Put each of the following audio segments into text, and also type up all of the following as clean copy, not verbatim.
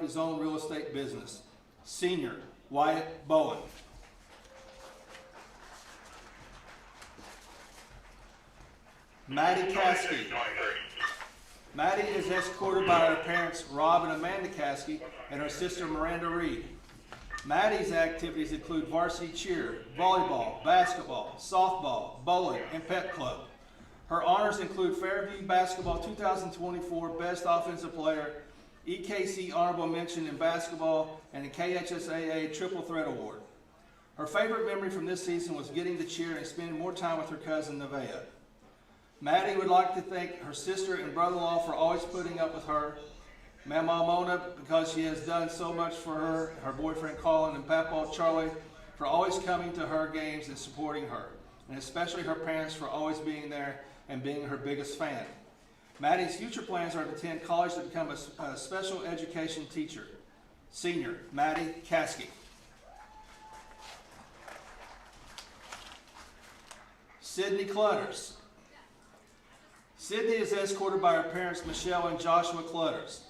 his own real estate business. Senior, Wyatt Bowen. Maddie Caskey. Maddie is escorted by her parents Rob and Amanda Caskey and her sister Miranda Reed. Maddie's activities include varsity cheer, volleyball, basketball, softball, bowling, and pep club. Her honors include Fairview Basketball 2024 Best Offensive Player, EKC Honorable Mention in Basketball, and the KHSAA Triple Threat Award. Her favorite memory from this season was getting to cheer and spending more time with her cousin Nevaeh. Maddie would like to thank her sister and brother-in-law for always putting up with her, Mama Mona because she has done so much for her, her boyfriend Colin, and Papa Charlie for always coming to her games and supporting her, and especially her parents for always being there and being her biggest fan. Maddie's future plans are to attend college to become a special education teacher. Senior, Maddie Caskey. Sydney Clutters. Sydney is escorted by her parents Michelle and Joshua Clutters.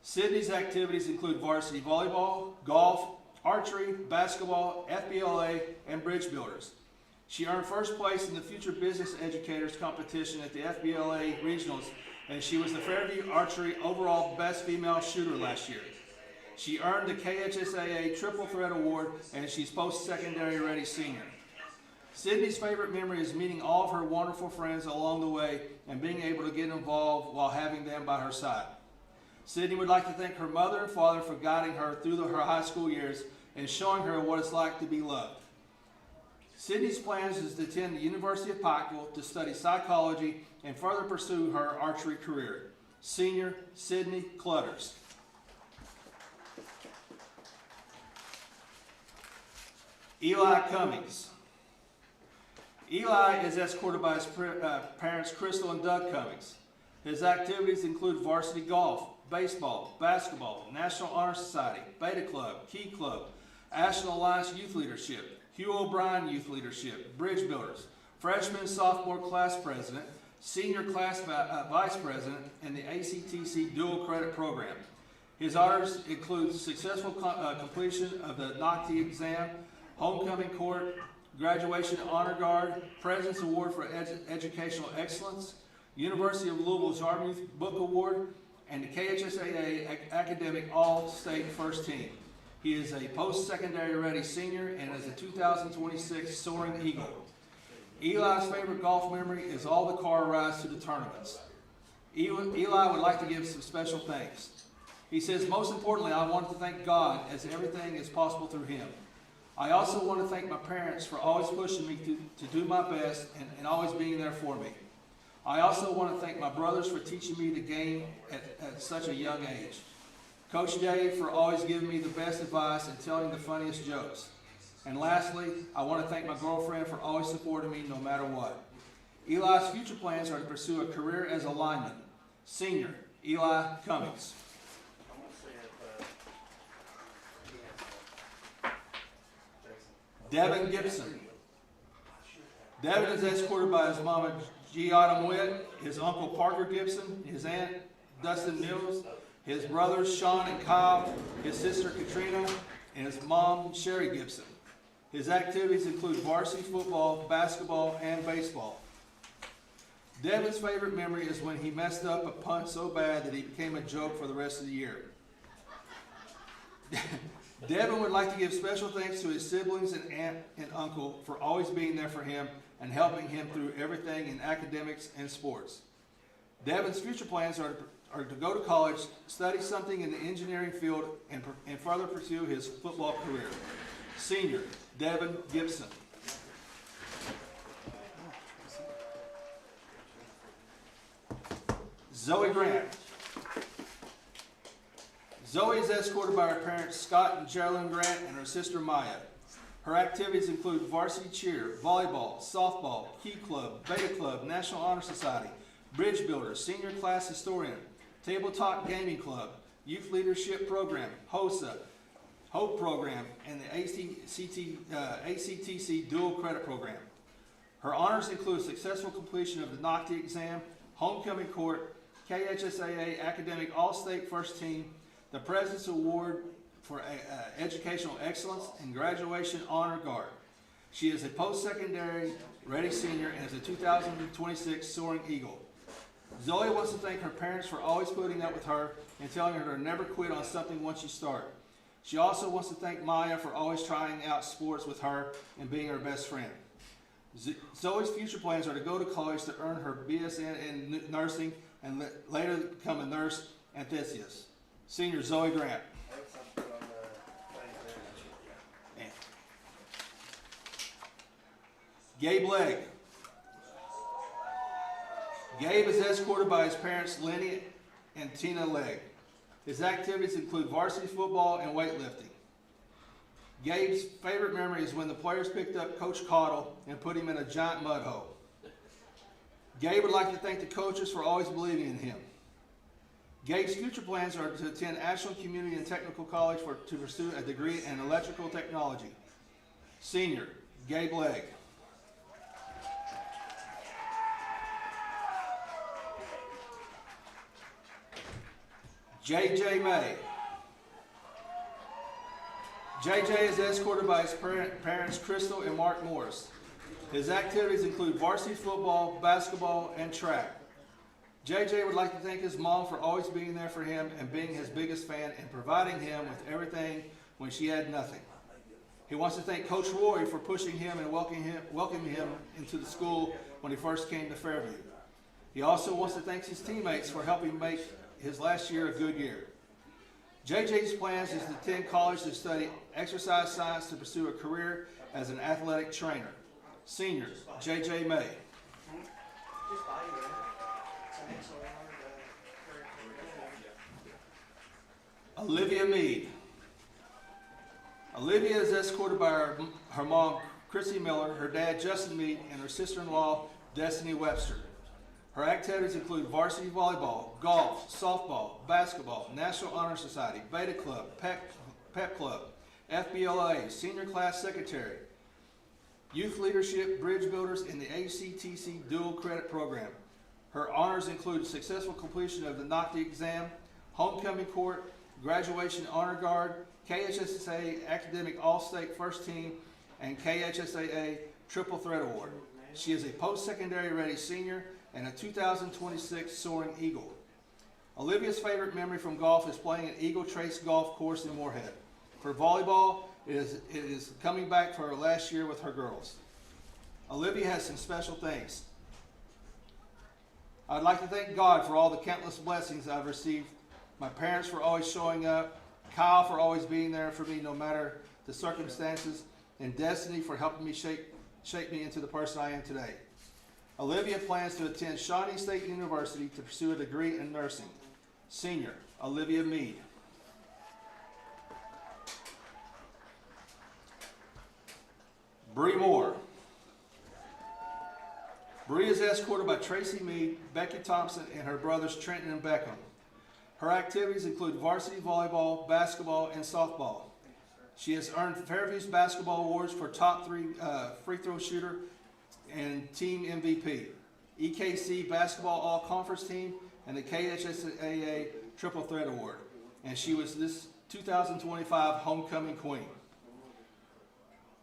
Sydney's activities include varsity volleyball, golf, archery, basketball, FBLA, and bridge builders. She earned first place in the Future Business Educators competition at the FBLA Regionals, and she was the Fairview Archery overall Best Female Shooter last year. She earned the KHSAA Triple Threat Award, and she's post-secondary ready senior. Sydney's favorite memory is meeting all of her wonderful friends along the way and being able to get involved while having them by her side. Sydney would like to thank her mother and father for guiding her through her high school years and showing her what it's like to be loved. Sydney's plans is to attend the University of Pikeville to study psychology and further pursue her archery career. Senior, Sydney Clutters. Eli Cummings. Eli is escorted by his parents Crystal and Doug Cummings. His activities include varsity golf, baseball, basketball, National Honor Society, Beta Club, Key Club, National Alliance Youth Leadership, Hugh O'Brien Youth Leadership, Bridge Builders, Freshman and Sophomore Class President, Senior Class Vice President, and the ACTC Dual Credit Program. His honors include successful completion of the NOCTI exam, homecoming court, graduation honor guard, President's Award for Educational Excellence, University of Louisville's Army Book Award, and the KHSAA Academic All-State First Team. He is a post-secondary ready senior and is a 2026 Soaring Eagle. Eli's favorite golf memory is all the car rides to the tournaments. Eli would like to give some special thanks. He says, most importantly, I want to thank God as everything is possible through him. I also want to thank my parents for always pushing me to do my best and always being there for me. I also want to thank my brothers for teaching me the game at such a young age. Coach Dave for always giving me the best advice and telling the funniest jokes. And lastly, I want to thank my girlfriend for always supporting me no matter what. Eli's future plans are to pursue a career as a lineman. Senior, Eli Cummings. Devin Gibson. Devin is escorted by his mama G. Autumn Witt, his uncle Parker Gibson, his aunt Dustin Mills, his brothers Sean and Kyle, his sister Katrina, and his mom Sherry Gibson. His activities include varsity football, basketball, and baseball. Devin's favorite memory is when he messed up a punt so bad that he became a joke for the rest of the year. Devin would like to give special thanks to his siblings and aunt and uncle for always being there for him and helping him through everything in academics and sports. Devin's future plans are to go to college, study something in the engineering field, and further pursue his football career. Senior, Devin Gibson. Zoe Grant. Zoe is escorted by her parents Scott and Geraldine Grant and her sister Maya. Her activities include varsity cheer, volleyball, softball, Key Club, Beta Club, National Honor Society, Bridge Builders, Senior Class Historian, Tabletop Gaming Club, Youth Leadership Program, HOSA, HOPE Program, and the ACTC Dual Credit Program. Her honors include successful completion of the NOCTI exam, homecoming court, KHSAA Academic All-State First Team, the President's Award for Educational Excellence and Graduation Honor Guard. She is a post-secondary ready senior and is a 2026 Soaring Eagle. Zoe wants to thank her parents for always putting up with her and telling her to never quit on something once you start. She also wants to thank Maya for always trying out sports with her and being her best friend. Zoe's future plans are to go to college to earn her BSN in nursing and later become a nurse at Theseus. Senior Zoe Grant. Gabe Legg. Gabe is escorted by his parents Lenny and Tina Legg. His activities include varsity football and weightlifting. Gabe's favorite memory is when the players picked up Coach Cottle and put him in a giant mud hole. Gabe would like to thank the coaches for always believing in him. Gabe's future plans are to attend Ashland Community and Technical College to pursue a degree in electrical technology. Senior, Gabe Legg. JJ May. JJ is escorted by his parents Crystal and Mark Morris. His activities include varsity football, basketball, and track. JJ would like to thank his mom for always being there for him and being his biggest fan and providing him with everything when she had nothing. He wants to thank Coach Roy for pushing him and welcoming him into the school when he first came to Fairview. He also wants to thank his teammates for helping make his last year a good year. JJ's plans is to attend college to study exercise science to pursue a career as an athletic trainer. Senior, JJ May. Olivia Mead. Olivia is escorted by her mom, Chrissy Miller, her dad, Justin Mead, and her sister-in-law, Destiny Webster. Her activities include varsity volleyball, golf, softball, basketball, National Honor Society, Beta Club, Pep Club, FBLA, Senior Class Secretary, Youth Leadership, Bridge Builders, and the ACTC Dual Credit Program. Her honors include successful completion of the NOCTI exam, homecoming court, graduation honor guard, KHSAA Academic All-State First Team, and KHSAA Triple Threat Award. She is a post-secondary ready senior and a 2026 Soaring Eagle. Olivia's favorite memory from golf is playing at Eagle Trace Golf Course in Moorhead. For volleyball, it is coming back for her last year with her girls. Olivia has some special things. I'd like to thank God for all the countless blessings I've received. My parents for always showing up, Kyle for always being there for me no matter the circumstances, and Destiny for helping me shape me into the person I am today. Olivia plans to attend Shawnee State University to pursue a degree in nursing. Senior, Olivia Mead. Bree Moore. Bree is escorted by Tracy Mead, Becky Thompson, and her brothers Trenton and Beckham. Her activities include varsity volleyball, basketball, and softball. She has earned Fairview's basketball awards for top 3 free throw shooter and team MVP, EKC Basketball All-Conference Team, and the KHSAA Triple Threat Award. And she was this 2025 Homecoming Queen.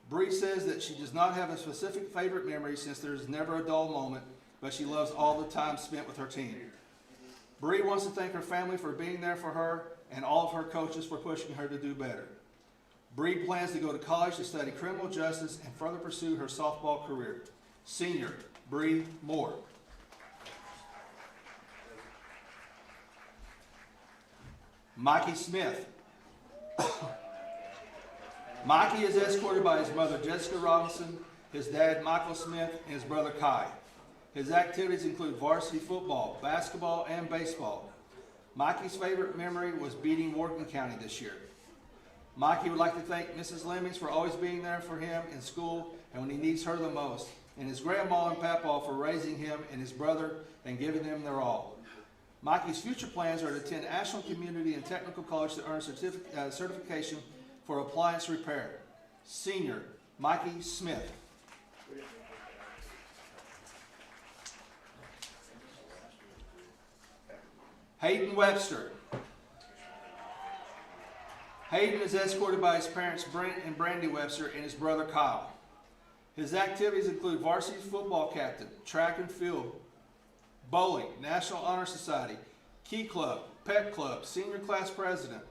Bree says that she does not have a specific favorite memory since there is never a dull moment, but she loves all the time spent with her team. Bree wants to thank her family for being there for her and all of her coaches for pushing her to do better. Bree plans to go to college to study criminal justice and further pursue her softball career. Senior, Bree Moore. Mikey Smith. Mikey is escorted by his mother Jessica Robinson, his dad Michael Smith, and his brother Kai. His activities include varsity football, basketball, and baseball. Mikey's favorite memory was beating Morgan County this year. Mikey would like to thank Mrs. Lemmings for always being there for him in school and when he needs her the most, and his grandma and papa for raising him and his brother and giving them their all. Mikey's future plans are to attend Ashland Community and Technical College to earn certification for appliance repair. Senior, Mikey Smith. Hayden Webster. Hayden is escorted by his parents Brent and Brandy Webster and his brother Kyle. His activities include varsity football captain, track and field, bowling, National Honor Society, Key Club, Pep Club, senior class president,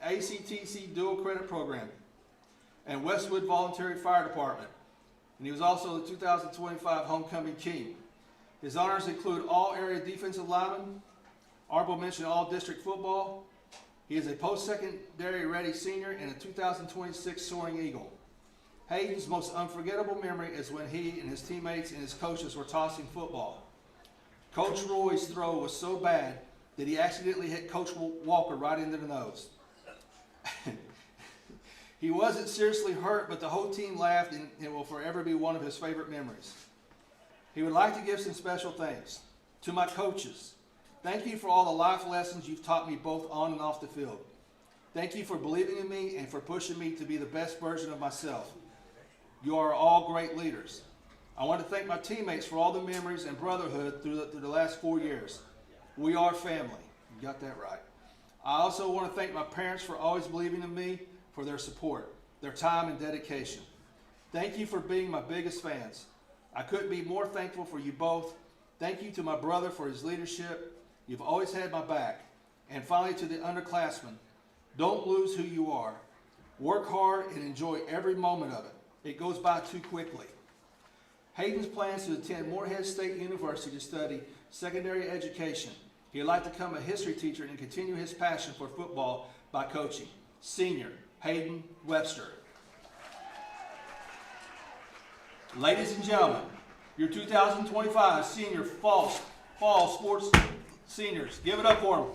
ACTC dual credit program, and Westwood Voluntary Fire Department. And he was also the 2025 Homecoming King. His honors include all area defensive lineman, honorable mention all district football. He is a post-secondary ready senior and a 2026 Soaring Eagle. Hayden's most unforgettable memory is when he and his teammates and his coaches were tossing football. Coach Roy's throw was so bad that he accidentally hit Coach Walker right into the nose. He wasn't seriously hurt, but the whole team laughed, and it will forever be one of his favorite memories. He would like to give some special thanks to my coaches. Thank you for all the life lessons you've taught me both on and off the field. Thank you for believing in me and for pushing me to be the best version of myself. You are all great leaders. I want to thank my teammates for all the memories and brotherhood through the last 4 years. We are family. You got that right. I also want to thank my parents for always believing in me, for their support, their time and dedication. Thank you for being my biggest fans. I couldn't be more thankful for you both. Thank you to my brother for his leadership. You've always had my back. And finally to the underclassmen, don't lose who you are. Work hard and enjoy every moment of it. It goes by too quickly. Hayden's plans to attend Morehead State University to study secondary education. He'd like to become a history teacher and continue his passion for football by coaching. Senior, Hayden Webster. Ladies and gentlemen, your 2025 senior fall sports seniors. Give it up for them.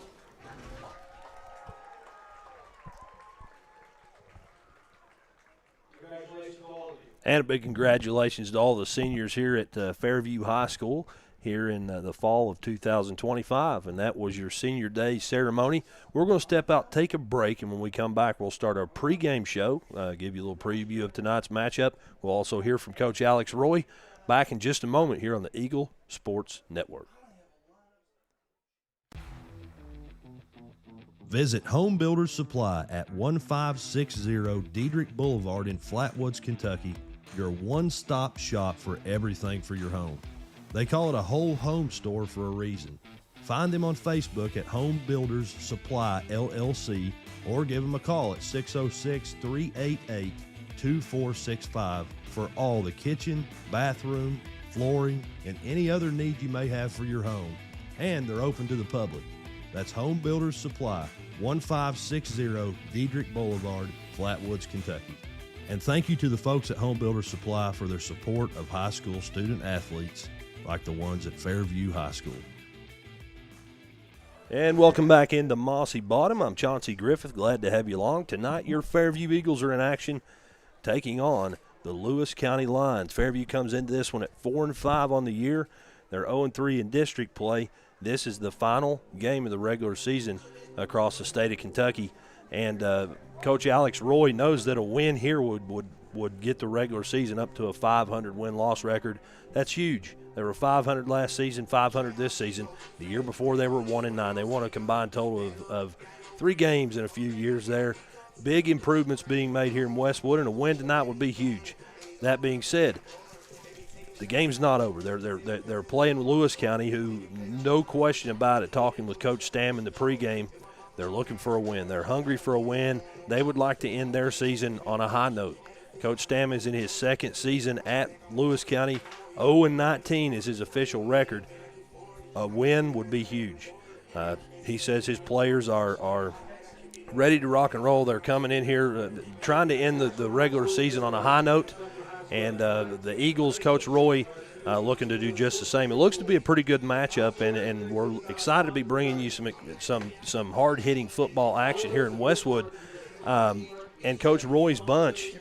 Congratulations to all of you. And a big congratulations to all the seniors here at Fairview High School here in the fall of 2025, and that was your senior day ceremony. We're going to step out, take a break, and when we come back, we'll start our pregame show, give you a little preview of tonight's matchup. We'll also hear from Coach Alex Roy back in just a moment here on the Eagle Sports Network. Visit Home Builders Supply at 1560 Diedrich Boulevard in Flatwoods, Kentucky, your one-stop shop for everything for your home. They call it a whole home store for a reason. Find them on Facebook at Home Builders Supply LLC or give them a call at 606-388-2465 for all the kitchen, bathroom, flooring, and any other need you may have for your home. And they're open to the public. That's Home Builders Supply, 1560 Diedrich Boulevard, Flatwoods, Kentucky. And thank you to the folks at Home Builders Supply for their support of high school student athletes like the ones at Fairview High School. And welcome back into Mossy Bottom. I'm Chauncey Griffith. Glad to have you along. Tonight, your Fairview Eagles are in action, taking on the Lewis County Lions. Fairview comes into this one at 4-5 on the year. They're 0-3 in district play. This is the final game of the regular season across the state of Kentucky. And Coach Alex Roy knows that a win here would get the regular season up to a 500 win-loss record. That's huge. They were 500 last season, 500 this season. The year before they were 1-9. They won a combined total of 3 games in a few years there. Big improvements being made here in Westwood, and a win tonight would be huge. That being said, the game's not over. They're playing with Lewis County, who, no question about it, talking with Coach Stam in the pregame, they're looking for a win. They're hungry for a win. They would like to end their season on a high note. Coach Stam is in his second season at Lewis County. 0-19 is his official record. A win would be huge. He says his players are ready to rock and roll. They're coming in here trying to end the regular season on a high note. And the Eagles, Coach Roy, looking to do just the same. It looks to be a pretty good matchup, and we're excited to be bringing you some hard-hitting football action here in Westwood. And Coach Roy's bunch,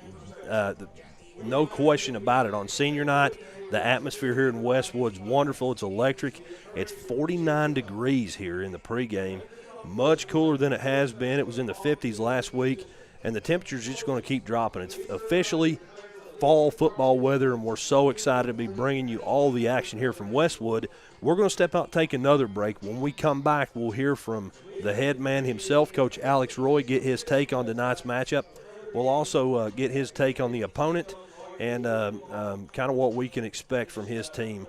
no question about it, on senior night, the atmosphere here in Westwood's wonderful. It's electric. It's 49 degrees here in the pregame, much cooler than it has been. It was in the 50s last week, and the temperature's just going to keep dropping. It's officially fall football weather, and we're so excited to be bringing you all the action here from Westwood. We're going to step out and take another break. When we come back, we'll hear from the head man himself, Coach Alex Roy, get his take on tonight's matchup. We'll also get his take on the opponent and kind of what we can expect from his team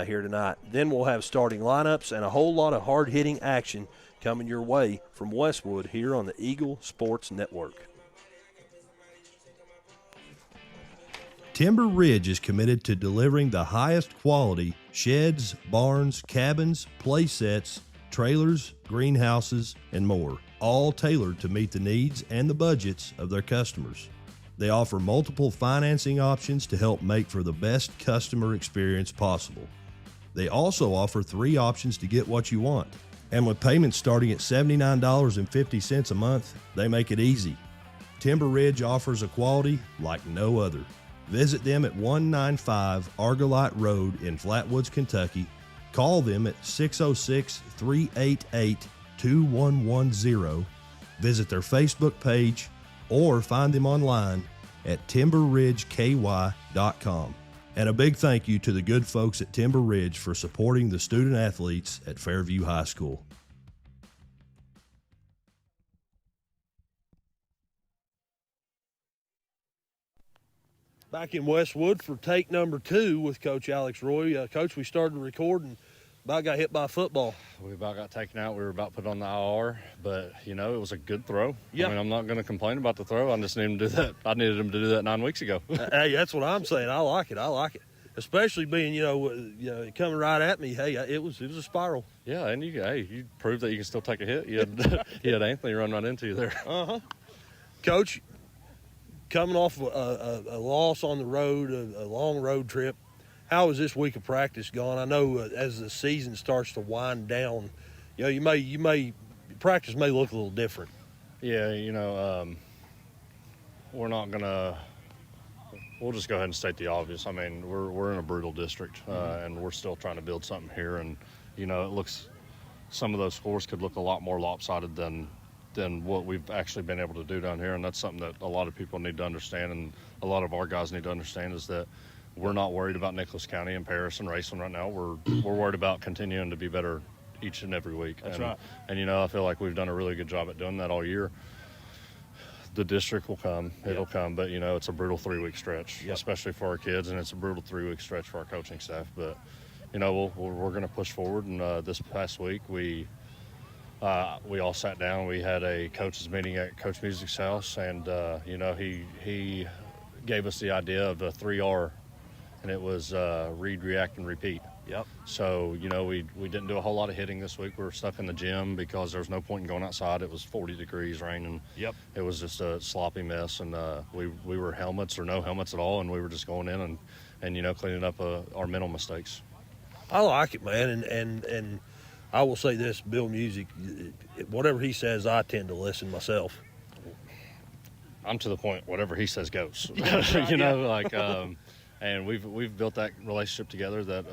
here tonight. Then we'll have starting lineups and a whole lot of hard-hitting action coming your way from Westwood here on the Eagle Sports Network. Timber Ridge is committed to delivering the highest quality sheds, barns, cabins, play sets, trailers, greenhouses, and more, all tailored to meet the needs and the budgets of their customers. They offer multiple financing options to help make for the best customer experience possible. They also offer 3 options to get what you want. And with payments starting at $79.50 a month, they make it easy. Timber Ridge offers a quality like no other. Visit them at 195 Argolite Road in Flatwoods, Kentucky. Call them at 606-388-2110. Visit their Facebook page or find them online at timberridgeky.com. And a big thank you to the good folks at Timber Ridge for supporting the student athletes at Fairview High School. Back in Westwood for take number 2 with Coach Alex Roy. Coach, we started recording, about got hit by a football. We about got taken out. We were about put on the IR, but, it was a good throw. Yeah. I mean, I'm not going to complain about the throw. I just needed him to do that. I needed him to do that 9 weeks ago. Hey, that's what I'm saying. I like it. Especially being, coming right at me. Hey, it was a spiral. Yeah, and you proved that you can still take a hit. You had Anthony run right into you there. Uh-huh. Coach, coming off a loss on the road, a long road trip, how has this week of practice gone? I know as the season starts to wind down, practice may look a little different. Yeah, we're not going to – we'll just go ahead and state the obvious. I mean, we're in a brutal district, and we're still trying to build something here. And, it looks – some of those scores could look a lot more lopsided than what we've actually been able to do down here. And that's something that a lot of people need to understand, and a lot of our guys need to understand, is that we're not worried about Nicholas County and Paris and Raceland right now. We're worried about continuing to be better each and every week. That's right. And, I feel like we've done a really good job at doing that all year. The district will come. It'll come. But, it's a brutal 3-week stretch, especially for our kids, and it's a brutal 3-week stretch for our coaching staff. But, we're going to push forward. And this past week, we all sat down. We had a coaches meeting at Coach Music's house, and, he gave us the idea of a 3R, and it was read, react, and repeat. Yep. So, we didn't do a whole lot of hitting this week. We were stuck in the gym because there was no point in going outside. It was 40 degrees, raining. Yep. It was just a sloppy mess, and we were helmets or no helmets at all, and we were just going in and cleaning up our mental mistakes. I like it, man, and I will say this, Bill Music, whatever he says, I tend to listen myself. I'm to the point, whatever he says goes. And we've built that relationship together that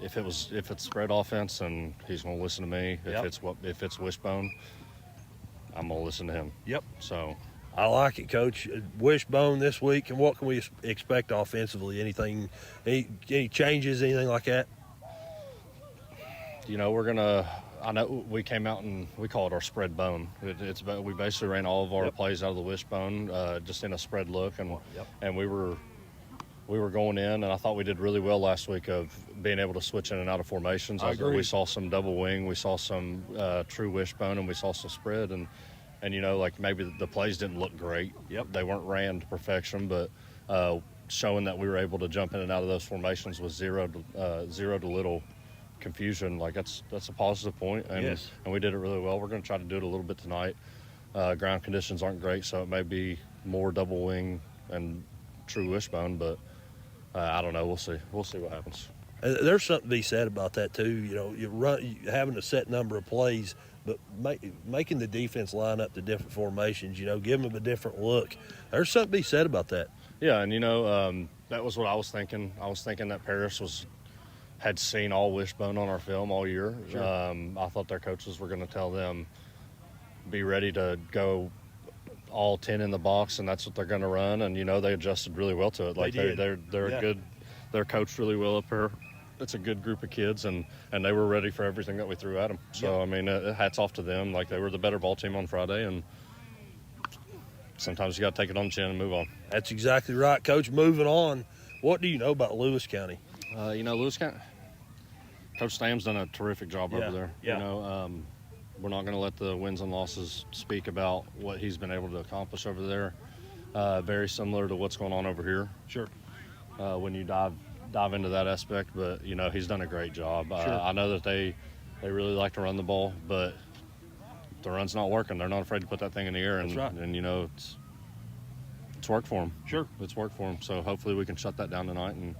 if it's spread offense, and he's going to listen to me. Yep. If it's wishbone, I'm going to listen to him. Yep. So I like it, Coach. Wishbone this week, and what can we expect offensively? Any changes, anything like that? We're going to – I know we came out and we call it our spread bone. We basically ran all of our plays out of the wishbone, just in a spread look, and we were going in, and I thought we did really well last week of being able to switch in and out of formations. I agree. We saw some double wing, we saw some true wishbone, and we saw some spread, and maybe the plays didn't look great. Yep. They weren't ran to perfection, but showing that we were able to jump in and out of those formations with zero to little confusion, that's a positive point, and we did it really well. We're going to try to do it a little bit tonight. Ground conditions aren't great, so it may be more double wing and true wishbone, but I don't know. We'll see what happens. There's something to be said about that too. You having a set number of plays, but making the defense line up to different formations. Give them a different look. There's something to be said about that. Yeah, and that was what I was thinking. I was thinking that Paris had seen all wishbone on our film all year. Sure. I thought their coaches were going to tell them, be ready to go all 10 in the box, and that's what they're going to run. And, you know, they adjusted really well to it. Like they're Yeah. good. They're coached really well up here. It's a good group of kids, and they were ready for everything that we threw at them. So, I mean, hats off to them. Like, they were the better ball team on Friday, and sometimes you got to take it on the chin and move on. That's exactly right, Coach. Moving on, what do you know about Lewis County? You know, Lewis County, Coach Stam's done a terrific job over there. Yeah. You know, we're not going to let the wins and losses speak about what he's been able to accomplish over there. Very similar to what's going on over here. Sure. When you dive into that aspect, but you know, he's done a great job. Sure. I know that they really like to run the ball, but if the run's not working, they're not afraid to put that thing in the air, and, That's right. and you know, it's worked for them. Sure. It's worked for them. So hopefully we can shut that down tonight and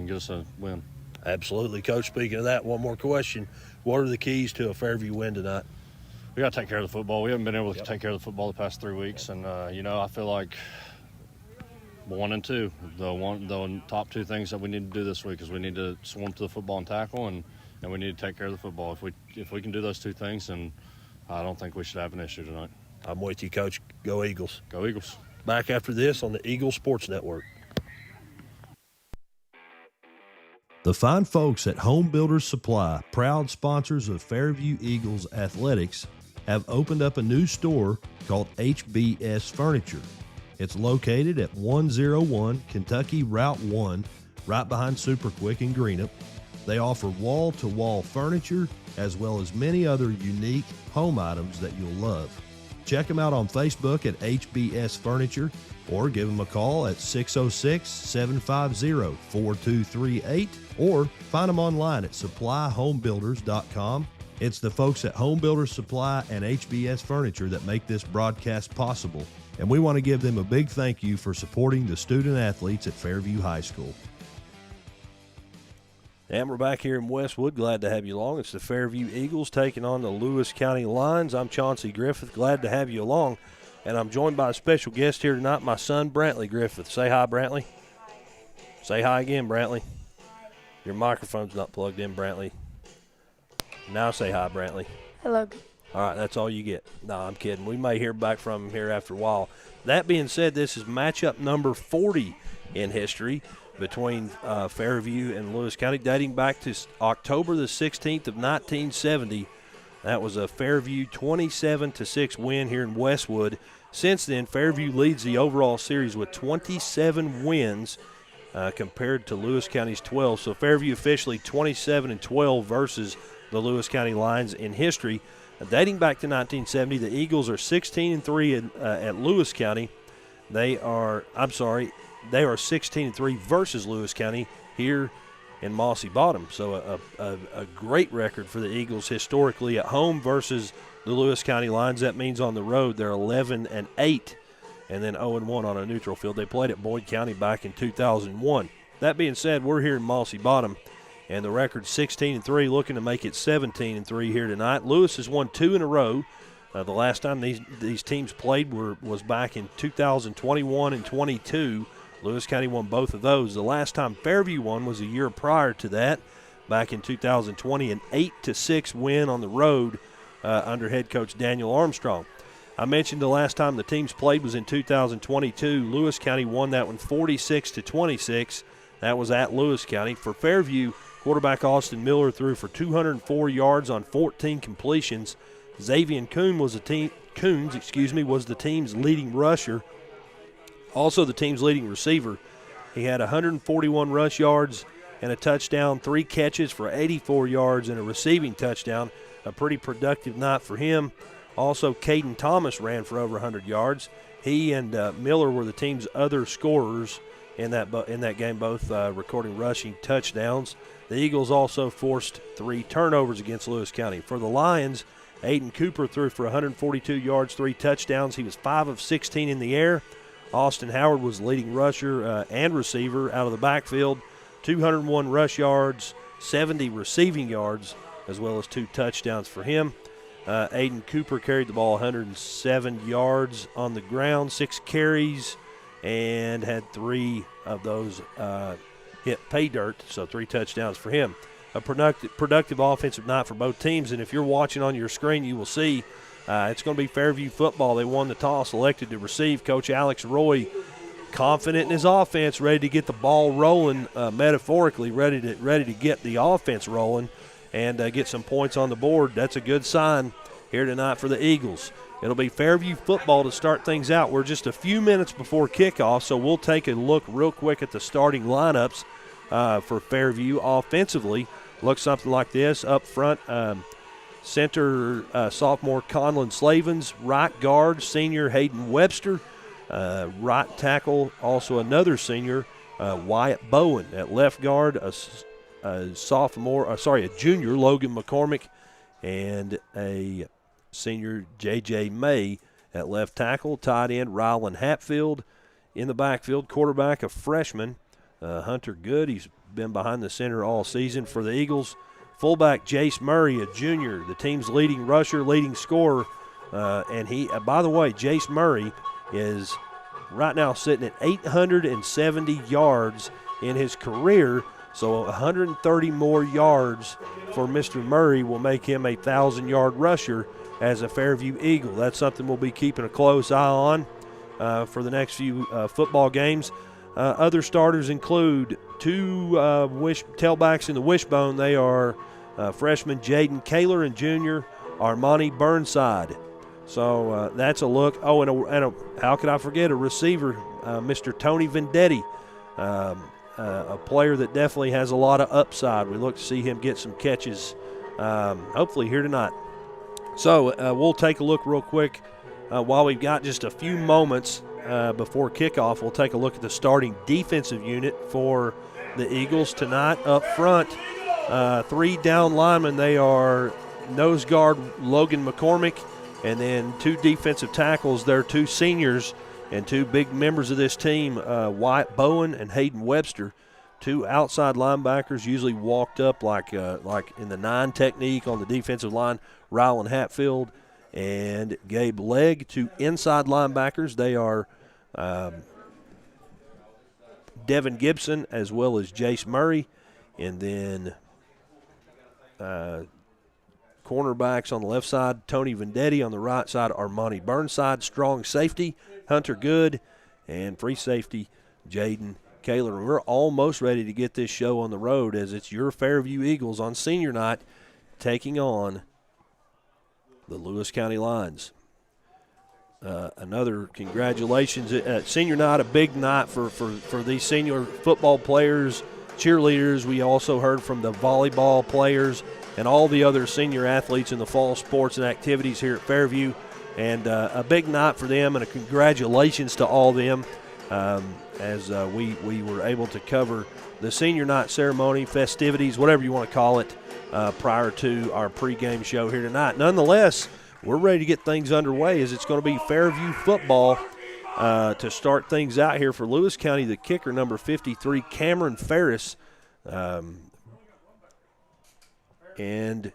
get us a win. Absolutely, Coach. Speaking of that, one more question. What are the keys to a Fairview win tonight? We got to take care of the football. We haven't been able to take care of the football the past 3 weeks, and you know, I feel like 1 and 2, the top 2 things that we need to do this week is we need to swarm to the football and tackle, and we need to take care of the football. If we can do those 2 things, then I don't think we should have an issue tonight. I'm with you, Coach. Go Eagles. Go Eagles. Back after this on the Eagle Sports Network. The fine folks at Home Builders Supply, proud sponsors of Fairview Eagles Athletics, have opened up a new store called HBS Furniture. It's located at 101 Kentucky Route 1, right behind Super Quick in Greenup. They offer wall-to-wall furniture as well as many other unique home items that you'll love. Check them out on Facebook at HBS Furniture or give them a call at 606-750-4238 or find them online at supplyhomebuilders.com. It's the folks at Home Builders Supply and HBS Furniture that make this broadcast possible, and we want to give them a big thank you for supporting the student athletes at Fairview High School. And we're back here in Westwood. Glad to have you along. It's the Fairview Eagles taking on the Lewis County Lions. I'm Chauncey Griffith. Glad to have you along. And I'm joined by a special guest here tonight, my son, Brantley Griffith. Say hi, Brantley. Say hi again, Brantley. Your microphone's not plugged in, Brantley. Now say hi, Brantley. Hello. All right, that's all you get. No, I'm kidding. We may hear back from him here after a while. That being said, this is matchup number 40 in history between Fairview and Lewis County, dating back to October the 16th of 1970. That was a Fairview 27-6 win here in Westwood. Since then, Fairview leads the overall series with 27 wins compared to Lewis County's 12. So Fairview officially 27-12 versus the Lewis County Lions in history. Dating back to 1970, the Eagles are 16-3 at Lewis County. They are 16-3 versus Lewis County here in Mossy Bottom. So a great record for the Eagles historically at home versus the Lewis County Lions. That means on the road they're 11-8 and then 0-1 on a neutral field. They played at Boyd County back in 2001. That being said, we're here in Mossy Bottom, and the record's 16-3, looking to make it 17-3 here tonight. Lewis has won 2 in a row. The last time these teams played was back in 2021 and 22. Lewis County won both of those. The last time Fairview won was a year prior to that, back in 2020, an 8-6 win on the road under head coach Daniel Armstrong. I mentioned the last time the teams played was in 2022. Lewis County won that one 46-26. That was at Lewis County. For Fairview, quarterback Austin Miller threw for 204 yards on 14 completions. Xavier Coons was the team's leading rusher. Also the team's leading receiver. He had 141 rush yards and a touchdown, 3 catches for 84 yards and a receiving touchdown. A pretty productive night for him. Also, Caden Thomas ran for over 100 yards. He and Miller were the team's other scorers in that game, both recording rushing touchdowns. The Eagles also forced 3 turnovers against Lewis County. For the Lions, Aiden Cooper threw for 142 yards, 3 touchdowns. He was 5 of 16 in the air. Austin Howard was the leading rusher and receiver out of the backfield. 201 rush yards, 70 receiving yards, as well as 2 touchdowns for him. Aiden Cooper carried the ball 107 yards on the ground, 6 carries, and had 3 of those hit pay dirt, so 3 touchdowns for him. A productive offensive night for both teams, and if you're watching on your screen, you will see It's going to be Fairview football. They won the toss, elected to receive. Coach Alex Roy, confident in his offense, ready to get the ball rolling, metaphorically, ready to get the offense rolling and get some points on the board. That's a good sign here tonight for the Eagles. It'll be Fairview football to start things out. We're just a few minutes before kickoff, so we'll take a look real quick at the starting lineups for Fairview offensively. Looks something like this. Up front, center sophomore Conlon Slavens, right guard senior Hayden Webster, right tackle also another senior Wyatt Bowen. At left guard, a junior Logan McCormick, and a senior J.J. May at left tackle. Tight end Rylan Hatfield in the backfield. Quarterback, a freshman, Hunter Good. He's been behind the center all season for the Eagles. Fullback Jace Murray, a junior, the team's leading rusher, leading scorer. And he, by the way, Jace Murray is right now sitting at 870 yards in his career. So 130 more yards for Mr. Murray will make him a 1,000-yard rusher as a Fairview Eagle. That's something we'll be keeping a close eye on for the next few football games. Other starters include two tailbacks in the wishbone. They are freshman Jaden Kaler and junior Armani Burnside. So that's a look. Oh, and how could I forget a receiver, Mr. Tony Vendetti, a player that definitely has a lot of upside. We look to see him get some catches, hopefully here tonight. So we'll take a look real quick while we've got just a few moments before kickoff. We'll take a look at the starting defensive unit for the Eagles tonight. Up front, three down linemen. They are nose guard Logan McCormick, and then two defensive tackles. They're two seniors and two big members of this team, Wyatt Bowen and Hayden Webster. Two outside linebackers, usually walked up like in the 9 technique on the defensive line, Rylan Hatfield and Gabe Legg. Two inside linebackers. They are Devin Gibson as well as Jace Murray. And then cornerbacks on the left side, Tony Vendetti. On the right side, Armani Burnside. Strong safety, Hunter Good. And free safety, Jaden Kaler. We're almost ready to get this show on the road as it's your Fairview Eagles on senior night taking on the Lewis County Lions. Another congratulations at senior night, a big night for these senior football players, cheerleaders. We also heard from the volleyball players and all the other senior athletes in the fall sports and activities here at Fairview. And a big night for them, and a congratulations to all of them as we were able to cover the senior night ceremony, festivities, whatever you want to call it, prior to our pregame show here tonight. Nonetheless, we're ready to get things underway as it's going to be Fairview football to start things out here for Lewis County. The kicker, number 53, Cameron Ferris. And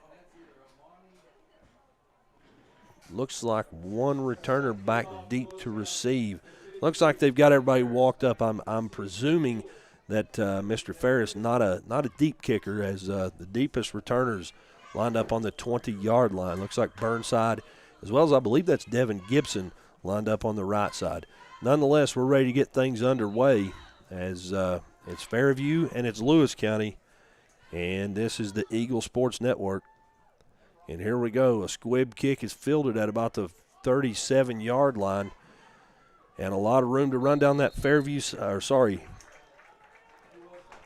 looks like one returner back deep to receive. Looks like they've got everybody walked up. I'm presuming that Mr. Ferris not a deep kicker, as the deepest returners lined up on the 20-yard line. Looks like Burnside, as well as I believe that's Devin Gibson, lined up on the right side. Nonetheless, we're ready to get things underway as it's Fairview and it's Lewis County, and this is the Eagle Sports Network. And here we go. A squib kick is fielded at about the 37-yard line, and a lot of room to run down that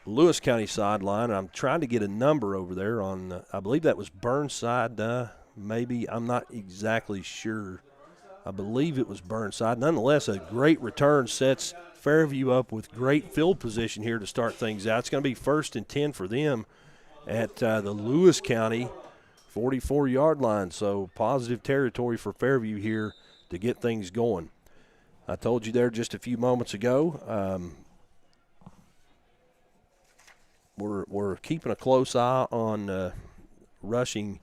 Lewis County sideline. I'm trying to get a number over there on, I believe that was Burnside, maybe. I'm not exactly sure. I believe it was Burnside. Nonetheless, a great return sets Fairview up with great field position here to start things out. It's going to be 1st and 10 for them at the Lewis County 44-yard line. So positive territory for Fairview here to get things going. I told you there just a few moments ago, we're keeping a close eye on rushing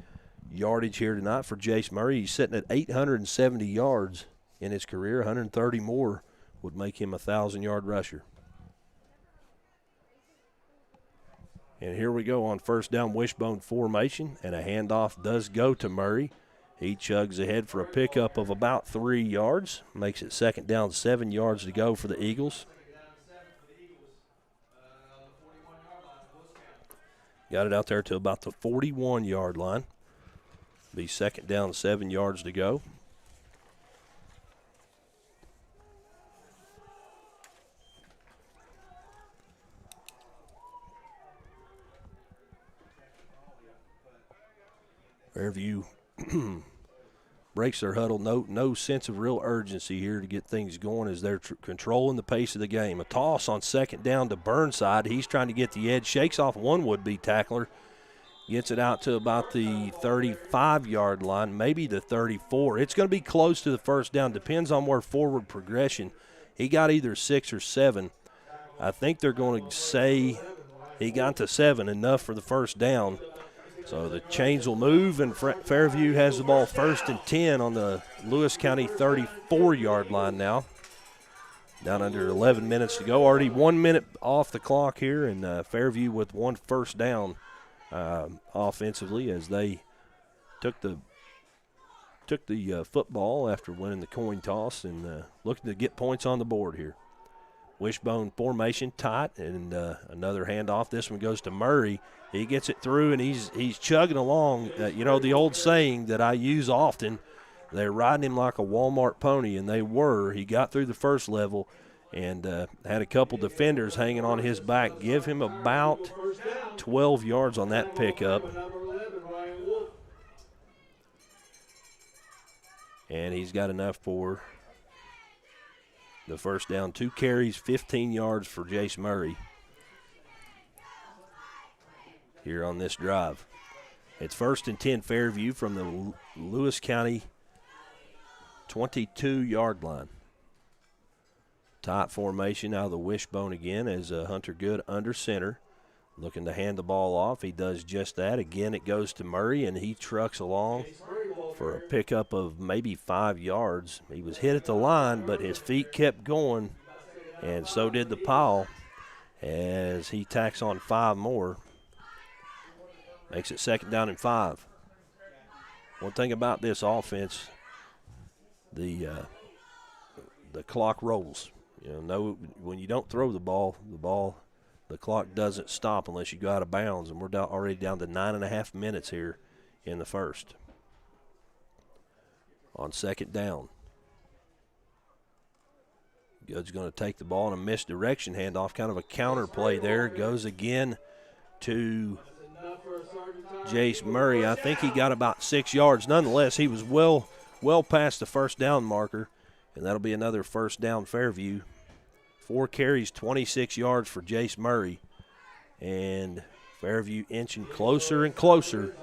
yardage here tonight for Jace Murray. He's sitting at 870 yards in his career. 130 more would make him a 1,000-yard rusher. And here we go on first down wishbone formation, and a handoff does go to Murray. He chugs ahead for a pickup of about 3 yards. Makes it 2nd down, 7 yards to go for the Eagles. Got it out there to about the 41-yard line. Be 2nd down, 7 yards to go. Fairview breaks their huddle. No sense of real urgency here to get things going as they're controlling the pace of the game. A toss on 2nd down to Burnside. He's trying to get the edge. Shakes off one would-be tackler. Gets it out to about the 35-yard line, maybe the 34. It's going to be close to the 1st down. Depends on where forward progression. He got either 6 or 7. I think they're going to say he got to 7, enough for the 1st down. So the chains will move, and Fairview has the ball 1st and 10 on the Lewis County 34-yard line now. Down under 11 minutes to go. Already 1 minute off the clock here, and Fairview with 1 first down offensively as they took the football after winning the coin toss and looking to get points on the board here. Wishbone formation tight, and another handoff. This one goes to Murray. He gets it through, and he's chugging along. The old saying that I use often, they're riding him like a Walmart pony, and they were. He got through the first level and had a couple defenders hanging on his back. Give him about 12 yards on that pickup. And he's got enough for the 1st down. 2 carries, 15 yards for Jace Murray here on this drive. It's 1st and 10 Fairview from the Lewis County 22-yard line. Tight formation out of the wishbone again as Hunter Good under center. Looking to hand the ball off. He does just that. Again, it goes to Murray, and he trucks along for a pickup of maybe 5 yards. He was hit at the line, but his feet kept going, and so did the pile as he tacks on 5 more. Makes it 2nd down and 5. One thing about this offense, the clock rolls. When you don't throw the ball, the clock doesn't stop unless you go out of bounds, and we're already down to 9.5 minutes here in the first. On 2nd down. Good's going to take the ball on a misdirection handoff, kind of a counter play there. Goes again to Jace Murray. I think he got about 6 yards. Nonetheless, he was well past the 1st down marker, and that'll be another 1st down Fairview. 4 carries, 26 yards for Jace Murray, and Fairview inching closer and closer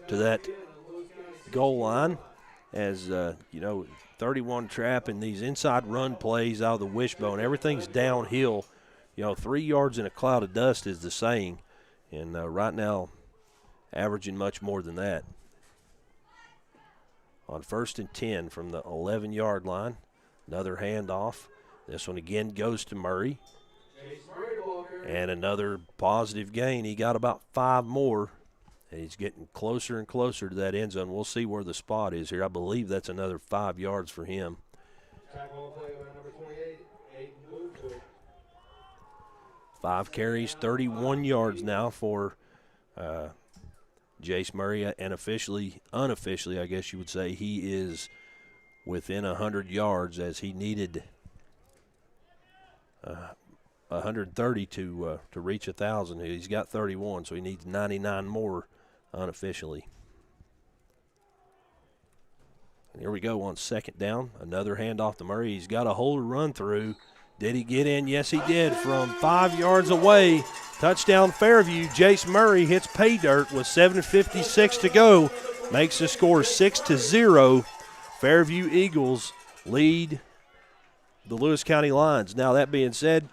to that goal line as, 31 trap and these inside run plays out of the wishbone. Everything's downhill. 3 yards in a cloud of dust is the saying, and right now averaging much more than that. On 1st and 10 from the 11-yard line, another handoff. This one again goes to Murray. And another positive gain. He got about 5 more, and he's getting closer and closer to that end zone. We'll see where the spot is here. I believe that's another 5 yards for him. 5 carries, 31 yards now for Jace Murray, and unofficially, I guess you would say, he is within 100 yards as he needed 130 to reach 1,000. He's got 31, so he needs 99 more unofficially. And here we go on 2nd down. Another handoff to Murray. He's got a hole to run through. Did he get in? Yes, he did. From 5 yards away, touchdown Fairview. Jace Murray hits pay dirt with 7:56 to go. Makes the score 6-0. Fairview Eagles lead the Lewis County Lions. Now, that being said,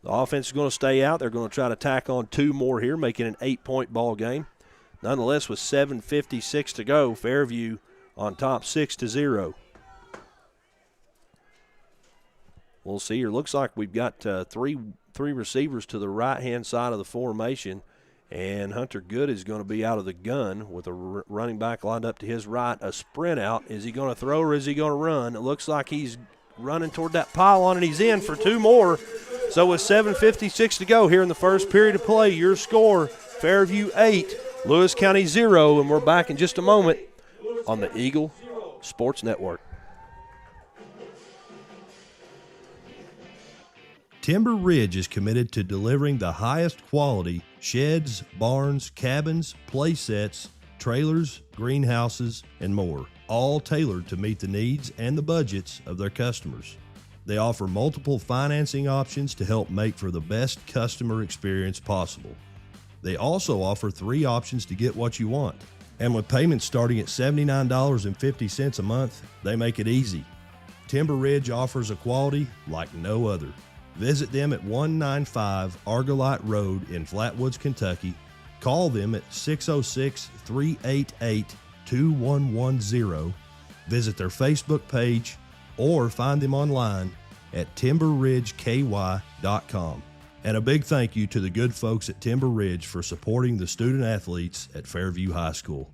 the offense is going to stay out. They're going to try to tack on 2 more here, making an 8-point ball game. Nonetheless, with 7:56 to go, Fairview on top 6-0. We'll see here. Looks like we've got three receivers to the right-hand side of the formation, And Hunter Good is going to be out of the gun with a running back lined up to his right, a sprint out. Is he going to throw or is he going to run? It looks like he's running toward that pylon, and he's in for 2 more. So with 7:56 to go here in the first period of play, your score, Fairview 8, Lewis County 0, and we're back in just a moment on the Eagle Sports Network. Timber Ridge is committed to delivering the highest quality sheds, barns, cabins, play sets, trailers, greenhouses, and more, all tailored to meet the needs and the budgets of their customers. They offer multiple financing options to help make for the best customer experience possible. They also offer 3 options to get what you want. And with payments starting at $79.50 a month, they make it easy. Timber Ridge offers a quality like no other. Visit them at 195 Argolite Road in Flatwoods, Kentucky. Call them at 606-388-2110. Visit their Facebook page or find them online at timberridgeky.com. And a big thank you to the good folks at Timber Ridge for supporting the student athletes at Fairview High School.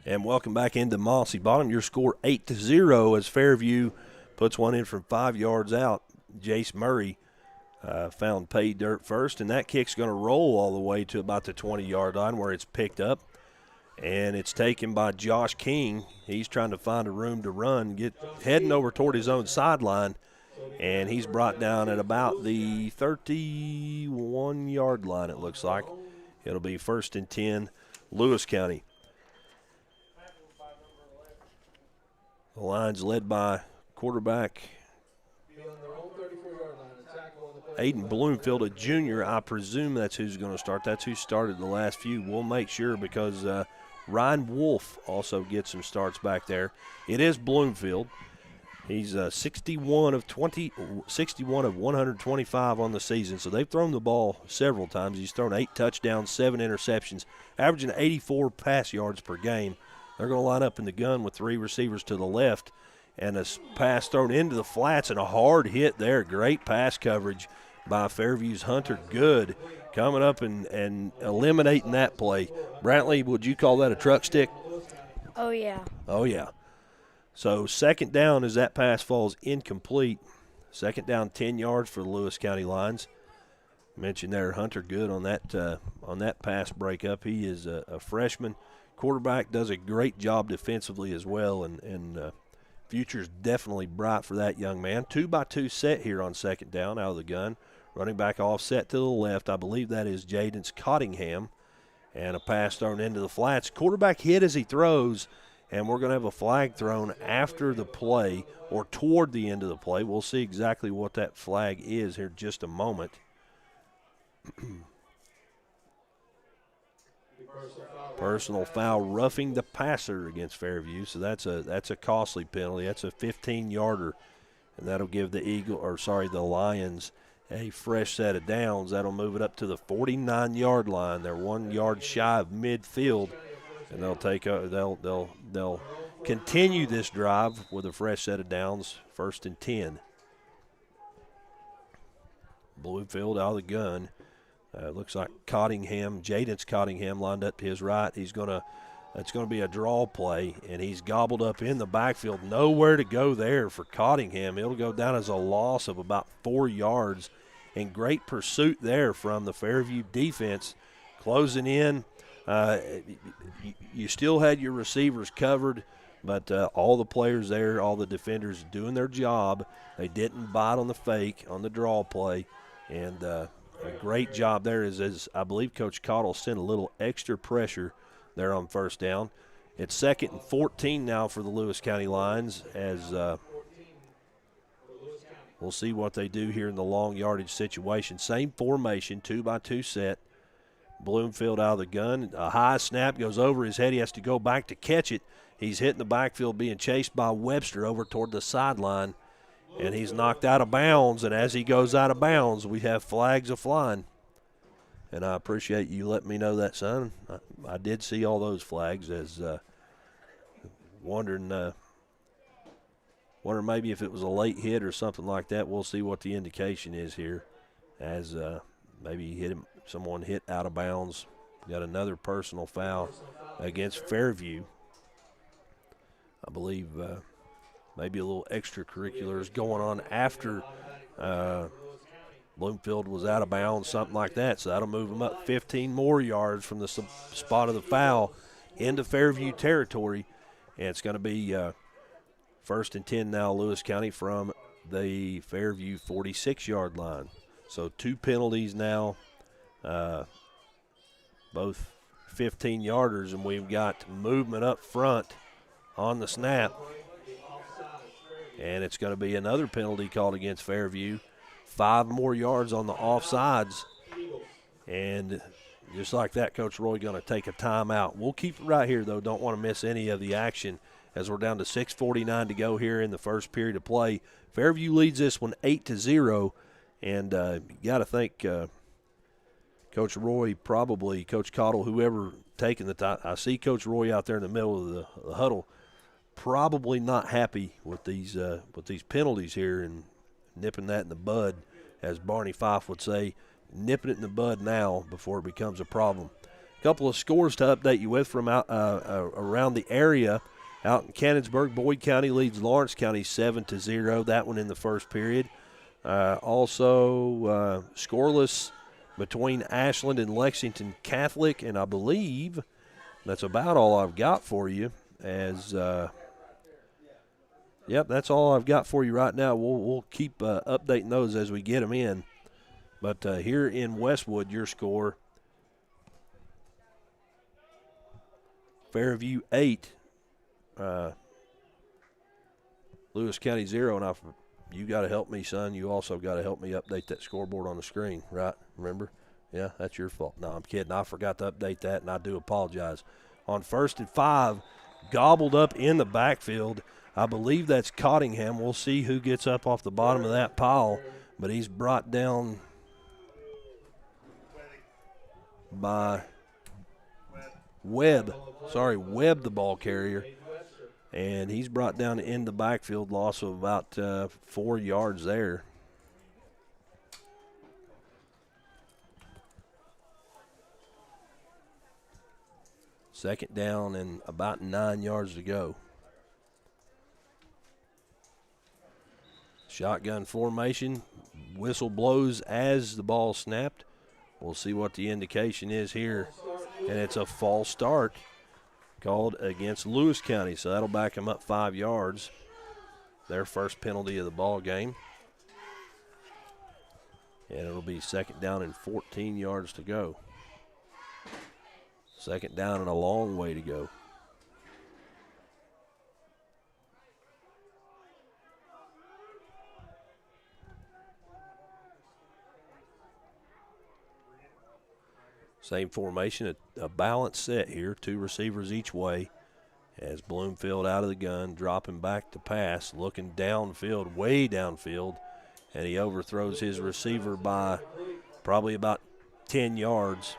And welcome back into Mossy Bottom. Your score 8-0 as Fairview puts one in from 5 yards out. Jace Murray found pay dirt first, and that kick's going to roll all the way to about the 20-yard line where it's picked up. And it's taken by Josh King. He's trying to find a room to run, heading over toward his own sideline, and he's brought down at about the 31-yard line, it looks like. It'll be 1st and 10, Lewis County. The line's led by quarterback Aiden Bloomfield, a junior. I presume that's who's going to start. That's who started the last few. We'll make sure because Ryan Wolf also gets some starts back there. It is Bloomfield. He's 61 of 125 on the season, so they've thrown the ball several times. He's thrown 8 touchdowns, 7 interceptions, averaging 84 pass yards per game. They're going to line up in the gun with 3 receivers to the left, and a pass thrown into the flats and a hard hit there. Great pass coverage by Fairview's Hunter Good, coming up and eliminating that play. Brantley, would you call that a truck stick? Oh, yeah. Oh, yeah. So 2nd down as that pass falls incomplete. 2nd down, 10 yards for the Lewis County Lions. Mentioned there Hunter Good on that pass breakup. He is a freshman. Quarterback does a great job defensively as well, and future's definitely bright for that young man. 2-by-2 set here on 2nd down out of the gun. Running back offset to the left. I believe that is Jaden Cottingham. And a pass thrown into the flats. Quarterback hit as he throws, and we're going to have a flag thrown after the play or toward the end of the play. We'll see exactly what that flag is here in just a moment. Personal foul, roughing the passer against Fairview. So that's a costly penalty. That's a 15-yarder, and that'll give the the Lions a fresh set of downs. That'll move it up to the 49-yard line. They're 1 yard shy of midfield, and they'll continue this drive with a fresh set of downs. 1st and 10. Bloomfield out of the gun. Looks like Jaden's Cottingham lined up to his right. It's going to be a draw play, and he's gobbled up in the backfield. Nowhere to go there for Cottingham. It'll go down as a loss of about 4 yards, and great pursuit there from the Fairview defense. Closing in, you still had your receivers covered, but all the players there, all the defenders doing their job. They didn't bite on the fake on the draw play, and a great job there as I believe Coach Cottle sent a little extra pressure there on 1st down. It's 2nd and 14 now for the Lewis County Lions as we'll see what they do here in the long yardage situation. Same formation, 2-by-2 set. Bloomfield out of the gun. A high snap goes over his head. He has to go back to catch it. He's hitting the backfield, being chased by Webster over toward the sideline, and he's knocked out of bounds. And as he goes out of bounds, we have flags a-flying. And I appreciate you letting me know that, son. I did see all those flags as wondering maybe if it was a late hit or something like that. We'll see what the indication is here as maybe he hit him someone hit out of bounds. Got another personal foul against Fairview. I believe maybe a little extracurriculars going on after Bloomfield was out of bounds, something like that. So that'll move them up 15 more yards from the spot of the foul into Fairview territory. And it's going to be 1st and 10 now, Lewis County from the Fairview 46-yard line. So 2 penalties now, both 15-yarders, and we've got movement up front on the snap. And it's going to be another penalty called against Fairview. 5 more yards on the offsides. And just like that, Coach Roy going to take a timeout. We'll keep it right here, though. Don't want to miss any of the action as we're down to 6:49 to go here in the first period of play. Fairview leads this one 8-0. And you got to think Coach Roy, probably Coach Cottle, whoever taking the time. I see Coach Roy out there in the middle of the huddle, probably not happy with these penalties here and nipping that in the bud, as Barney Fife would say, nipping it in the bud now before it becomes a problem. A couple of scores to update you with from out around the area. Out in Cannonsburg, Boyd County leads Lawrence County 7-0. That one in the first period. Also scoreless between Ashland and Lexington Catholic, and I believe that's about all I've got for you. Yep, that's all I've got for you right now. We'll keep updating those as we get them in. But here in Westwood, your score, Fairview 8, Lewis County 0. And you got to help me, son. You also got to help me update that scoreboard on the screen, right? Remember? Yeah, that's your fault. No, I'm kidding. I forgot to update that, and I do apologize. On 1st and 5, gobbled up in the backfield. I believe that's Cottingham. We'll see who gets up off the bottom of that pile, but he's brought down by Webb. Webb, the ball carrier. And he's brought down in the backfield, loss of about 4 yards there. Second down and about 9 yards to go. Shotgun formation. Whistle blows as the ball snapped. We'll see what the indication is here. And it's a false start called against Lewis County. So that'll back them up 5 yards. Their first penalty of the ball game. And it'll be second down and 14 yards to go. Second down and a long way to go. Same formation, a balanced set here, 2 receivers each way. As Bloomfield out of the gun, dropping back to pass, looking downfield, way downfield, and he overthrows his receiver by probably about 10 yards.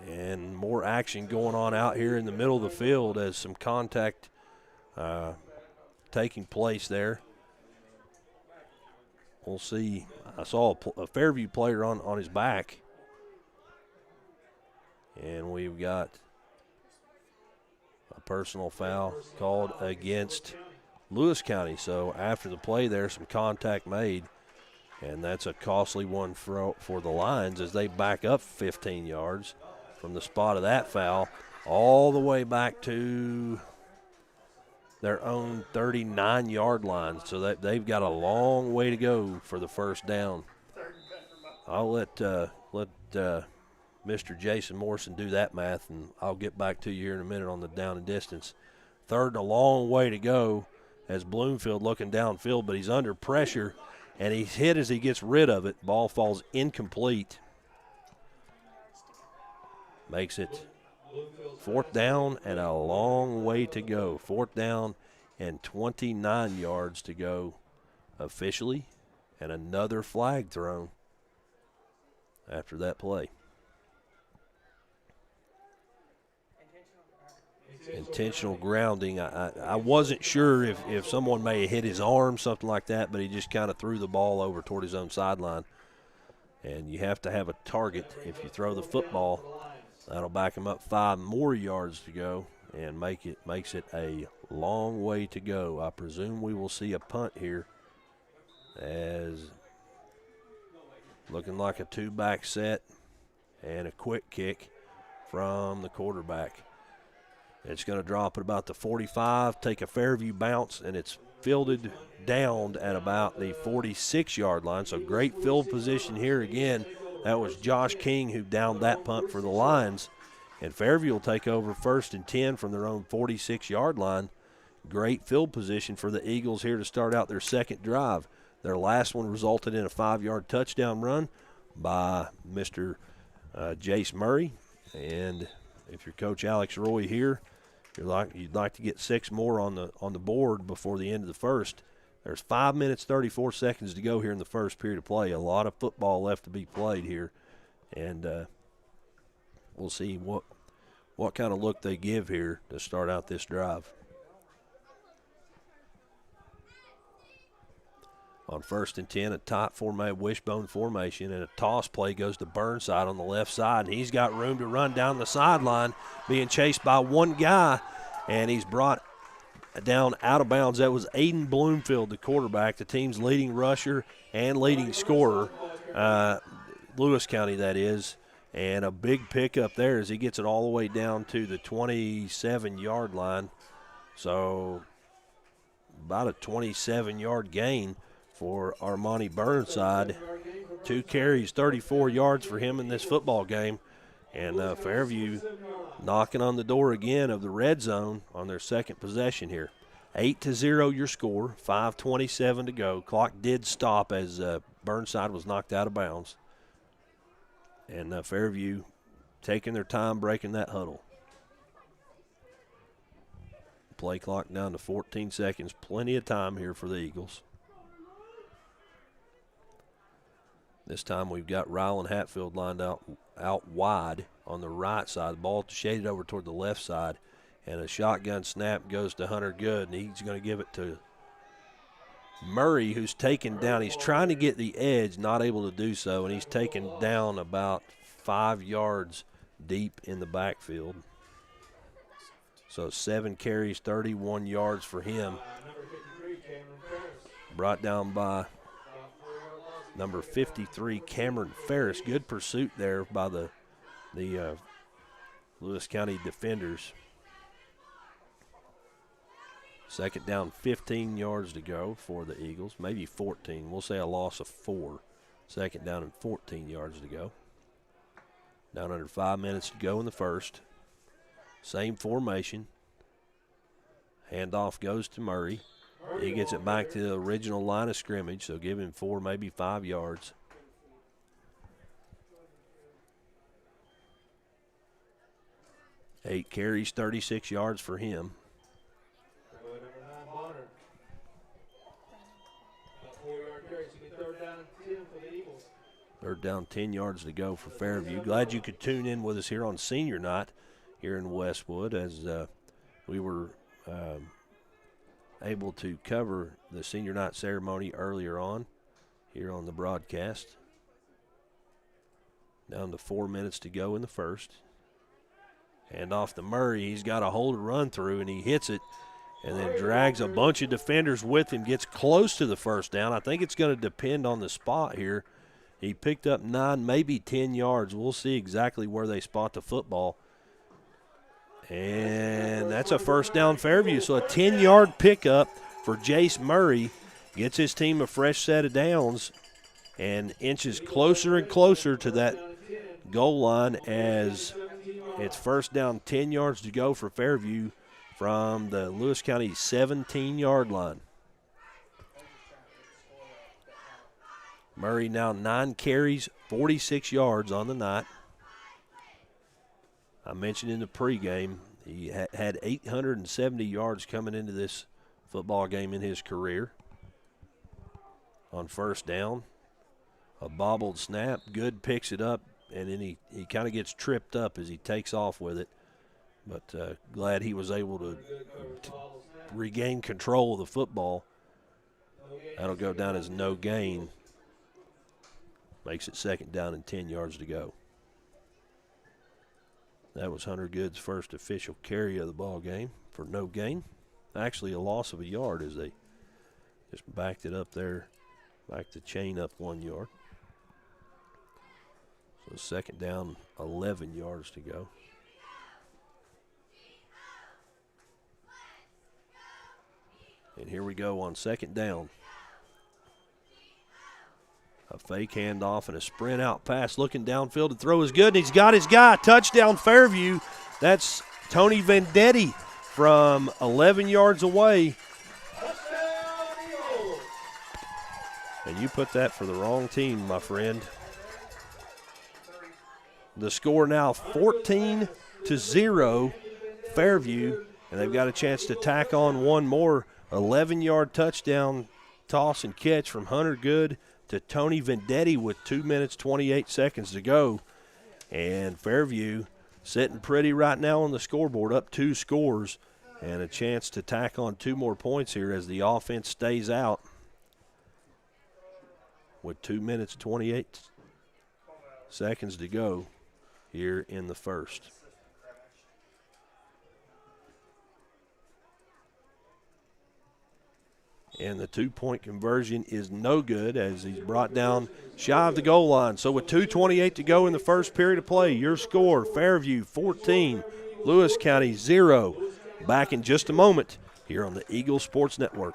And more action going on out here in the middle of the field as some contact taking place there. We'll see. I saw a Fairview player on his back. And we've got a personal foul called against Lewis County. So after the play there, some contact made. And that's a costly one for the Lions as they back up 15 yards from the spot of that foul all the way back to their own 39-yard line. So that they've got a long way to go for the first down. I'll let Mr. Jason Morrison do that math, and I'll get back to you here in a minute on the down and distance. Third and a long way to go as Bloomfield looking downfield, but he's under pressure, and he's hit as he gets rid of it. Ball falls incomplete. Makes it fourth down and a long way to go. Fourth down and 29 yards to go officially, and another flag thrown after that play. Intentional grounding. I wasn't sure if someone may have hit his arm, something like that, but he just kind of threw the ball over toward his own sideline. And you have to have a target. If you throw the football, that'll back them up 5 more yards to go and makes it a long way to go. I presume we will see a punt here, as looking like a 2-back set and a quick kick from the quarterback. It's going to drop at about the 45, take a Fairview bounce, and it's fielded down at about the 46-yard line. So great field position here again. That was Josh King who downed that punt for the Lions. And Fairview will take over 1st and 10 from their own 46-yard line. Great field position for the Eagles here to start out their second drive. Their last one resulted in a 5-yard touchdown run by Mr. Jace Murray. And if you're Coach Alex Roy here, you'd like to get 6 more on the board before the end of the first. There's 5 minutes, 34 seconds to go here in the first period of play. A lot of football left to be played here. And we'll see what kind of look they give here to start out this drive. On 1st and 10, a tight wishbone formation, and a toss play goes to Burnside on the left side, and he's got room to run down the sideline, being chased by one guy, and he's brought down out of bounds. That was Aiden Bloomfield, the quarterback, the team's leading rusher and leading scorer, Lewis County that is, and a big pickup there as he gets it all the way down to the 27-yard line. So about a 27-yard gain for Armani Burnside. 2 carries, 34 yards for him in this football game. And Fairview knocking on the door again of the red zone on their second possession here. 8-0 your score, 5:27 to go. Clock did stop as Burnside was knocked out of bounds. And Fairview taking their time breaking that huddle. Play clock down to 14 seconds. Plenty of time here for the Eagles. This time we've got Rylan Hatfield lined out wide on the right side. The ball shaded over toward the left side. And a shotgun snap goes to Hunter Good, and he's going to give it to Murray, who's taken down. He's trying to get the edge, not able to do so, and he's taken down about 5 yards deep in the backfield. So 7 carries, 31 yards for him. Brought down by number 53, Cameron Ferris. Good pursuit there by the Lewis County defenders. Second down, 15 yards to go for the Eagles, maybe 14. We'll say a loss of 4. Second down and 14 yards to go. Down under 5 minutes to go in the first. Same formation. Handoff goes to Murray. He gets it back to the original line of scrimmage, so give him 4, maybe 5 yards. Eight carries, 36 yards for him. Third down, 10 yards to go for Fairview. Glad you could tune in with us here on Senior Night here in Westwood, as we were able to cover the Senior Night ceremony earlier on here on the broadcast. Down to 4 minutes to go in the first. Hand off to Murray. He's got a hole to run through, and he hits it and then drags a bunch of defenders with him, gets close to the first down. I think it's going to depend on the spot here. He picked up 9, maybe 10 yards. We'll see exactly where they spot the football. And that's a first down Fairview. So a 10-yard pickup for Jace Murray. Gets his team a fresh set of downs and inches closer and closer to that goal line as it's first down, 10 yards to go for Fairview from the Lewis County 17-yard line. Murray now 9 carries, 46 yards on the night. I mentioned in the pregame he had 870 yards coming into this football game in his career. On first down, a bobbled snap. Good picks it up, and then he kind of gets tripped up as he takes off with it. But glad he was able to regain control of the football. That'll go down as no gain. Makes it 2nd down and 10 yards to go. That was Hunter Good's first official carry of the ball game for no gain. Actually, a loss of a yard as they just backed it up there, backed the chain up 1 yard. So 2nd down, 11 yards to go. And here we go on 2nd down. A fake handoff and a sprint out pass. Looking downfield to throw is good, and he's got his guy. Touchdown Fairview. That's Tony Vendetti from 11 yards away. And you put that for the wrong team, my friend. The score now 14-0 Fairview, and they've got a chance to tack on one more 11-yard touchdown toss and catch from Hunter Good to Tony Vendetti with 2 minutes, 28 seconds to go. And Fairview sitting pretty right now on the scoreboard, up 2 scores, and a chance to tack on 2 more points here as the offense stays out with 2 minutes, 28 seconds to go here in the first. And the 2-point conversion is no good as he's brought down shy of the goal line. So with 2:28 to go in the first period of play, your score, Fairview 14, Lewis County 0. Back in just a moment here on the Eagles Sports Network.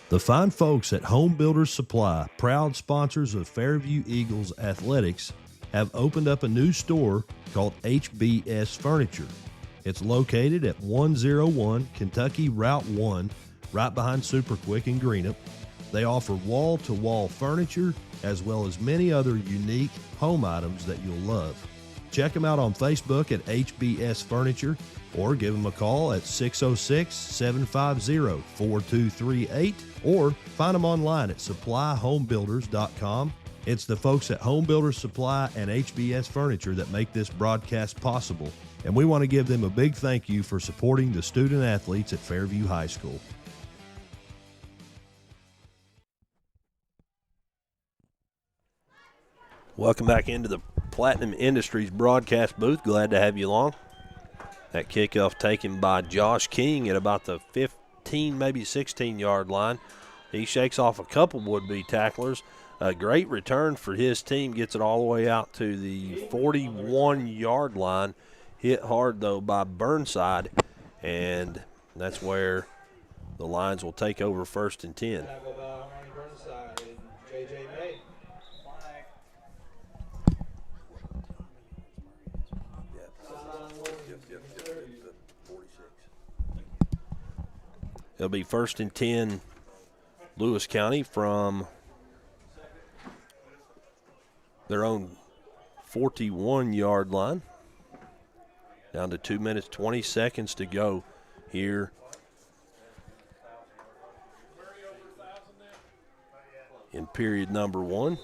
The fine folks at Home Builders Supply, proud sponsors of Fairview Eagles Athletics, have opened up a new store called HBS Furniture. It's located at 101 Kentucky Route 1, right behind Super Quick in Greenup. They offer wall-to-wall furniture as well as many other unique home items that you'll love. Check them out on Facebook at HBS Furniture or give them a call at 606-750-4238 or find them online at supplyhomebuilders.com. It's the folks at Home Builders Supply and HBS Furniture that make this broadcast possible, and we want to give them a big thank you for supporting the student athletes at Fairview High School. Welcome back into the Platinum Industries broadcast booth. Glad to have you along. That kickoff taken by Josh King at about the 15, maybe 16-yard line. He shakes off a couple would-be tacklers. A great return for his team. Gets it all the way out to the 41-yard line. Hit hard, though, by Burnside, and that's where the Lions will take over 1st and 10. It'll be 1st and 10 Lewis County from their own 41-yard line. Down to 2 minutes, 20 seconds to go here in period number 1.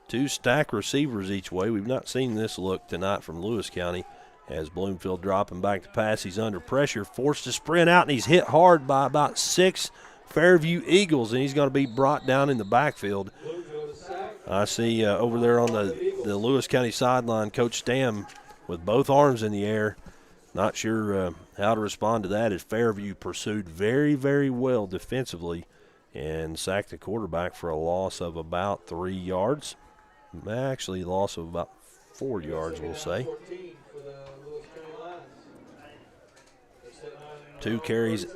2 stack receivers each way. We've not seen this look tonight from Lewis County as Bloomfield dropping back to pass. He's under pressure, forced to sprint out, and he's hit hard by about 6 Fairview Eagles, and he's going to be brought down in the backfield. I see over there on the Lewis County sideline, Coach Stam with both arms in the air. Not sure how to respond to that as Fairview pursued very, very well defensively and sacked the quarterback for a loss of about 3 yards. Actually, loss of about 4 yards, we'll say. 2 carries,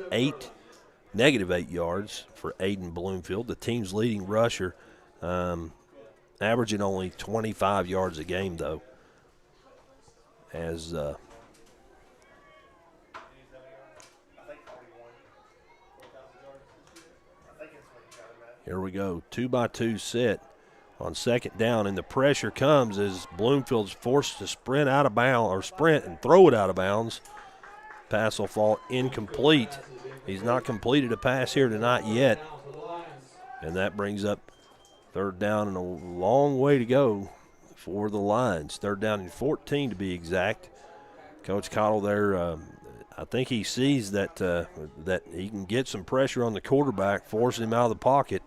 negative 8 yards for Aiden Bloomfield, the team's leading rusher, averaging only 25 yards a game, though. As here we go, 2-by-2 set on 2nd down, and the pressure comes as Bloomfield's forced to sprint out of bounds, or sprint and throw it out of bounds. Pass will fall incomplete. He's not completed a pass here tonight yet, and that brings up 3rd down and a long way to go for the Lions. 3rd down and 14 to be exact. Coach Cottle there I think he sees that that he can get some pressure on the quarterback, forcing him out of the pocket,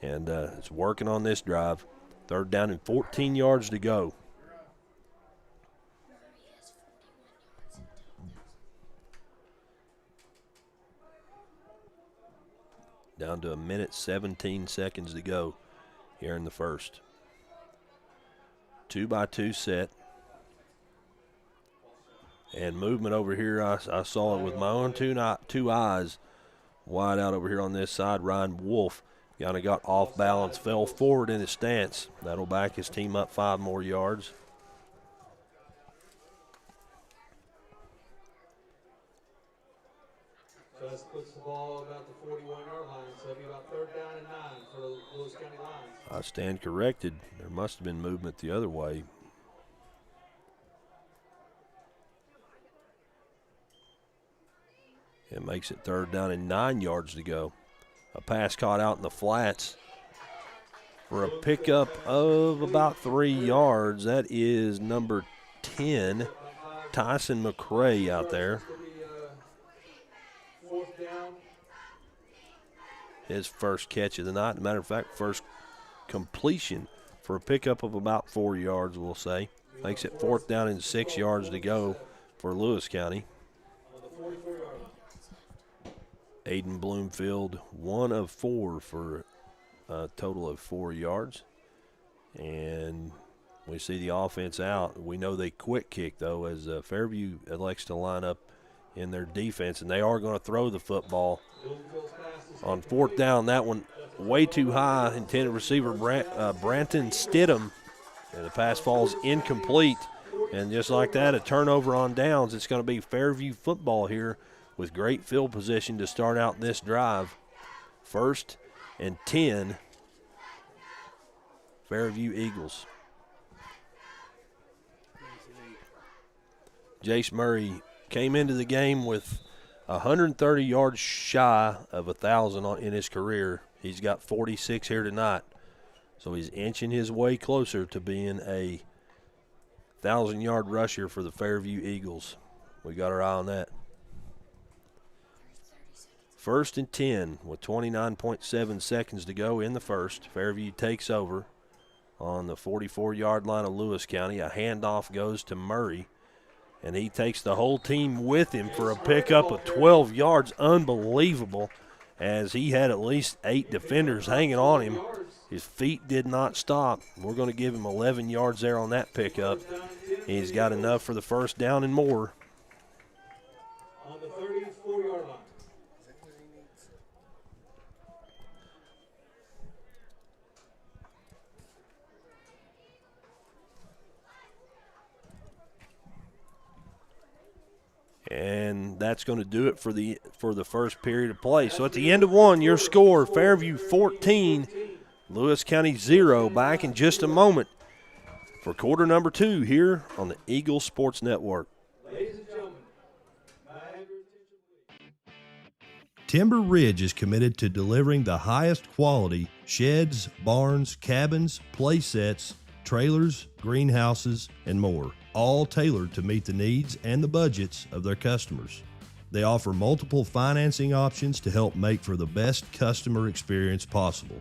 and it's working on this drive. 3rd down and 14 yards to go. Down to 1 minute 17 seconds to go here in the first. 2-by-2 set. And movement over here, I saw it with my own two eyes. Wide out over here on this side. Ryan Wolf kind of got off balance, fell forward in his stance. That'll back his team up 5 more yards. Just puts the ball about the 41-yard line, so it'll be about 3rd down and 9 for the Lewis County Lions. I stand corrected. There must have been movement the other way. It makes it 3rd down and 9 yards to go. A pass caught out in the flats for a pickup of about 3 yards. That is number 10, Tyson McCray out there. 4th down. His first catch of the night. As a matter of fact, first completion for a pickup of about 4 yards, we'll say. Makes it 4th down and 6 yards to go for Lewis County. Aiden Bloomfield, 1 of 4 for a total of 4 yards. And we see the offense out. We know they quick kick, though, as Fairview elects to line up in their defense, and they are going to throw the football. On 4th down, that one way too high. Intended receiver Branton Stidham, and the pass falls incomplete. And just like that, a turnover on downs. It's going to be Fairview football here with great field position to start out this drive. 1st and 10, Fairview Eagles. Jace Murray came into the game with 130 yards shy of 1,000 in his career. He's got 46 here tonight. So he's inching his way closer to being a 1,000-yard rusher for the Fairview Eagles. We got our eye on that. 1st and 10 with 29.7 seconds to go in the first. Fairview takes over on the 44-yard line of Lewis County. A handoff goes to Murray, and he takes the whole team with him for a pickup of 12 yards. Unbelievable, as he had at least 8 defenders hanging on him. His feet did not stop. We're going to give him 11 yards there on that pickup. He's got enough for the 1st down and more. On the 34-yard line. And that's going to do it for the first period of play. So at the end of 1, your score, Fairview 14, Lewis County 0. Back in just a moment for quarter number 2 here on the Eagle Sports Network. Ladies and gentlemen, may I have your attention, please? Timber Ridge is committed to delivering the highest quality sheds, barns, cabins, play sets, trailers, greenhouses, and more, all tailored to meet the needs and the budgets of their customers. They offer multiple financing options to help make for the best customer experience possible.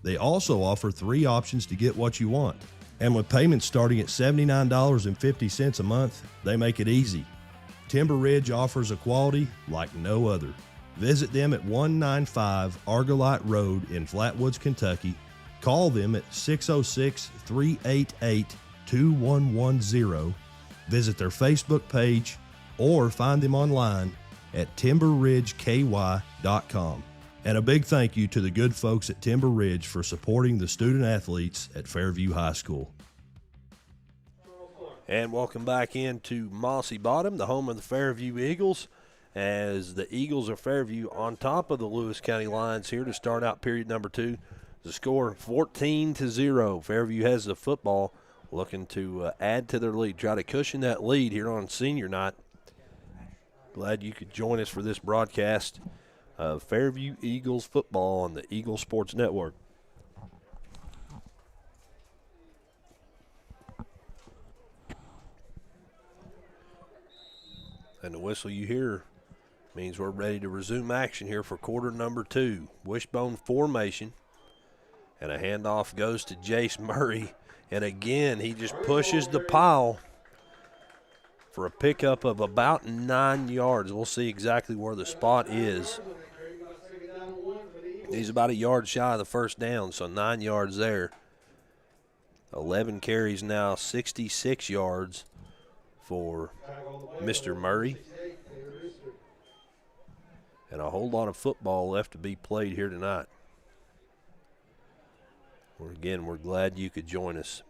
They also offer 3 options to get what you want. And with payments starting at $79.50 a month, they make it easy. Timber Ridge offers a quality like no other. Visit them at 195 Argolite Road in Flatwoods, Kentucky. Call them at 606-388-2110. Visit their Facebook page or find them online at timberridgeky.com. And a big thank you to the good folks at Timber Ridge for supporting the student athletes at Fairview High School. And welcome back into Mossy Bottom, the home of the Fairview Eagles, as the Eagles of Fairview on top of the Lewis County Lions here to start out period number 2. The score 14-0. Fairview has the football, looking to add to their lead, try to cushion that lead here on senior night. Glad you could join us for this broadcast of Fairview Eagles football on the Eagle Sports Network. And the whistle you hear means we're ready to resume action here for quarter number 2. Wishbone formation. And a handoff goes to Jace Murray. And again, he just pushes the pile for a pickup of about 9 yards. We'll see exactly where the spot is. He's about a yard shy of the first down, so 9 yards there. 11 carries now, 66 yards for Mr. Murray. And a whole lot of football left to be played here tonight. Again, we're glad you could join us.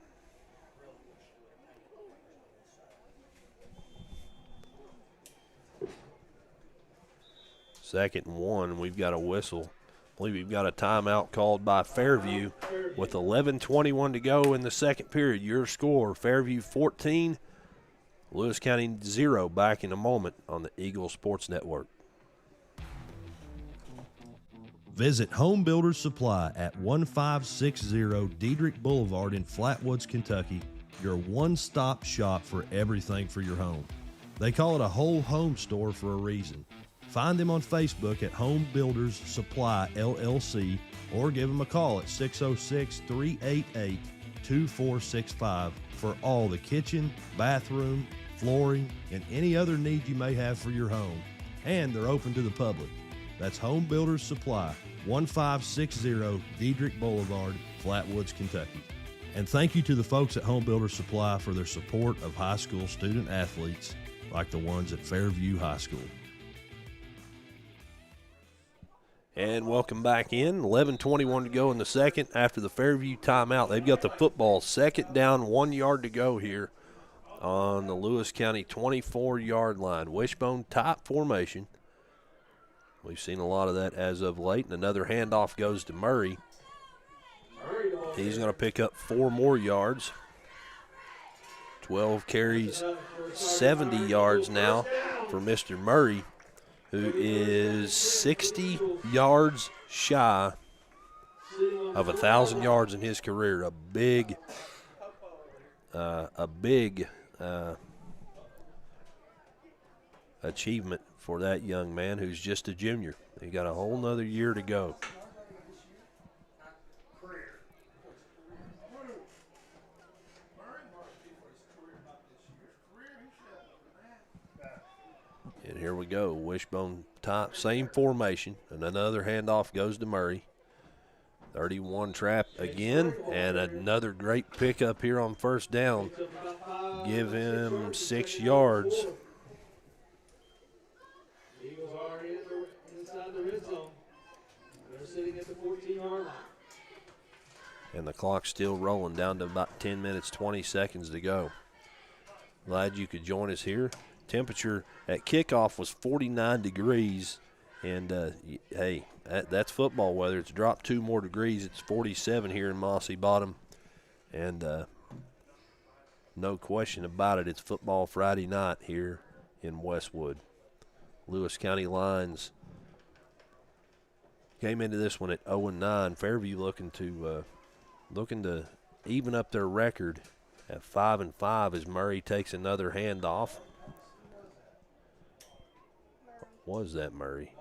Second and 1, we've got a whistle. I believe we've got a timeout called by Fairview with 11:21 to go in the second period. Your score, Fairview 14, Lewis County 0. Back in a moment on the Eagle Sports Network. Visit Home Builders Supply at 1560 Diedrich Boulevard in Flatwoods, Kentucky, your one-stop shop for everything for your home. They call it a whole home store for a reason. Find them on Facebook at Home Builders Supply LLC or give them a call at 606-388-2465 for all the kitchen, bathroom, flooring, and any other need you may have for your home. And they're open to the public. That's Home Builders Supply, 1560 Diedrich Boulevard, Flatwoods, Kentucky. And thank you to the folks at Home Builders Supply for their support of high school student athletes like the ones at Fairview High School. And welcome back in. 11:21 to go in the second after the Fairview timeout. They've got the football second down, 1 yard to go here on the Lewis County 24-yard line. Wishbone top formation. We've seen a lot of that as of late. And another handoff goes to Murray. He's going to pick up 4 more yards. 12 carries, 70 yards now for Mr. Murray, who is 60 yards shy of 1,000 yards in his career. A big achievement for that young man who's just a junior. He got a whole nother year to go. And here we go, wishbone top, same formation, and another handoff goes to Murray. 31 trap again, and another great pickup here on first down. Give him 6 yards. Eagles are inside the red zone. They're sitting at the 14-yard line. And the clock's still rolling down to about 10 minutes, 20 seconds to go. Glad you could join us here. Temperature at kickoff was 49 degrees, and hey, that's football weather. It's dropped 2 more degrees. It's 47 here in Mossy Bottom, and no question about it, it's football Friday night here in Westwood. Lewis County Lions came into this one at 0-9. Fairview looking to even up their record at 5-5 as Murray takes another handoff. Was that Murray?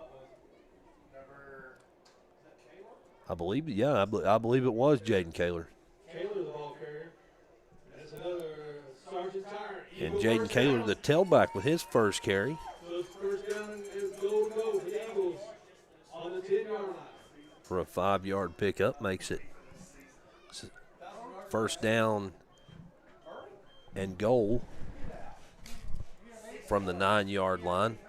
I believe it was Jaden Kaler. Kaler, the ball carrier. That's another Sergeant Tyrant. And Jaden Kaler, the tailback, with his first carry. So first down is goal to go for the Eagles on the 10-yard line. For a 5-yard pickup, makes it first down and goal from the 9-yard line.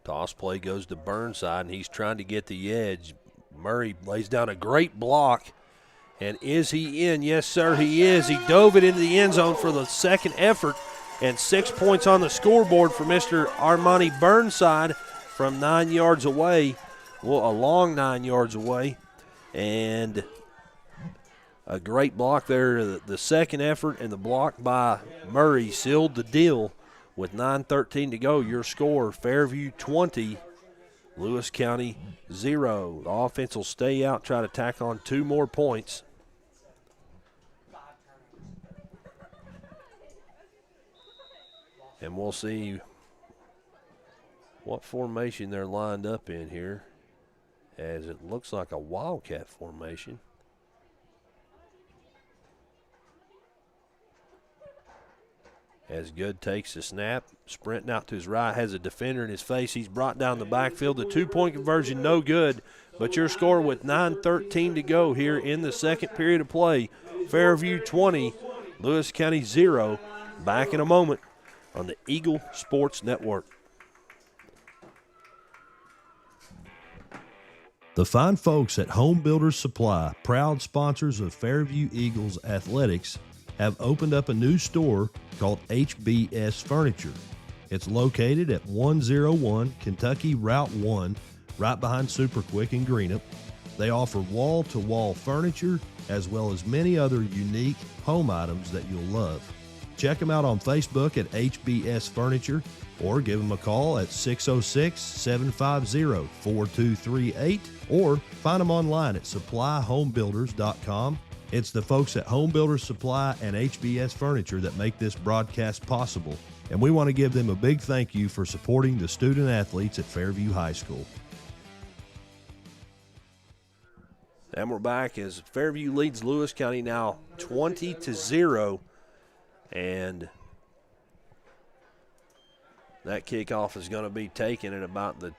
Toss play goes to Burnside, and he's trying to get the edge. Murray lays down a great block. And is he in? Yes, sir, he is. He dove it into the end zone for the second effort. And 6 points on the scoreboard for Mr. Armani Burnside from 9 yards away. Well, a long 9 yards away. And a great block there. The second effort and the block by Murray sealed the deal. With 9:13 to go, your score, Fairview 20, Lewis County 0. The offense will stay out, try to tack on 2 more points. And we'll see what formation they're lined up in here, as it looks like a Wildcat formation. As Good takes the snap, sprinting out to his right, has a defender in his face. He's brought down the backfield. The 2-point conversion, no good. But your score with 9:13 to go here in the second period of play. Fairview 20, Lewis County 0. Back in a moment on the Eagle Sports Network. The fine folks at Home Builders Supply, proud sponsors of Fairview Eagles Athletics, have opened up a new store called HBS Furniture. It's located at 101 Kentucky Route 1, right behind Super Quick in Greenup. They offer wall-to-wall furniture as well as many other unique home items that you'll love. Check them out on Facebook at HBS Furniture or give them a call at 606-750-4238 or find them online at supplyhomebuilders.com. It's the folks at Home Builders Supply and HBS Furniture that make this broadcast possible, and we want to give them a big thank you for supporting the student athletes at Fairview High School. And we're back as Fairview leads Lewis County now 20-0. And that kickoff is going to be taken at about the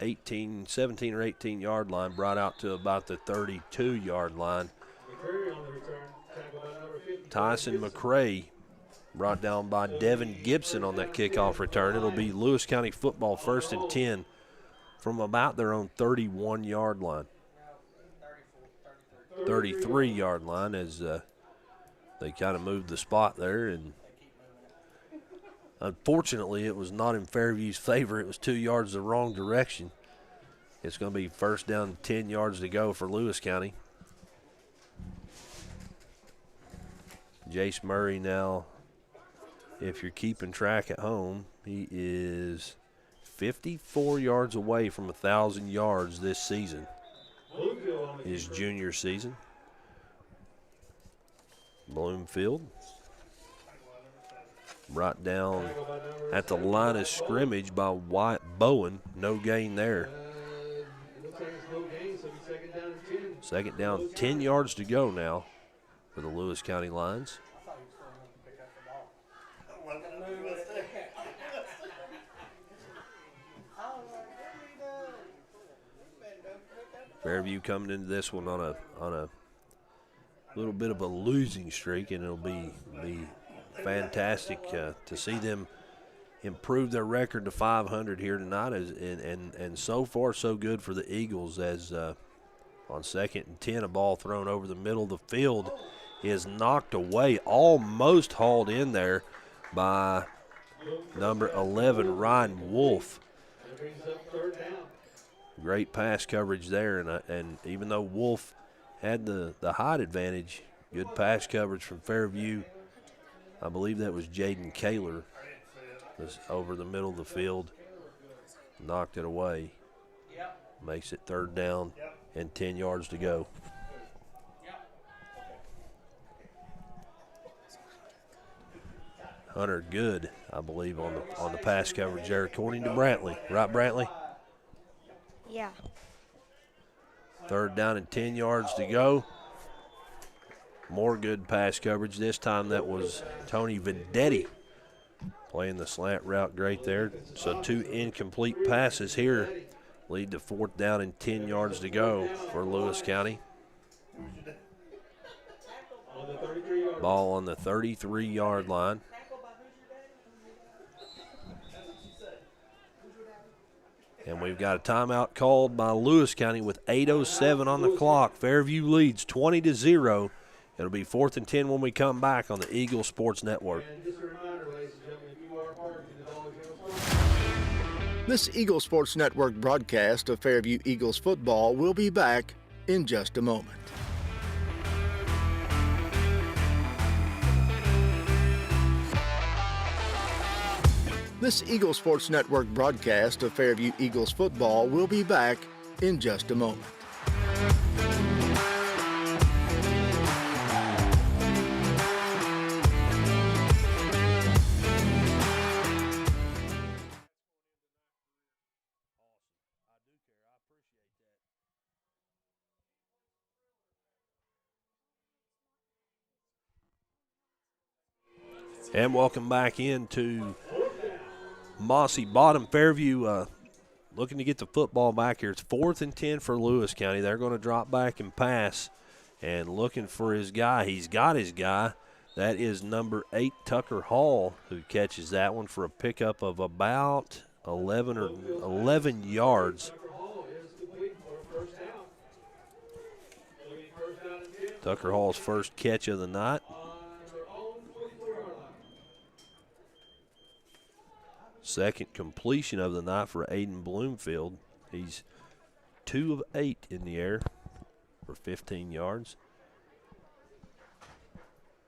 17 or 18 yard line, brought out to about the 32 yard line. Tyson McCray brought down by Devin Gibson on that kickoff return. It'll be Lewis County football 1st and 10 from about their own 31 yard line. 33 yard line as they kind of moved the spot there, and unfortunately it was not in Fairview's favor. It was 2 yards the wrong direction. It's going to be 1st down, 10 yards to go for Lewis County. Jace Murray now, if you're keeping track at home, he is 54 yards away from 1,000 yards this season, his junior season. Bloomfield brought down at the line of scrimmage by Wyatt Bowen. No gain there. Second down, 10 yards to go now for the Lewis County Lions. Fairview coming into this one on a little bit of a losing streak, and it'll be fantastic to see them improve their record to 500 here tonight. And so far so good for the Eagles, as on 2nd and 10, a ball thrown over the middle of the field is knocked away, almost hauled in there by number 11, Ryan Wolf. Great pass coverage there, and even though Wolf had the height advantage, good pass coverage from Fairview. I believe that was Jaden Kaler, was over the middle of the field, knocked it away. Makes it 3rd down and 10 yards to go. Hunter Good, I believe, on the pass coverage there, according to Brantley. Right, Brantley? Yeah. 3rd down and 10 yards to go. More good pass coverage. This time that was Tony Vendetti playing the slant route great there. So 2 incomplete passes here lead to 4th down and 10 yards to go for Lewis County. Ball on the 33-yard line. And we've got a timeout called by Lewis County with 8:07 on the clock. Fairview leads 20-0. It'll be 4th and 10 when we come back on the Eagle Sports Network. This Eagle Sports Network broadcast of Fairview Eagles football will be back in just a moment. This Eagle Sports Network broadcast of Fairview Eagles football will be back in just a moment. And welcome back into Mossy Bottom. Fairview looking to get the football back here. It's 4th and 10 for Lewis County. They're going to drop back and pass and looking for his guy. He's got his guy. That is number 8, Tucker Hall, who catches that one for a pickup of about 11 yards. Tucker Hall's first catch of the night. Second completion of the night for Aiden Bloomfield. He's 2 of 8 in the air for 15 yards.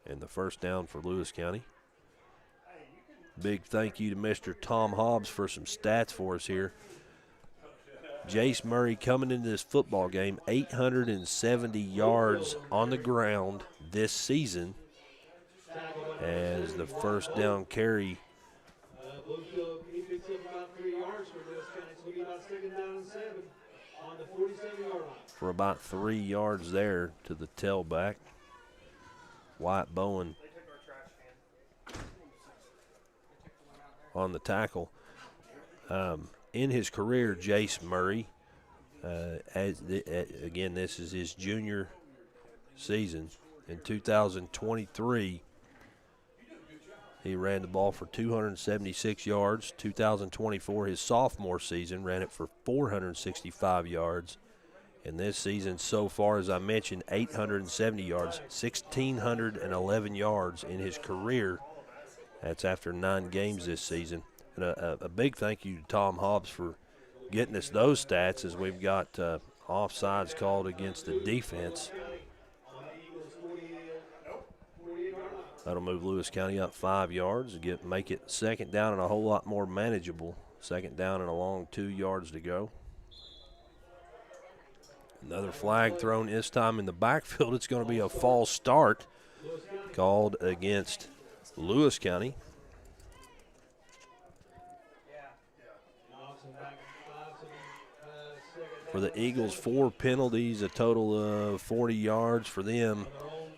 And the first down for Lewis County. Big thank you to Mr. Tom Hobbs for some stats for us here. Jace Murray coming into this football game, 870 yards on the ground this season as the first down carry. Bloomfield, he picks up about 3 yards for Lewis County. So we get about 2nd down and 7 on the 47-yard line. For about 3 yards there to the tailback. Wyatt Bowen on the tackle. In his career, Jace Murray, again, this is his junior season. In 2023, he ran the ball for 276 yards. 2024, his sophomore season, ran it for 465 yards. And this season so far, as I mentioned, 870 yards, 1,611 yards in his career. That's after 9 games this season. And a big thank you to Tom Hobbs for getting us those stats as we've got offsides called against the defense. That'll move Lewis County up 5 yards and make it 2nd down and a whole lot more manageable. 2nd down and a long 2 yards to go. Another flag thrown, this time in the backfield. It's going to be a false start called against Lewis County. For the Eagles, 4 penalties, a total of 40 yards for them.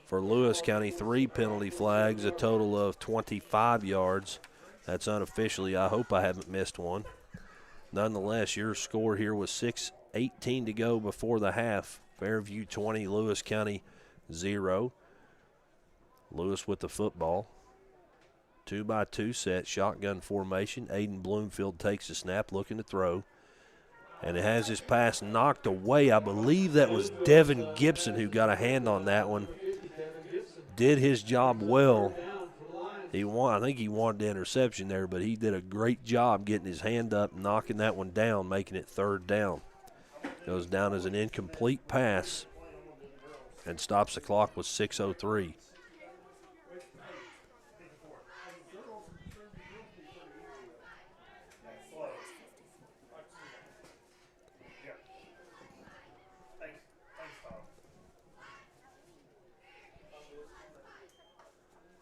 For Lewis County, 3 penalty flags, a total of 25 yards. That's unofficially. I hope I haven't missed one. Nonetheless, your score here was 6:18 to go before the half. Fairview 20, Lewis County 0. Lewis with the football. 2-by-2 set, shotgun formation. Aiden Bloomfield takes the snap, looking to throw. And it has his pass knocked away. I believe that was Devin Gibson who got a hand on that one. Did his job well. I think he wanted the interception there, but he did a great job getting his hand up, knocking that one down, making it 3rd down. Goes down as an incomplete pass and stops the clock with 6:03.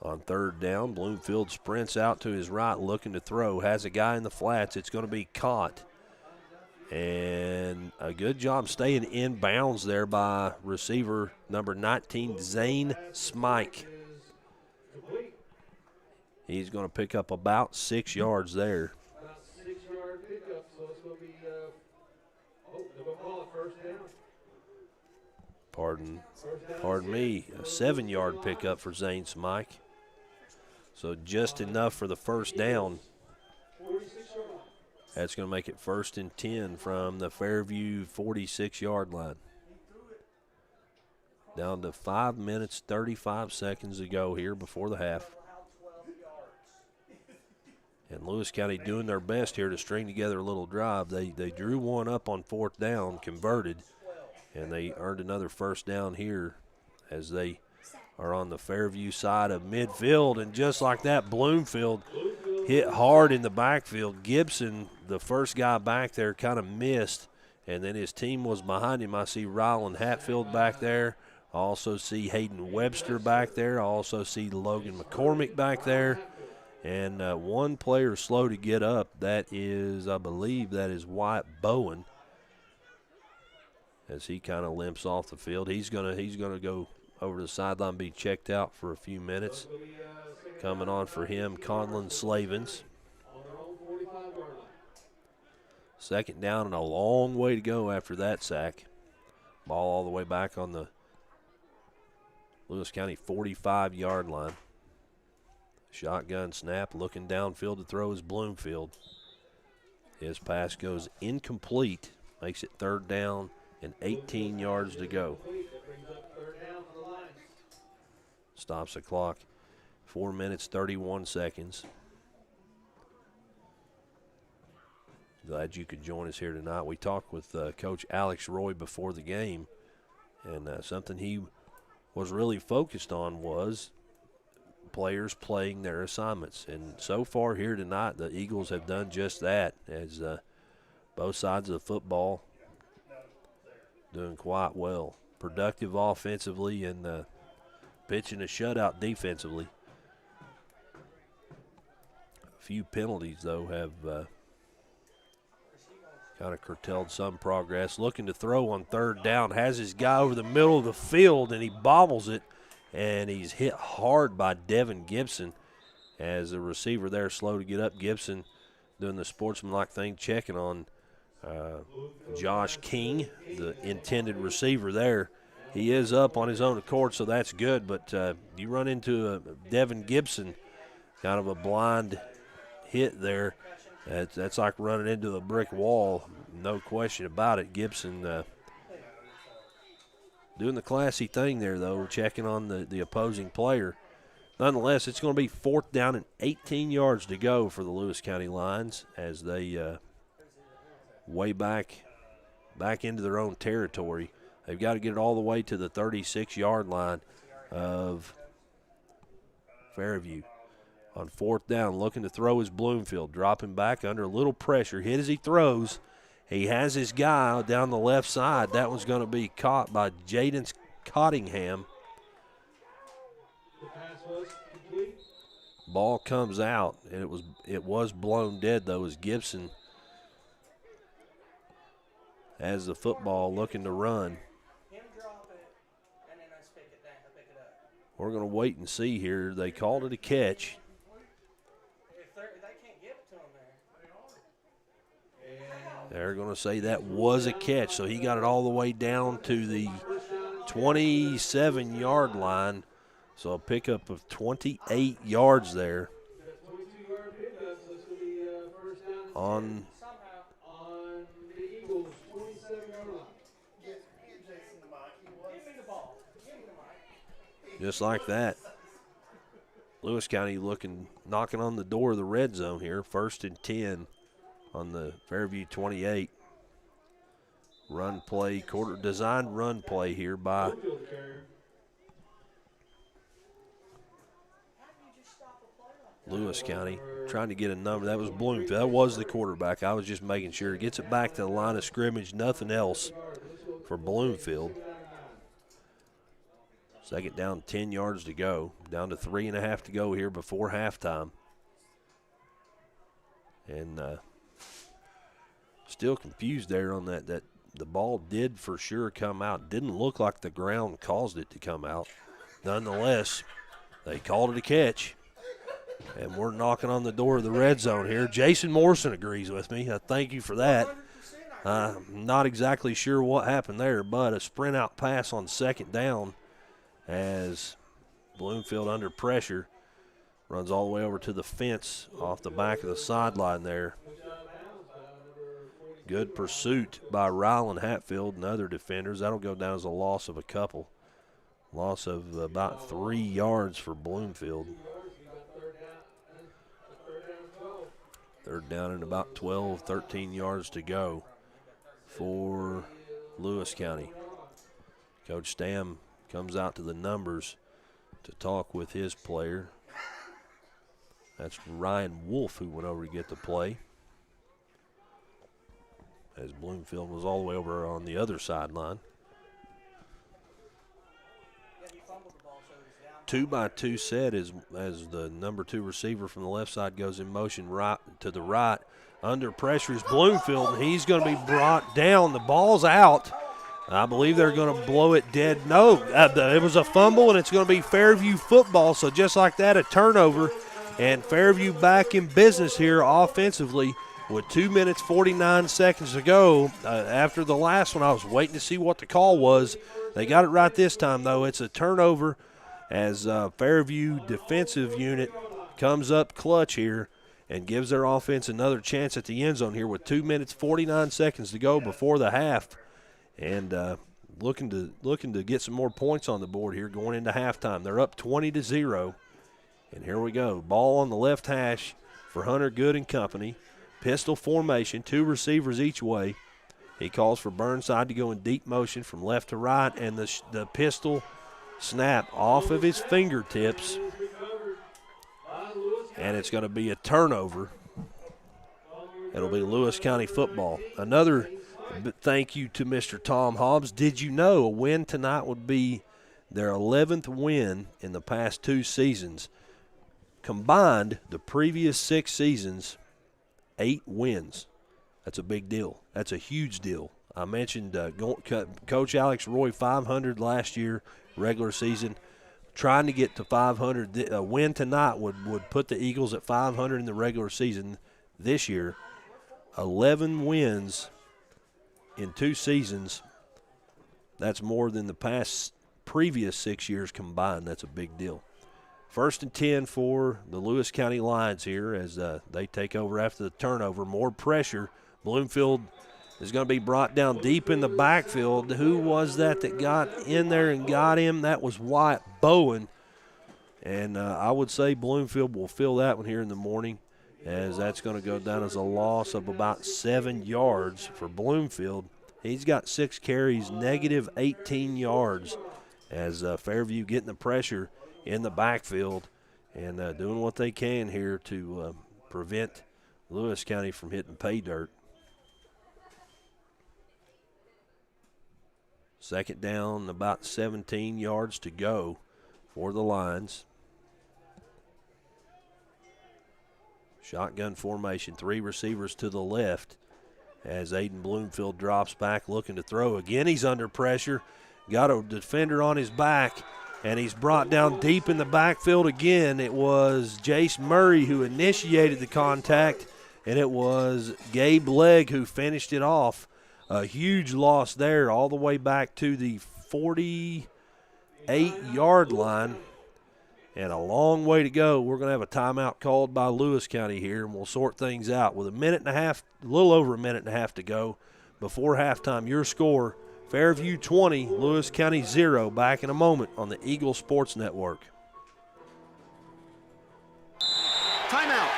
On 3rd down, Bloomfield sprints out to his right looking to throw. Has a guy in the flats. It's going to be caught. And a good job staying in bounds there by receiver number 19, Zane Smike. He's going to pick up about 6 yards there. About 6-yard pickup, so it's going to be, they're going to call it 1st down. Pardon me, a 7-yard pickup for Zane Smike. So just enough for the 1st down. That's going to make it 1st and 10 from the Fairview 46-yard line. Down to 5 minutes, 35 seconds to go here before the half. And Lewis County doing their best here to string together a little drive. They drew one up on 4th down, converted, and they earned another 1st down here as they are on the Fairview side of midfield. And just like that, Bloomfield hit hard in the backfield. Gibson, the first guy back there, kind of missed, and then his team was behind him. I see Ryland Hatfield back there. I also see Hayden Webster back there. I also see Logan McCormick back there. And one player slow to get up. That is, I believe, that is Wyatt Bowen. As he kind of limps off the field, he's gonna go over to the sideline, be checked out for a few minutes. Coming on for him, Conlon Slavens. Second down and a long way to go after that sack. Ball all the way back on the Lewis County 45-yard line. Shotgun snap, looking downfield to throw is Bloomfield. His pass goes incomplete, makes it 3rd down and 18 yards to go. Stops the clock, 4 minutes, 31 seconds. Glad you could join us here tonight. We talked with Coach Alex Roy before the game, and something he was really focused on was players playing their assignments. And so far here tonight, the Eagles have done just that, as both sides of the football doing quite well. Productive offensively and pitching a shutout defensively. A few penalties, though, have kind of curtailed some progress. Looking to throw on 3rd down. Has his guy over the middle of the field, and he bobbles it. And he's hit hard by Devin Gibson. As the receiver there slow to get up. Gibson doing the sportsmanlike thing, checking on Josh King, the intended receiver there. He is up on his own accord, so that's good. But you run into Devin Gibson, kind of a blind hit there. That's like running into a brick wall, no question about it. Gibson doing the classy thing there, though, checking on the opposing player. Nonetheless, it's going to be 4th down and 18 yards to go for the Lewis County Lions as they way back into their own territory. They've got to get it all the way to the 36-yard line of Fairview. On 4th down, looking to throw is Bloomfield, dropping back under a little pressure. Hit as he throws. He has his guy down the left side. That one's going to be caught by Jaden Cottingham. Ball comes out, and it was blown dead, though, as Gibson has the football looking to run. We're going to wait and see here. They called it a catch. They're going to say that was a catch, so he got it all the way down to the 27-yard line. So a pickup of 28 yards there on the Eagles' 27-yard line. just like that. Lewis County knocking on the door of the red zone here. 1st and 10 on the Fairview 28. Run play, designed run play here by Lewis County. Trying to get a number. That was Bloomfield. That was the quarterback. I was just making sure. Gets it back to the line of scrimmage. Nothing else for Bloomfield. 2nd down, 10 yards to go. Down to 3.5 to go here before halftime. And still confused there on that the ball did for sure come out. Didn't look like the ground caused it to come out. Nonetheless, they called it a catch. And we're knocking on the door of the red zone here. Jason Morrison agrees with me. Thank you for that. I'm not exactly sure what happened there, but a sprint out pass on 2nd down as Bloomfield under pressure runs all the way over to the fence off the back of the sideline there. Good pursuit by Ryland Hatfield and other defenders. That'll go down as a loss of a couple. Loss of about 3 yards for Bloomfield. 3rd down and about 12, 13 yards to go for Lewis County. Coach Stam comes out to the numbers to talk with his player. That's Ryan Wolf who went over to get the play, as Bloomfield was all the way over on the other sideline. 2-by-2 set as the number 2 receiver from the left side goes in motion right to the right. Under pressure is Bloomfield, and he's going to be brought down. The ball's out. I believe they're going to blow it dead. No, it was a fumble, and it's going to be Fairview football. So just like that, a turnover, and Fairview back in business here offensively with 2 minutes, 49 seconds to go. After the last one, I was waiting to see what the call was. They got it right this time, though. It's a turnover as Fairview defensive unit comes up clutch here and gives their offense another chance at the end zone here with 2 minutes, 49 seconds to go before the half. And looking to get some more points on the board here going into halftime. They're up 20-0. And here we go. Ball on the left hash for Hunter Good and company. Pistol formation, 2 receivers each way. He calls for Burnside to go in deep motion from left to right, and the pistol snap off of his fingertips. And it's going to be a turnover. It'll be Lewis County football. Another thank you to Mr. Tom Hobbs. Did you know a win tonight would be their 11th win in the past 2 seasons? Combined, the previous 6 seasons, 8 wins. That's a big deal. That's a huge deal. I mentioned Coach Alex Roy 500 last year, regular season, trying to get to 500. A win tonight would put the Eagles at 500 in the regular season this year. 11 wins in 2 seasons. That's more than the previous 6 years combined. That's a big deal. 1st and 10 for the Lewis County Lions here as they take over after the turnover. More pressure. Bloomfield is going to be brought down deep in the backfield. Who was that got in there and got him? That was Wyatt Bowen. And I would say Bloomfield will fill that one here in the morning, as that's going to go down as a loss of about 7 yards for Bloomfield. He's got 6 carries, negative 18 yards, as Fairview getting the pressure in the backfield and doing what they can here to prevent Lewis County from hitting pay dirt. 2nd down, about 17 yards to go for the Lions. Shotgun formation, 3 receivers to the left as Aiden Bloomfield drops back looking to throw. Again, he's under pressure. Got a defender on his back, and he's brought down deep in the backfield again. It was Jace Murray who initiated the contact, and it was Gabe Legg who finished it off. A huge loss there all the way back to the 48-yard line. And a long way to go. We're going to have a timeout called by Lewis County here, and we'll sort things out with a little over a minute and a half to go before halftime. Your score, Fairview 20, Lewis County 0. Back in a moment on the Eagle Sports Network. Timeout.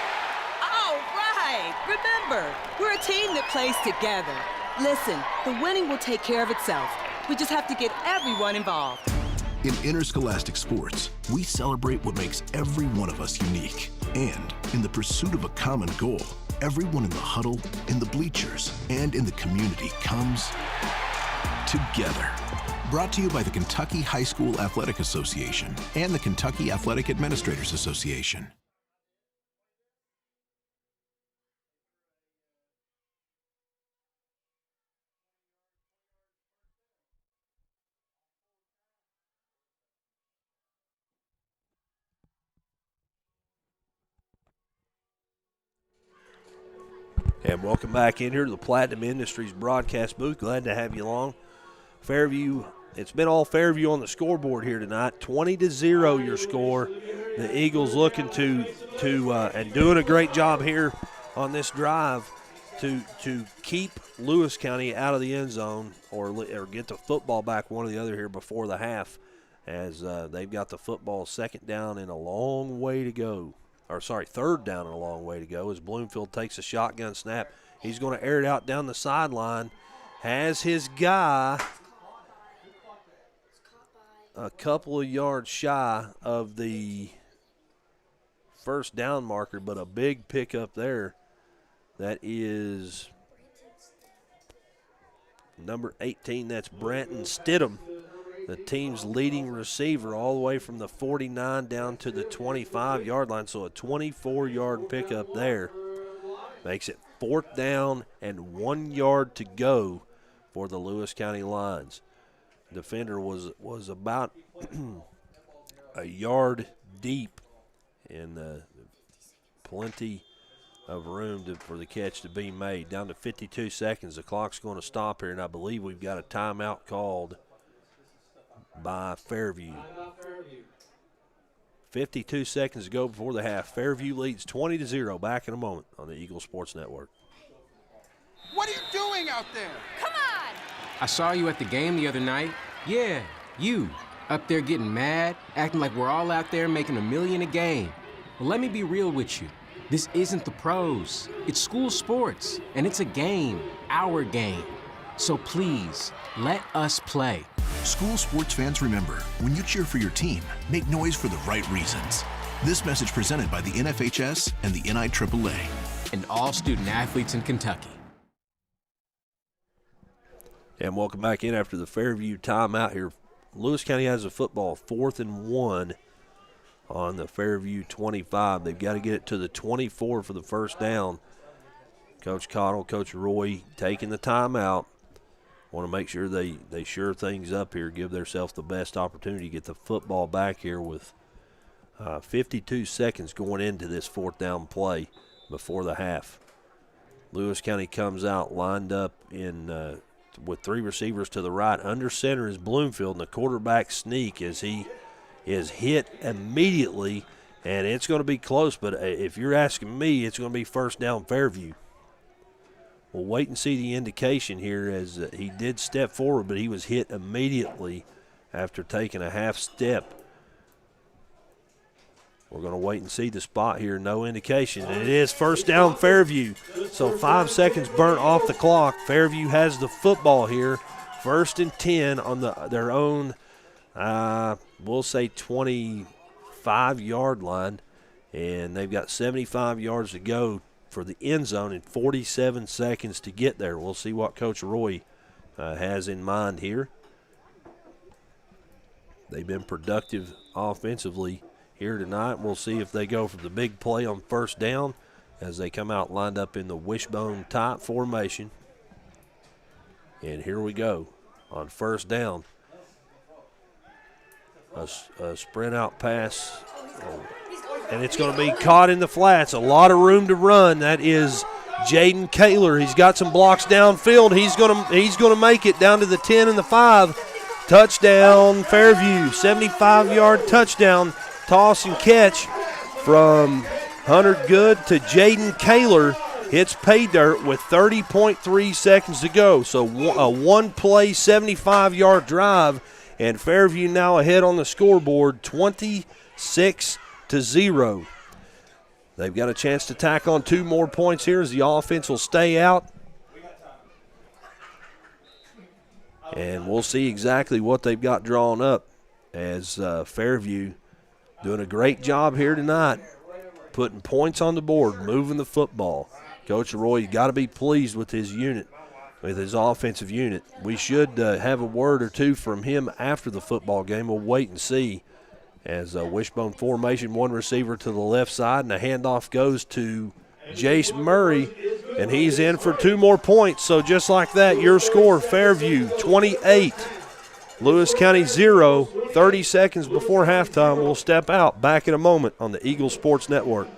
All right. Remember, we're a team that plays together. Listen, the winning will take care of itself. We just have to get everyone involved. In interscholastic sports, we celebrate what makes every one of us unique. And in the pursuit of a common goal, everyone in the huddle, in the bleachers, and in the community comes together. Brought to you by the Kentucky High School Athletic Association and the Kentucky Athletic Administrators Association. And welcome back in here to the Platinum Industries broadcast booth. Glad to have you along. Fairview, it's been all Fairview on the scoreboard here tonight. 20-0 your score. The Eagles looking to and doing a great job here on this drive to keep Lewis County out of the end zone or get the football back, one or the other here before the half, as they've got the football 2nd down and a long way to go. 3rd down and a long way to go as Bloomfield takes a shotgun snap. He's going to air it out down the sideline. Has his guy a couple of yards shy of the first down marker, but a big pickup there. That is number 18. That's Branton Stidham, the team's leading receiver, all the way from the 49 down to the 25-yard line. So a 24-yard pickup there. Makes it 4th down and 1 yard to go for the Lewis County Lions. Defender was about a yard deep, and plenty of room for the catch to be made. Down to 52 seconds. The clock's going to stop here, and I believe we've got a timeout called by Fairview. 52 seconds to go before the half. Fairview leads 20-0. Back in a moment on the Eagle Sports Network. What are you doing out there? Come on! I saw you at the game the other night. Yeah, you. Up there getting mad, acting like we're all out there making $1 million a game. Well, let me be real with you. This isn't the pros. It's school sports, and it's a game, our game. So please, let us play. School sports fans, remember, when you cheer for your team, make noise for the right reasons. This message presented by the NFHS and the NIAAA. And all student athletes in Kentucky. And welcome back in after the Fairview timeout here. Lewis County has a football 4th and 1 on the Fairview 25. They've got to get it to the 24 for the first down. Coach Cottle, Coach Roy taking the timeout. Want to make sure they sure things up here, give themselves the best opportunity to get the football back here with 52 seconds going into this 4th down play before the half. Lewis County comes out lined up in with 3 receivers to the right. Under center is Bloomfield, and the quarterback sneak as he is hit immediately, and it's going to be close, but if you're asking me, it's going to be first down Fairview. We'll wait and see the indication here as he did step forward, but he was hit immediately after taking a half step. We're going to wait and see the spot here. No indication. And it is first down Fairview. So 5 seconds burnt off the clock. Fairview has the football here. 1st and 10 on their own, we'll say 25-yard line. And they've got 75 yards to go for the end zone and 47 seconds to get there. We'll see what Coach Roy has in mind here. They've been productive offensively here tonight. We'll see if they go for the big play on first down as they come out lined up in the wishbone type formation. And here we go on first down. A sprint out pass. And it's going to be caught in the flats. A lot of room to run. That is Jaden Kaler. He's got some blocks downfield. He's going to make it down to the 10 and the 5. Touchdown Fairview. 75-yard touchdown. Toss and catch from Hunter Good to Jaden Kaler. Hits pay dirt with 30.3 seconds to go. So a one-play 75-yard drive, and Fairview now ahead on the scoreboard 26-0. They've got a chance to tack on 2 more points here as the offense will stay out. And we'll see exactly what they've got drawn up as Fairview doing a great job here tonight, putting points on the board, moving the football. Coach Roy, you got to be pleased with his unit, with his offensive unit. We should have a word or two from him after the football game. We'll wait and see. As a wishbone formation, 1 receiver to the left side, and the handoff goes to Jace Murray, and he's in for 2 more points. So just like that, your score, Fairview 28, Lewis County 0. 30 seconds before halftime. We'll step out. Back in a moment on the Eagle Sports Network.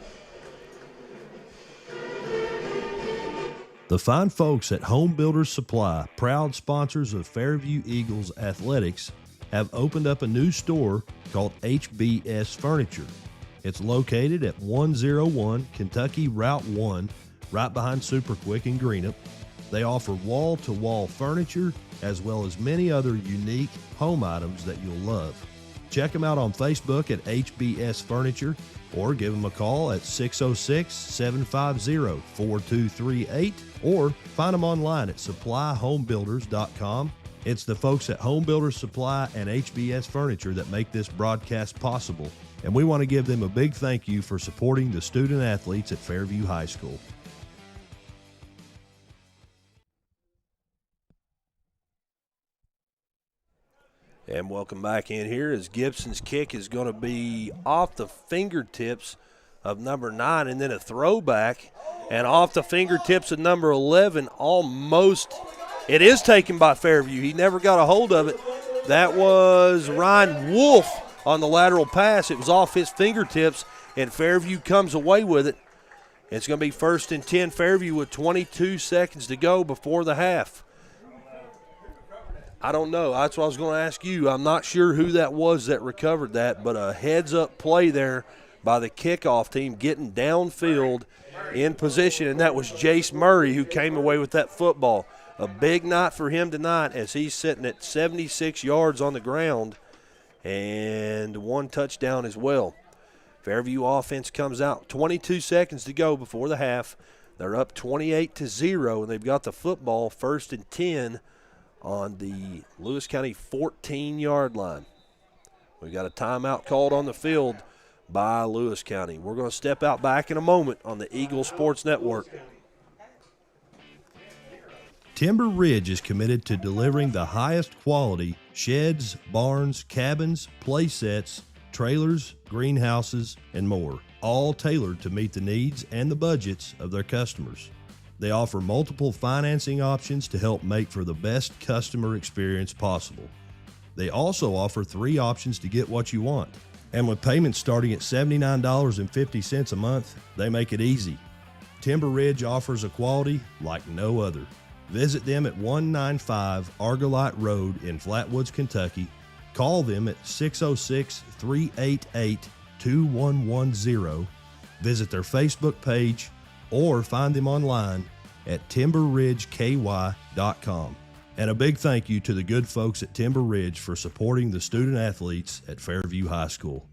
The fine folks at Home Builders Supply, proud sponsors of Fairview Eagles athletics, have opened up a new store called HBS Furniture. It's located at 101 Kentucky Route 1, right behind Super Quick in Greenup. They offer wall-to-wall furniture as well as many other unique home items that you'll love. Check them out on Facebook at HBS Furniture or give them a call at 606-750-4238 or find them online at supplyhomebuilders.com. It's the folks at Home Builders Supply and HBS Furniture that make this broadcast possible. and we want to give them a big thank you for supporting the student athletes at Fairview High School. And welcome back in here as Gibson's kick is going to be off the fingertips of number 9 and then a throwback. And off the fingertips of number 11, almost. It is taken by Fairview. He never got a hold of it. That was Ryan Wolf on the lateral pass. It was off his fingertips, and Fairview comes away with it. It's going to be 1st and 10 Fairview with 22 seconds to go before the half. I don't know. That's what I was going to ask you. I'm not sure who that was that recovered that, but a heads-up play there by the kickoff team getting downfield in position, and that was Jace Murray who came away with that football. A big night for him tonight as he's sitting at 76 yards on the ground and 1 touchdown as well. Fairview offense comes out. 22 seconds to go before the half. They're up 28-0, and they've got the football 1st and 10 on the Lewis County 14-yard line. We've got a timeout called on the field by Lewis County. We're going to step out back in a moment on the Eagle Sports Network. Timber Ridge is committed to delivering the highest quality sheds, barns, cabins, play sets, trailers, greenhouses, and more, all tailored to meet the needs and the budgets of their customers. They offer multiple financing options to help make for the best customer experience possible. They also offer 3 options to get what you want. And with payments starting at $79.50 a month, they make it easy. Timber Ridge offers a quality like no other. Visit them at 195 Argolite Road in Flatwoods, Kentucky. Call them at 606-388-2110. Visit their Facebook page or find them online at timberridgeky.com. And a big thank you to the good folks at Timber Ridge for supporting the student athletes at Fairview High School.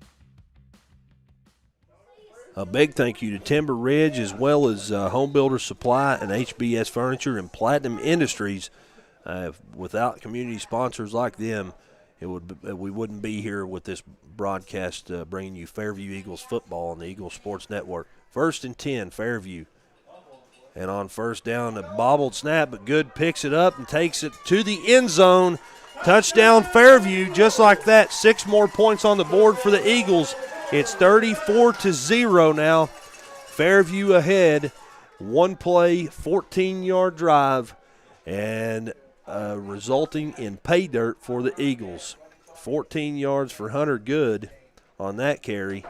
A big thank you to Timber Ridge as well as Home Builders Supply and HBS Furniture and Platinum Industries. Without community sponsors like them, we wouldn't be here with this broadcast bringing you Fairview Eagles football on the Eagle Sports Network. 1st and 10, Fairview. And on 1st down, a bobbled snap, but Good picks it up and takes it to the end zone. Touchdown Fairview, just like that. 6 more points on the board for the Eagles. It's 34-0 now. Fairview ahead. 1 play, 14-yard drive, and resulting in pay dirt for the Eagles. 14 yards for Hunter Good on that carry.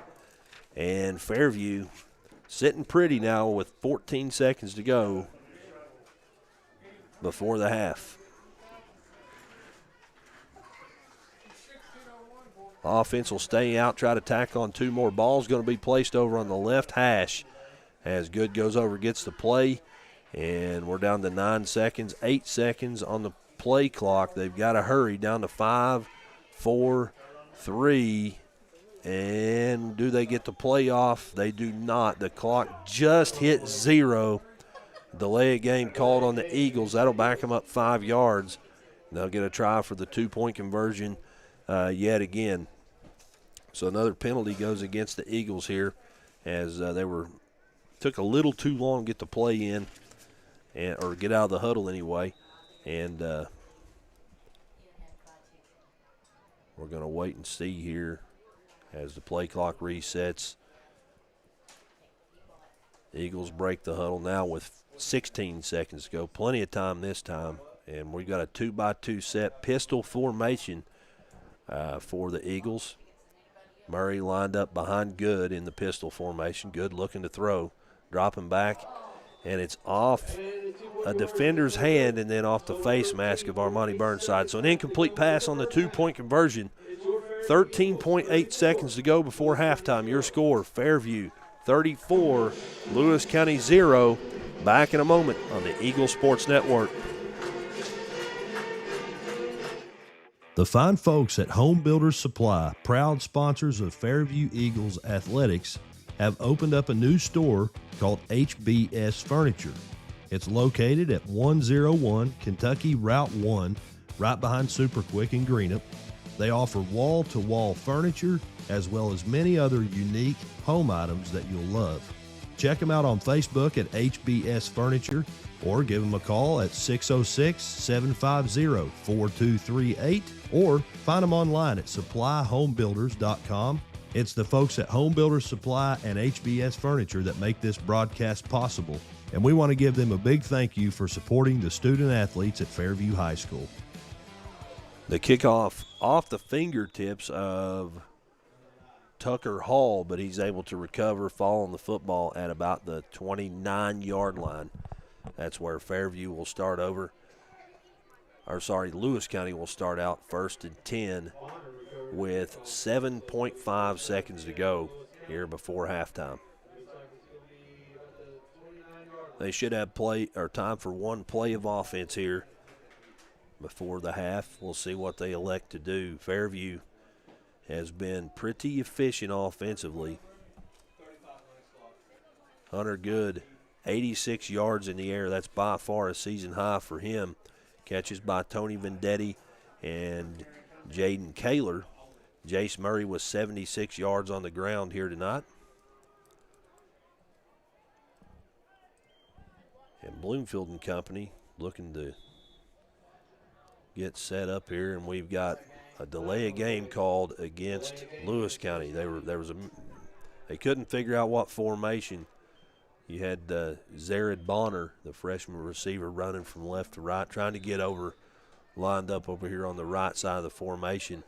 And Fairview sitting pretty now with 14 seconds to go before the half. Offense will stay out, try to tack on 2 more. Ball's going to be placed over on the left hash as Good goes over, gets the play, and we're down to 9 seconds, 8 seconds on the play clock. They've got to hurry down to 5, 4, 3, and do they get the play off? They do not. The clock just hit 0. Delay of game called on the Eagles. That'll back them up 5 yards. They'll get a try for the 2-point conversion yet again. So another penalty goes against the Eagles here as took a little too long to get the play in or get out of the huddle anyway. And we're going to wait and see here as the play clock resets. The Eagles break the huddle now with 16 seconds to go. Plenty of time this time. And we've got a 2-by-2 set pistol formation for the Eagles. Murray lined up behind Good in the pistol formation. Good looking to throw. Dropping back. And it's off a defender's hand and then off the face mask of Armani Burnside. So an incomplete pass on the 2-point conversion. 13.8 seconds to go before halftime. Your score, Fairview 34, Lewis County 0. Back in a moment on the Eagle Sports Network. The fine folks at Home Builders Supply, proud sponsors of Fairview Eagles Athletics, have opened up a new store called HBS Furniture. It's located at 101 Kentucky Route 1, right behind Super Quick in Greenup. They offer wall-to-wall furniture as well as many other unique home items that you'll love. Check them out on Facebook at HBS Furniture or give them a call at 606-750-4238 or find them online at supplyhomebuilders.com. It's the folks at Home Builders Supply and HBS Furniture that make this broadcast possible, and we want to give them a big thank you for supporting the student athletes at Fairview High School. The kickoff off the fingertips of Tucker Hall, but he's able to recover, fall on the football at about the 29-yard line. That's where Fairview will start over. Lewis County will start out 1st and 10 with 7.5 seconds to go here before halftime. They should have time for one play of offense here before the half. We'll see what they elect to do. Fairview has been pretty efficient offensively. Hunter Good, 86 yards in the air. That's by far a season high for him. Catches by Tony Vendetti and Jaden Kaler. Jace Murray was 76 yards on the ground here tonight. And Bloomfield and Company looking to get set up here, and we've got a delay of game called against Lewis County. They couldn't figure out what formation. You had Zared Bonner, the freshman receiver, running from left to right, trying to get lined up over here on the right side of the formation.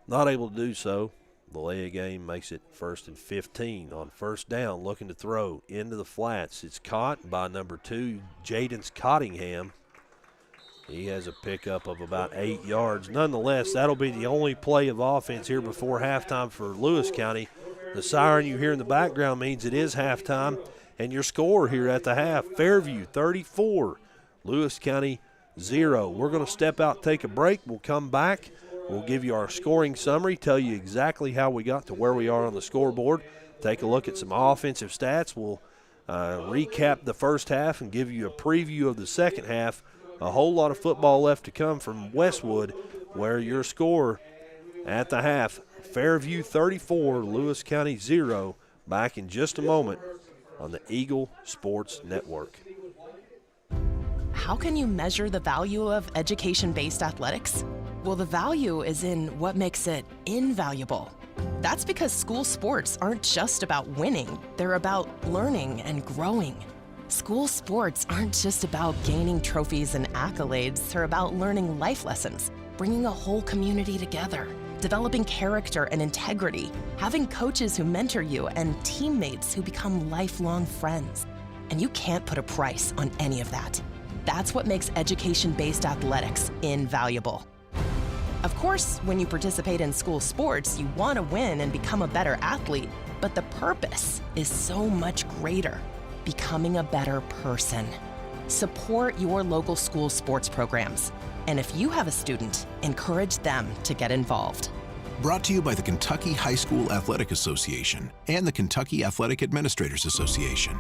Not able to do so. Delay of game makes it 1st and 15. On first down, looking to throw into the flats. It's caught by number 2, Jaden Cottingham. He has a pickup of about 8 yards. Nonetheless, that'll be the only play of offense here before halftime for Lewis County. The siren you hear in the background means it is halftime. And your score here at the half, Fairview 34, Lewis County 0. We're going to step out, take a break. We'll come back. We'll give you our scoring summary, tell you exactly how we got to where we are on the scoreboard, take a look at some offensive stats. We'll recap the first half and give you a preview of the second half. A whole lot of football left to come from Westwood, where your score at the half, Fairview 34, Lewis County 0. Back in just a moment on the Eagle Sports Network. How can you measure the value of education-based athletics? Well, the value is in what makes it invaluable. That's because school sports aren't just about winning, they're about learning and growing. School sports aren't just about gaining trophies and accolades, they're about learning life lessons, bringing a whole community together, developing character and integrity, having coaches who mentor you, and teammates who become lifelong friends. And you can't put a price on any of that. That's what makes education-based athletics invaluable. Of course, when you participate in school sports, you want to win and become a better athlete, but the purpose is so much greater, becoming a better person. Support your local school sports programs. And if you have a student, encourage them to get involved. Brought to you by the Kentucky High School Athletic Association and the Kentucky Athletic Administrators Association.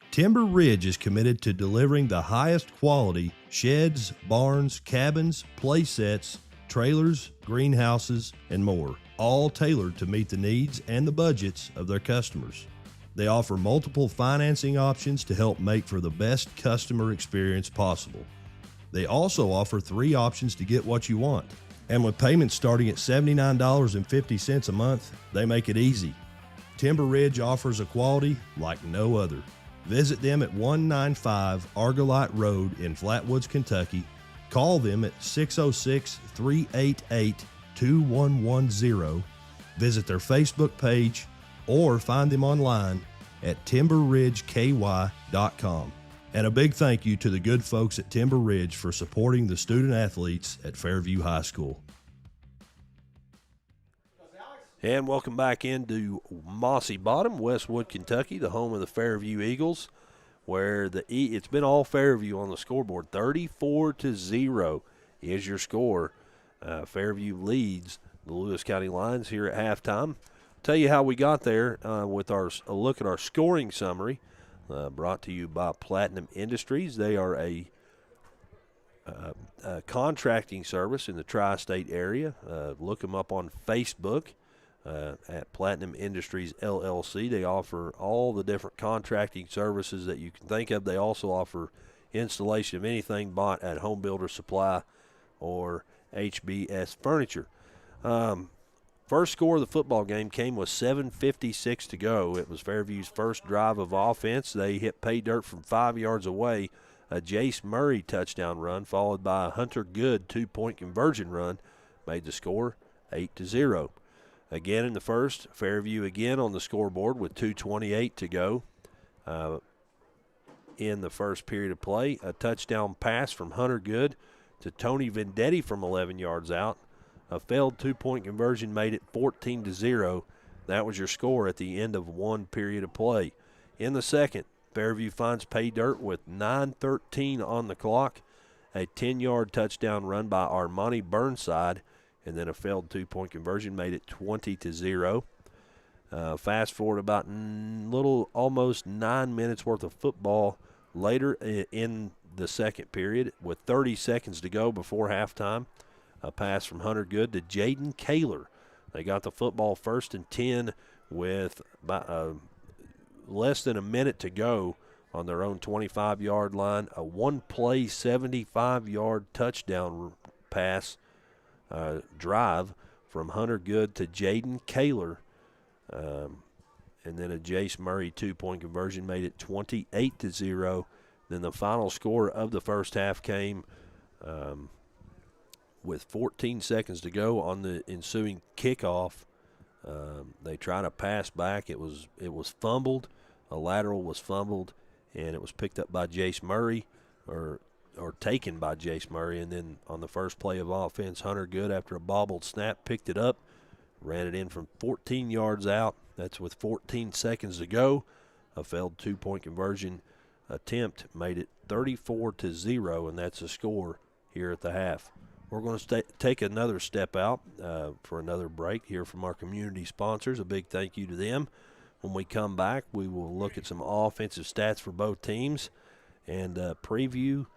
Timber Ridge is committed to delivering the highest quality sheds, barns, cabins, play sets, trailers, greenhouses, and more, all tailored to meet the needs and the budgets of their customers. They offer multiple financing options to help make for the best customer experience possible. They also offer 3 options to get what you want. And with payments starting at $79.50 a month, they make it easy. Timber Ridge offers a quality like no other. Visit them at 195 Argolite Road in Flatwoods, Kentucky. Call them at 606-388-2110. Visit their Facebook page or find them online at timberridgeky.com. And a big thank you to the good folks at Timber Ridge for supporting the student athletes at Fairview High School. And welcome back into Mossy Bottom, Westwood, Kentucky, the home of the Fairview Eagles, where it's been all Fairview on the scoreboard. 34-0 is your score. Fairview leads the Lewis County Lions here at halftime. Tell you how we got there with a look at our scoring summary. brought to you by Platinum Industries. They are a contracting service in the tri-state area. Look them up on Facebook at Platinum Industries LLC. They offer all the different contracting services that you can think of. They also offer installation of anything bought at Home Builder Supply or HBS Furniture. First score of the football game came with 7:56 to go. It was Fairview's first drive of offense. They hit pay dirt from 5 yards away. A Jace Murray touchdown run followed by a Hunter Good 2-point conversion run made the score 8-0. Again in the first, Fairview again on the scoreboard with 2:28 to go. In the first period of play, a touchdown pass from Hunter Good to Tony Vendetti from 11 yards out. A failed 2-point conversion made it 14-0. That was your score at the end of one period of play. In the second, Fairview finds pay dirt with 9:13 on the clock. A 10-yard touchdown run by Armani Burnside, and then a failed 2-point conversion made it 20-0. Fast forward about almost 9 minutes worth of football later in the second period with 30 seconds to go before halftime. A pass from Hunter Good to Jaden Kaler. They got the football 1st and 10 with about less than a minute to go on their own 25-yard line. A one-play 75-yard touchdown pass drive from Hunter Good to Jaden Kaler. And then a Jace Murray 2-point conversion made it 28-0. Then the final score of the first half came with 14 seconds to go on the ensuing kickoff. They tried to pass back. It was fumbled. A lateral was fumbled, and it was picked up by Jace Murray, or taken by Jace Murray. And then on the first play of offense, Hunter Good, after a bobbled snap, picked it up, ran it in from 14 yards out. That's with 14 seconds to go. A failed 2-point conversion attempt made it 34-0, and that's the score here at the half. We're going to take another step out for another break, hear from our community sponsors. A big thank you to them. When we come back, we will look at some offensive stats for both teams and preview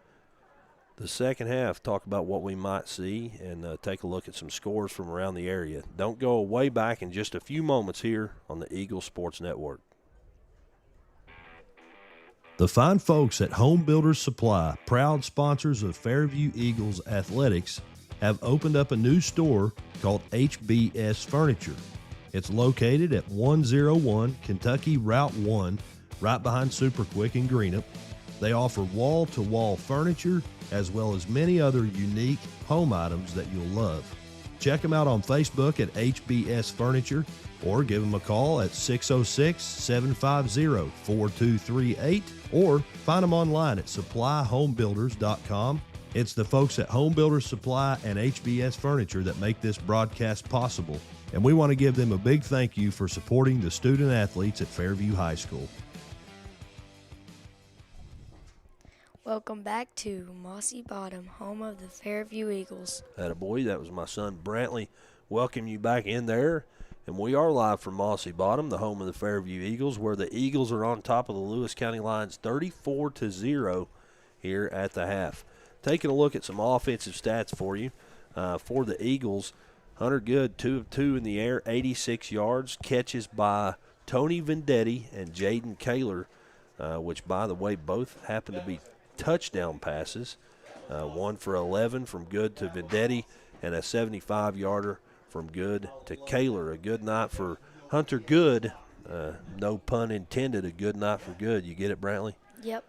the second half, talk about what we might see, and take a look at some scores from around the area. Don't go away, back in just a few moments here on the Eagle Sports Network. The fine folks at Home Builders Supply, proud sponsors of Fairview Eagles Athletics, have opened up a new store called HBS Furniture. It's located at 101 Kentucky Route 1, right behind Super Quick in Greenup. They offer wall-to-wall furniture as well as many other unique home items that you'll love. Check them out on Facebook at HBS Furniture or give them a call at 606-750-4238 or find them online at supplyhomebuilders.com. It's the folks at Home Builders Supply and HBS Furniture that make this broadcast possible, and we want to give them a big thank you for supporting the student athletes at Fairview High School. Welcome back to Mossy Bottom, home of the Fairview Eagles. Attaboy, that was my son Brantley. Welcome you back in there. And we are live from Mossy Bottom, the home of the Fairview Eagles, where the Eagles are on top of the Lewis County Lions 34-0 here at the half. Taking a look at some offensive stats for you. For the Eagles, Hunter Good, 2 of 2 in the air, 86 yards. Catches by Tony Vendetti and Jaden Kaler, which, by the way, both happen to be touchdown passes. One for 11 from Good to Vendetti, and a 75-yarder from Good to Kaler. A good night for Hunter Good. No pun intended, a good night for Good. You get it, Brantley? Yep.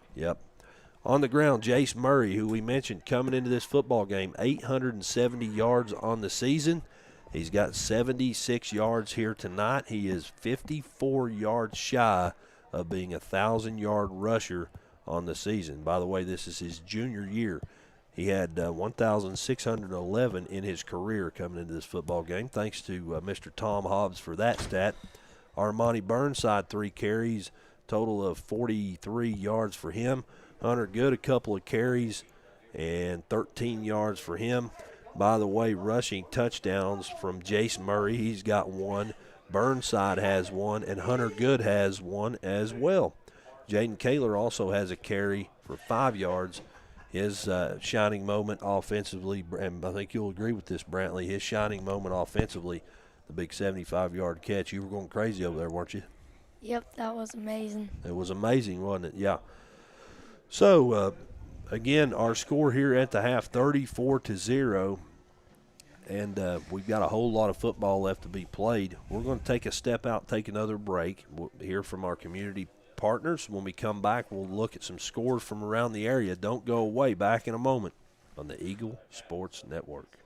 On the ground, Jace Murray, who we mentioned coming into this football game, 870 yards on the season. He's got 76 yards here tonight. He is 54 yards shy of being a 1,000-yard rusher on the season. By the way, this is his junior year. He had 1,611 in his career coming into this football game. Thanks to Mr. Tom Hobbs for that stat. Armani Burnside, 3 carries, total of 43 yards for him. Hunter Good, a couple of carries, and 13 yards for him. By the way, rushing touchdowns from Jace Murray. He's got 1. Burnside has 1, and Hunter Good has 1 as well. Jaden Kaler also has a carry for 5 yards. His shining moment offensively, and I think you'll agree with this, Brantley, his shining moment offensively, the big 75-yard catch. You were going crazy over there, weren't you? Yep, that was amazing. It was amazing, wasn't it? Yeah. So, again, our score here at the half, 34-0, and we've got a whole lot of football left to be played. We're going to take a step out, take another break. We'll hear from our community partners. When we come back, we'll look at some scores from around the area. Don't go away. Back in a moment on the Eagle Sports Network.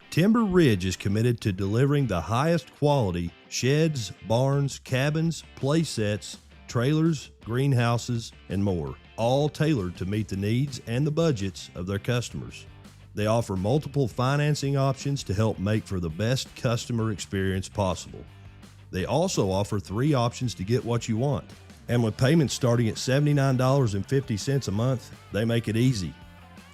Timber Ridge is committed to delivering the highest quality sheds, barns, cabins, play sets, trailers, greenhouses, and more, all tailored to meet the needs and the budgets of their customers. They offer multiple financing options to help make for the best customer experience possible. They also offer 3 options to get what you want. And with payments starting at $79.50 a month, they make it easy.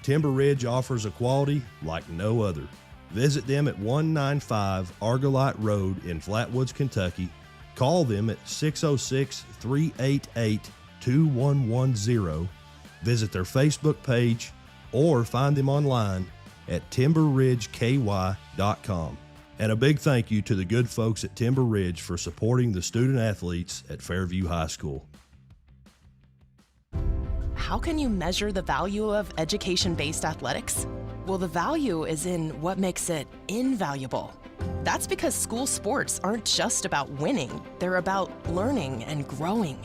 Timber Ridge offers a quality like no other. Visit them at 195 Argolite Road in Flatwoods, Kentucky. Call them at 606-388-2110. Visit their Facebook page or find them online at timberridgeky.com. And a big thank you to the good folks at Timber Ridge for supporting the student athletes at Fairview High School. How can you measure the value of education-based athletics? Well, the value is in what makes it invaluable. That's because school sports aren't just about winning, they're about learning and growing.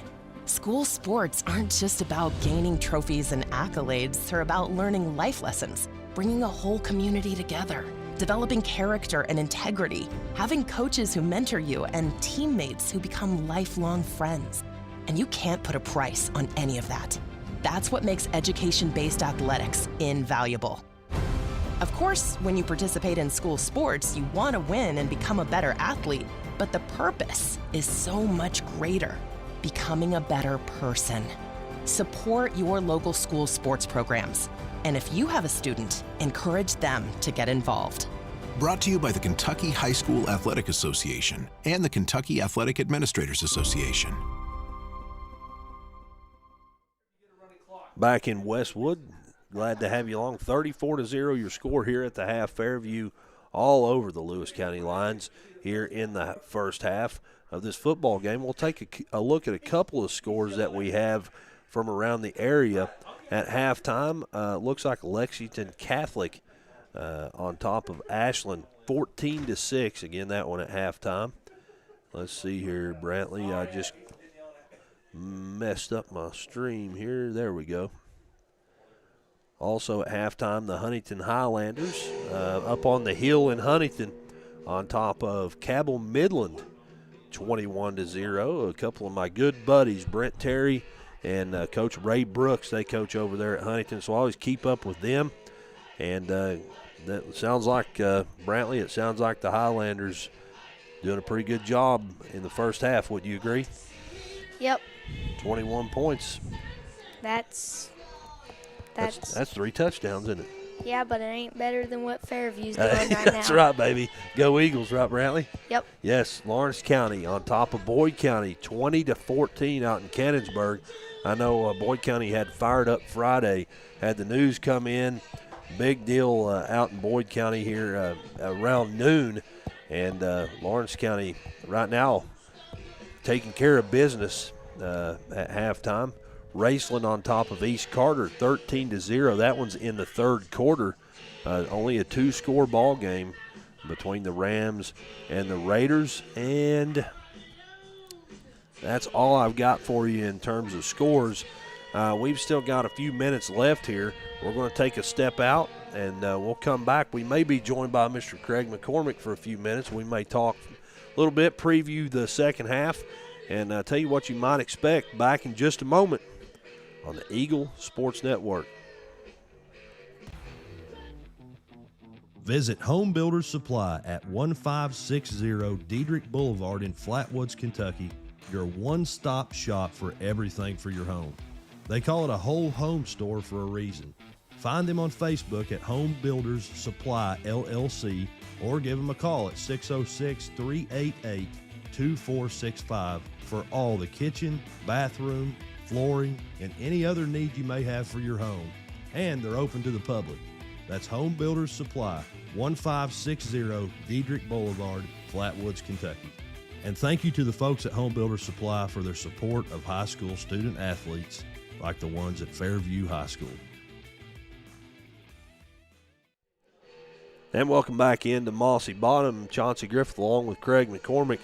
School sports aren't just about gaining trophies and accolades, they're about learning life lessons, bringing a whole community together, developing character and integrity, having coaches who mentor you, and teammates who become lifelong friends. And you can't put a price on any of that. That's what makes education-based athletics invaluable. Of course, when you participate in school sports, you want to win and become a better athlete, but the purpose is so much greater. Becoming a better person. Support your local school sports programs. And if you have a student, encourage them to get involved. Brought to you by the Kentucky High School Athletic Association and the Kentucky Athletic Administrators Association. Back in Westwood, glad to have you along. 34-0 your score here at the half. Fairview all over the Lewis County Lions here in the first half of this football game. We'll take a look at a couple of scores that we have from around the area at halftime. Looks like Lexington Catholic on top of Ashland, 14-6. Again, that one at halftime. Let's see here, Brantley. I just messed up my stream here. There we go. Also at halftime, the Huntington Highlanders up on the hill in Huntington on top of Cabell Midland, 21-0. A couple of my good buddies, Brent Terry and Coach Ray Brooks, they coach over there at Huntington, so I always keep up with them. And that sounds like, Brantley, it sounds like the Highlanders doing a pretty good job in the first half. Would you agree? Yep. 21 points. That's 3 touchdowns, isn't it? Yeah, but it ain't better than what Fairview's doing right now. That's right, baby. Go Eagles, right, Brantley? Yep. Yes, Lawrence County on top of Boyd County, 20-14 out in Cannonsburg. I know Boyd County had fired up Friday, had the news come in. Big deal out in Boyd County here around noon. And Lawrence County right now taking care of business at halftime. Raceland on top of East Carter, 13-0. That one's in the third quarter. Only a 2-score ball game between the Rams and the Raiders. And that's all I've got for you in terms of scores. We've still got a few minutes left here. We're going to take a step out, and we'll come back. We may be joined by Mr. Craig McCormick for a few minutes. We may talk a little bit, preview the second half, and tell you what you might expect back in just a moment on the Eagle Sports Network. Visit Home Builders Supply at 1560 Diedrich Boulevard in Flatwoods, Kentucky, your one-stop shop for everything for your home. They call it a whole home store for a reason. Find them on Facebook at Home Builders Supply LLC or give them a call at 606-388-2465 for all the kitchen, bathroom, flooring, and any other need you may have for your home. And they're open to the public. That's Home Builders Supply, 1560 Diedrich Boulevard, Flatwoods, Kentucky. And thank you to the folks at Home Builders Supply for their support of high school student athletes like the ones at Fairview High School. And welcome back into Mossy Bottom. Chauncey Griffith along with Craig McCormick.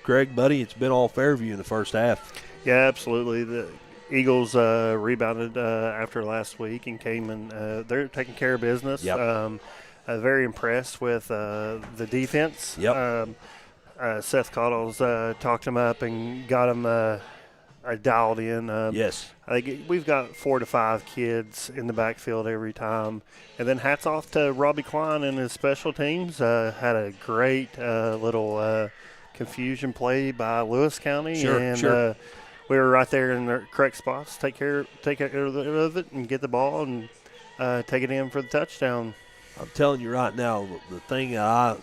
Craig, buddy, it's been all Fairview in the first half. Yeah, absolutely. The Eagles rebounded after last week and came and they're taking care of business. Yep. Very impressed with the defense. Yep. Seth Cottles talked him up and got him dialed in. Yes. I think we've got 4 to 5 kids in the backfield every time. And then hats off to Robbie Klein and his special teams. Had a great little confusion play by Lewis County. Sure. We were right there in the correct spots, take care of it and get the ball and take it in for the touchdown. I'm telling you right now, the thing that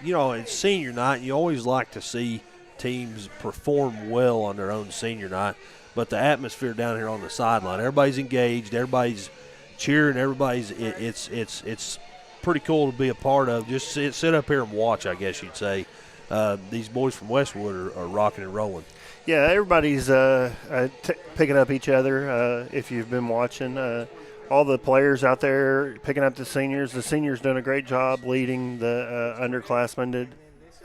it's senior night, you always like to see teams perform well on their own senior night, but the atmosphere down here on the sideline, everybody's engaged, everybody's cheering, it's pretty cool to be a part of. Just sit up here and watch, I guess you'd say. These boys from Westwood are rocking and rolling. Yeah, everybody's picking up each other. If you've been watching, all the players out there picking up the seniors. The seniors doing a great job leading the underclassmen to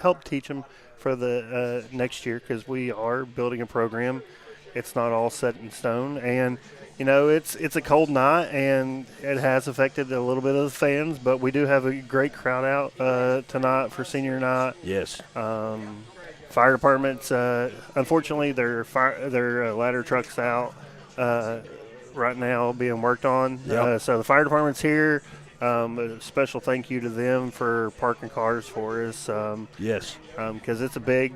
help teach them for the next year, because we are building a program. It's not all set in stone, and it's a cold night, and it has affected a little bit of the fans, but we do have a great crowd out tonight for senior night. Yes. Fire departments, unfortunately, their ladder truck's out right now being worked on. Yep. So the fire department's here. A special thank you to them for parking cars for us. Yes. Because it's a big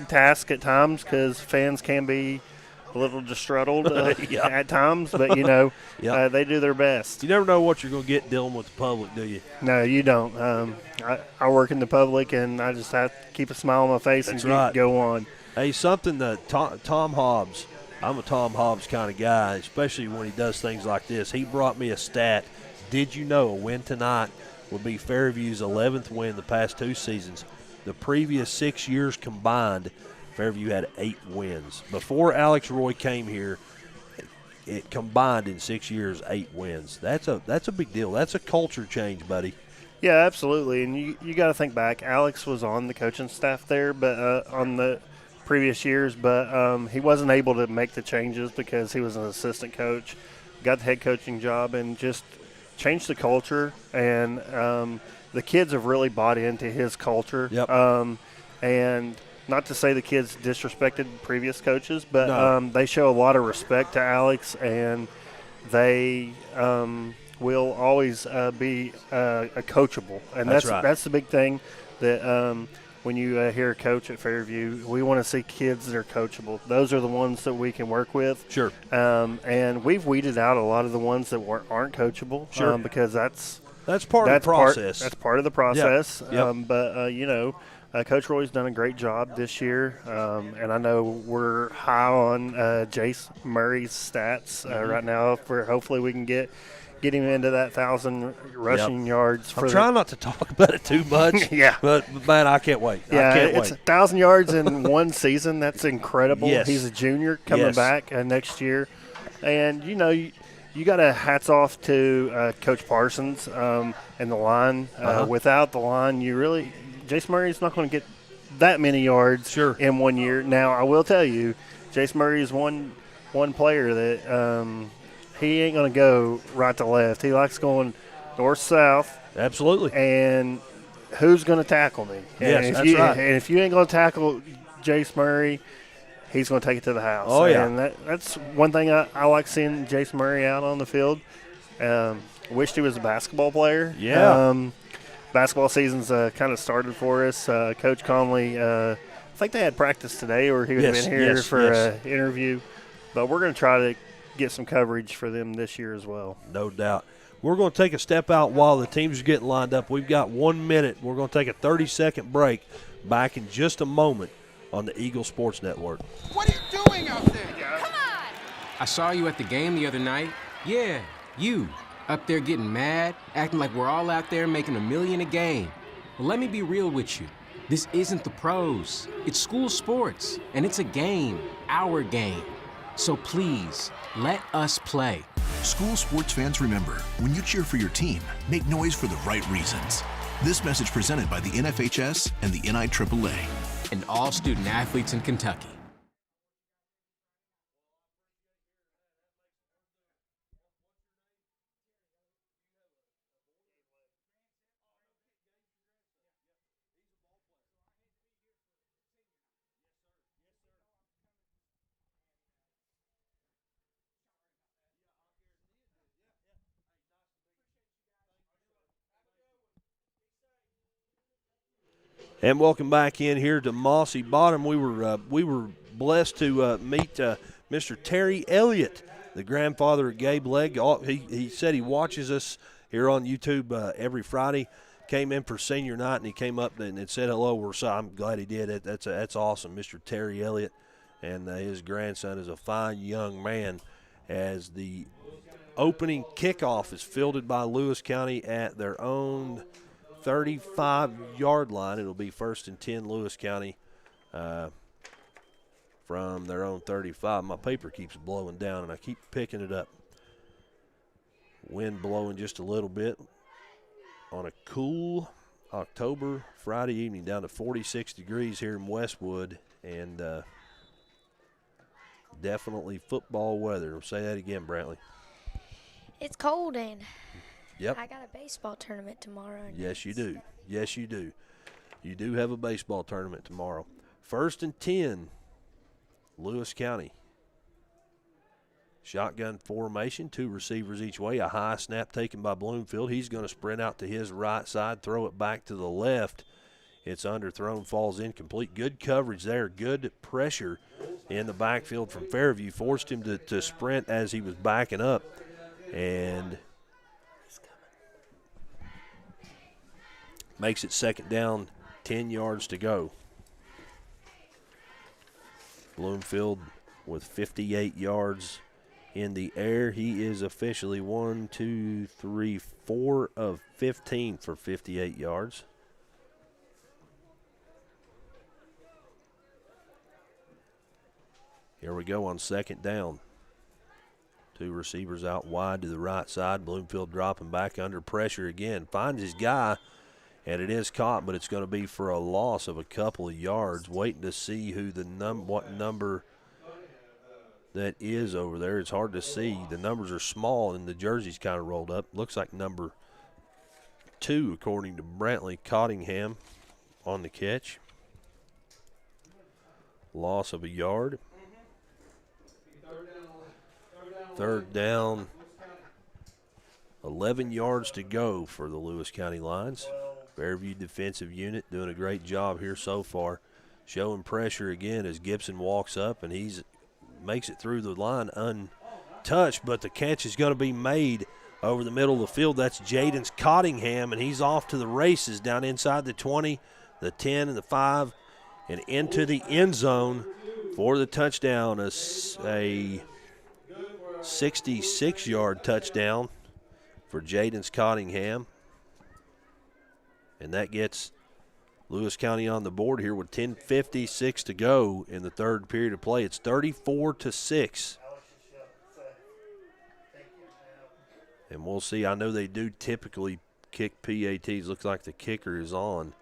task at times, because fans can be a little distraught at times, but Yep. They do their best. You never know what you're going to get dealing with the public, do you? No, you don't. I work in the public, and I just have to keep a smile on my face. That's and right. Go on. Hey, something that Tom Hobbs, I'm a Tom Hobbs kind of guy, especially when he does things like this. He brought me a stat. Did you know a win tonight would be Fairview's 11th win the past 2 seasons? The previous 6 years combined, Fairview had 8 wins. Before Alex Roy came here, it combined in 6 years 8 wins. That's a big deal. That's a culture change, buddy. Yeah, absolutely. And you got to think back. Alex was on the coaching staff there, but on the previous years, but he wasn't able to make the changes because he was an assistant coach, got the head coaching job, and just changed the culture. And the kids have really bought into his culture. Yep. And not to say the kids disrespected previous coaches, but No. They show a lot of respect to Alex, and they will always be coachable. And That's right. That's the big thing that when you hear a coach at Fairview, we want to see kids that are coachable. Those are the ones that we can work with. Sure. And we've weeded out a lot of the ones that aren't coachable. Sure. Because that's part of the process. That's part of the process. Yep. But Coach Roy's done a great job this year, and I know we're high on Jace Murray's stats right now. For hopefully we can get him into that 1,000 rushing yards. I'm trying not to talk about it too much. Yeah, but man, I can't wait. Yeah, I can't it's wait. 1,000 yards in one season. That's incredible. Yes. He's a junior coming Yes. back next year, and you got to hats off to Coach Parsons and the line. Without the line, Jace Murray's not going to get that many yards in 1 year. Now, I will tell you, Jace Murray is one player that he ain't going to go right to left. He likes going north-south. Absolutely. And who's going to tackle me? Yes, that's right. And if you ain't going to tackle Jace Murray, he's going to take it to the house. Oh, yeah. And that's one thing I like seeing Jace Murray out on the field. Wished he was a basketball player. Yeah. Basketball season's kind of started for us. Coach Conley, I think they had practice today, or he would have been here for an interview. But we're going to try to get some coverage for them this year as well. No doubt. We're going to take a step out while the teams are getting lined up. We've got 1 minute. We're going to take a 30-second break. Back in just a moment on the Eagle Sports Network. What are you doing out there? Come on! I saw you at the game the other night. Yeah, you. Up there getting mad, acting like we're all out there making $1 million a game. Well, let me be real with you. This isn't the pros. It's school sports, and it's a game, our game. So please, let us play. School sports fans, remember, when you cheer for your team, make noise for the right reasons. This message presented by the NFHS and the NIAAA. And all student athletes in Kentucky. And welcome back in here to Mossy Bottom. We were blessed to meet Mr. Terry Elliott, the grandfather of Gabe Legg. He said he watches us here on YouTube every Friday. Came in for senior night, and he came up and said hello. So I'm glad he did. That's awesome, Mr. Terry Elliott. And his grandson is a fine young man. As the opening kickoff is fielded by Lewis County at their own 35-yard line. It'll be 1st and 10 Lewis County from their own 35. My paper keeps blowing down, and I keep picking it up. Wind blowing just a little bit on a cool October Friday evening, down to 46 degrees here in Westwood, and definitely football weather. I'll say that again, Brantley. It's cold, and Yep. I got a baseball tournament tomorrow. Yes, you do. Yes, you do. You do have a baseball tournament tomorrow. 1st and 10, Lewis County. Shotgun formation, 2 receivers each way. A high snap taken by Bloomfield. He's going to sprint out to his right side, throw it back to the left. It's underthrown, falls incomplete. Good coverage there. Good pressure in the backfield from Fairview. Forced him to sprint as he was backing up. And makes it 2nd down, 10 yards to go. Bloomfield with 58 yards in the air. He is officially 4 of 15 for 58 yards. Here we go on 2nd down. 2 receivers out wide to the right side. Bloomfield dropping back under pressure again. Finds his guy. And it is caught, but it's going to be for a loss of a couple of yards. Waiting to see who what number that is over there. It's hard to see. The numbers are small, and the jersey's kind of rolled up. Looks like number 2, according to Brantley Cottingham, on the catch. Loss of a yard. 3rd down. 11 yards to go for the Lewis County Lions. Fairview defensive unit doing a great job here so far. Showing pressure again as Gibson walks up, and he makes it through the line untouched, but the catch is going to be made over the middle of the field. That's Jaden's Cottingham, and he's off to the races down inside the 20, the 10, and the 5, and into the end zone for the touchdown. A 66-yard touchdown for Jaden's Cottingham. And that gets Lewis County on the board here with 10:56 to go in the 3rd period of play. It's 34-6. And we'll see. I know they do typically kick PATs. Looks like the kicker is on.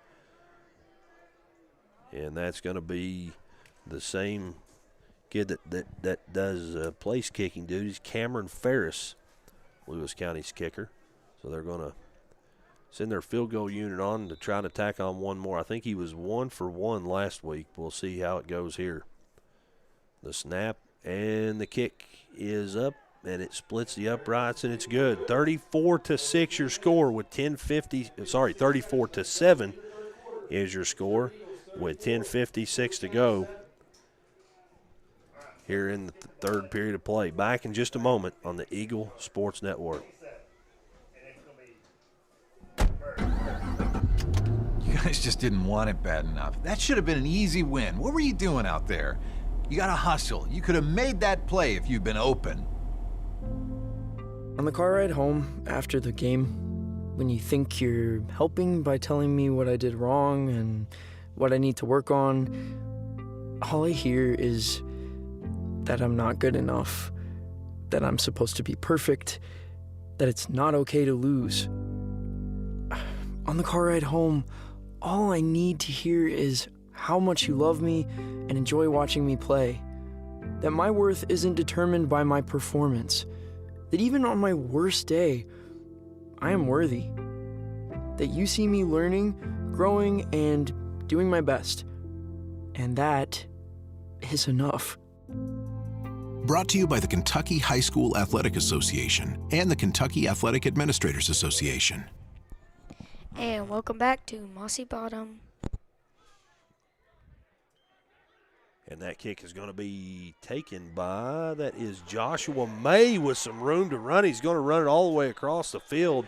And that's going to be the same kid that does place kicking duties, Cameron Ferris, Lewis County's kicker. So they're going to send their field goal unit on to try to tack on one more. I think he was 1 for 1 last week. We'll see how it goes here. The snap and the kick is up, and it splits the uprights, and it's good. 34-6 your score with 34-7 is your score with 10:56 to go here in the 3rd period of play. Back in just a moment on the Eagle Sports Network. guys just didn't want it bad enough. That should have been an easy win. What were you doing out there? You gotta hustle. You could have made that play if you'd been open. On the car ride home after the game, when you think you're helping by telling me what I did wrong and what I need to work on, all I hear is that I'm not good enough, that I'm supposed to be perfect, that it's not okay to lose. On the car ride home, all I need to hear is how much you love me and enjoy watching me play, that my worth isn't determined by my performance, that even on my worst day, I am worthy, that you see me learning, growing, and doing my best, and that is enough. Brought to you by the Kentucky High School Athletic Association and the Kentucky Athletic Administrators Association. And welcome back to Mossy Bottom. And that kick is going to be taken by, that is Joshua May with some room to run. He's going to run it all the way across the field,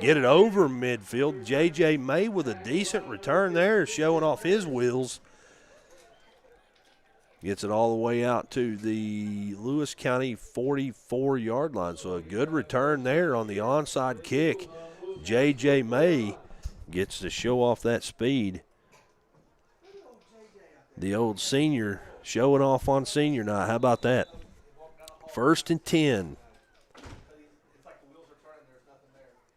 get it over midfield. J.J. May with a decent return there, showing off his wheels. Gets it all the way out to the Lewis County 44-yard line. So a good return there on the onside kick. J.J. May gets to show off that speed. The old senior showing off on senior night. How about that? 1st and 10.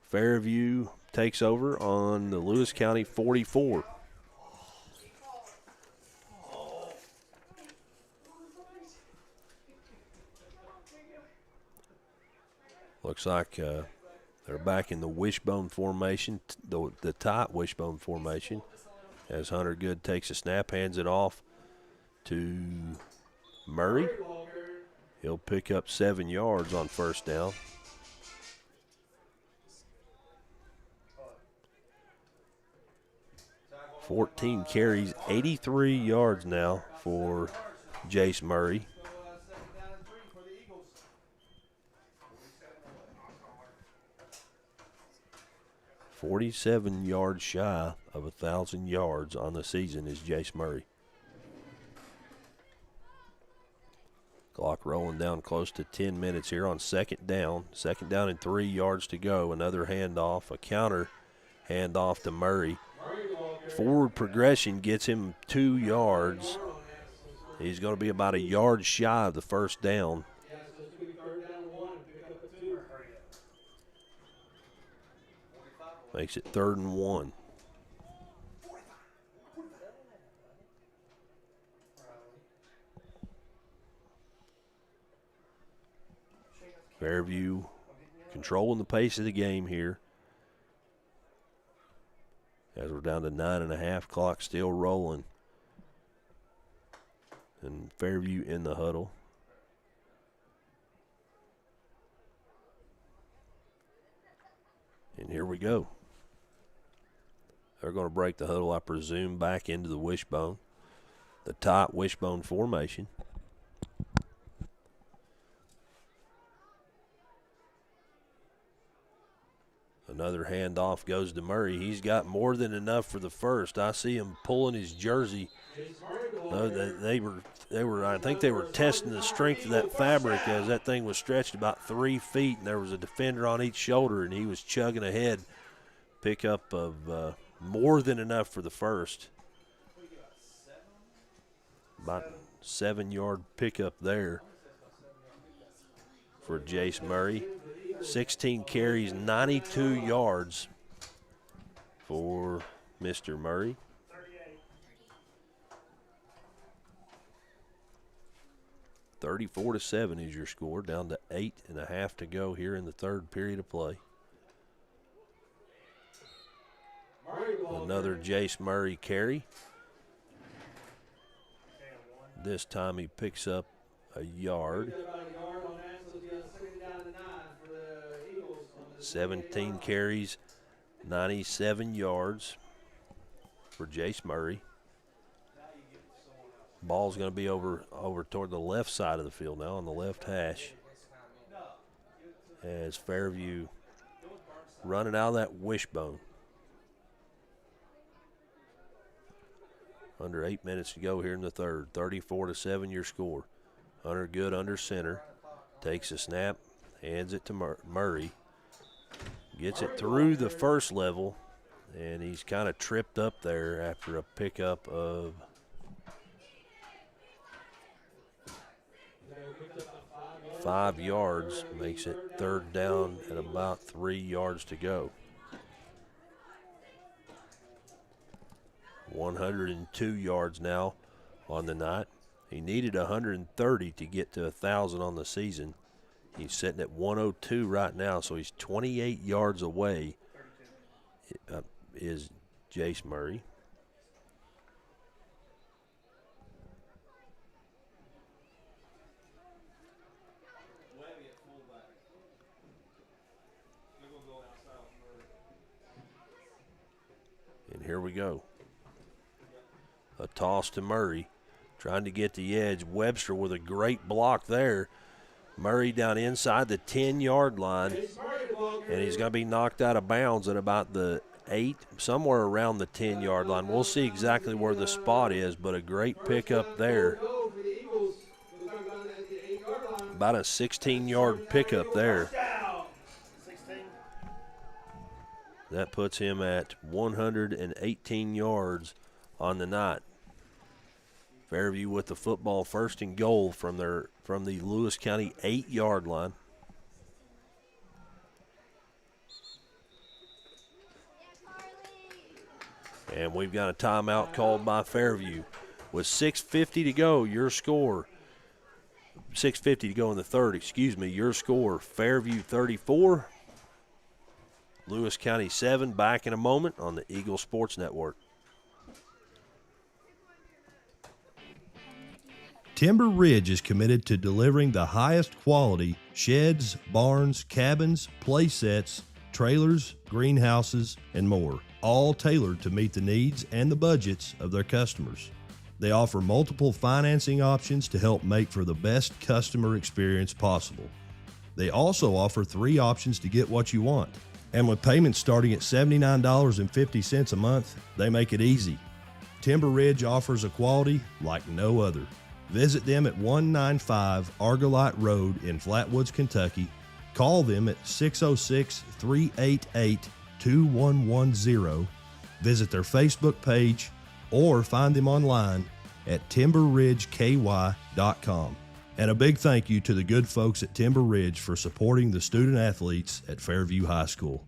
Fairview takes over on the Lewis County 44. Looks like they're back in the wishbone formation, the tight wishbone formation, as Hunter Good takes a snap, hands it off to Murray. He'll pick up 7 yards on first down. $14 carries, 83 yards now for Jace Murray. $47 yards shy of 1,000 yards on the season is Jace Murray. Clock rolling down close to 10 minutes here on second down. Second down and 3 yards to go. Another handoff, a counter handoff to Murray. Forward progression gets him 2 yards. He's going to be about a yard shy of the first down. Makes it 3rd and 1. Fairview controlling the pace of the game here. As we're down to 9.5, clock still rolling. And Fairview in the huddle. And here we go. They're going to break the huddle, I presume, back into the wishbone, the tight wishbone formation. Another handoff goes to Murray. He's got more than enough for the first. I see him pulling his jersey. They were. I think they were testing the strength of that fabric as that thing was stretched about 3 feet, and there was a defender on each shoulder, and he was chugging ahead. Pickup of more than enough for the first. About 7-yard pickup there for Jace Murray. 16 carries, 92 yards for Mr. Murray. (34-7) is your score, down to 8.5 to go here in the third period of play. Another Jace Murray carry. This time he picks up a yard. 17 carries, 97 yards for Jace Murray. Ball's going to be over toward the left side of the field now, on the left hash, as Fairview running out of that wishbone. Under 8 minutes to go here in the third. 34-7 your score. Hunter Good under center. Takes a snap, hands it to Murray. Gets it through the first level, and he's kind of tripped up there after a pickup of – 5 yards, makes it third down and about 3 yards to go. 102 yards now on the night. He needed 130 to get to 1,000 on the season. He's sitting at 102 right now, so he's 28 yards away is Jace Murray. And here we go. A toss to Murray, trying to get the edge. Webster with a great block there. Murray down inside the 10-yard line, and he's going to be knocked out of bounds at about the 8, somewhere around the 10-yard line. We'll see exactly where the spot is, but a great pickup there. About a 16-yard pickup there. That puts him at 118 yards on the night. Fairview with the football, first and goal from the Lewis County 8-yard line. And we've got a timeout called by Fairview. With 6:50 to go, your score. 6:50 to go in the third, your score. Fairview 34, Lewis County 7. Back in a moment on the Eagle Sports Network. Timber Ridge is committed to delivering the highest quality sheds, barns, cabins, play sets, trailers, greenhouses, and more, all tailored to meet the needs and the budgets of their customers. They offer multiple financing options to help make for the best customer experience possible. They also offer 3 options to get what you want. And with payments starting at $79.50 a month, they make it easy. Timber Ridge offers a quality like no other. Visit them at 195 Argolite Road in Flatwoods, Kentucky. Call them at 606-388-2110. Visit their Facebook page or find them online at timberridgeky.com. And a big thank you to the good folks at Timber Ridge for supporting the student athletes at Fairview High School.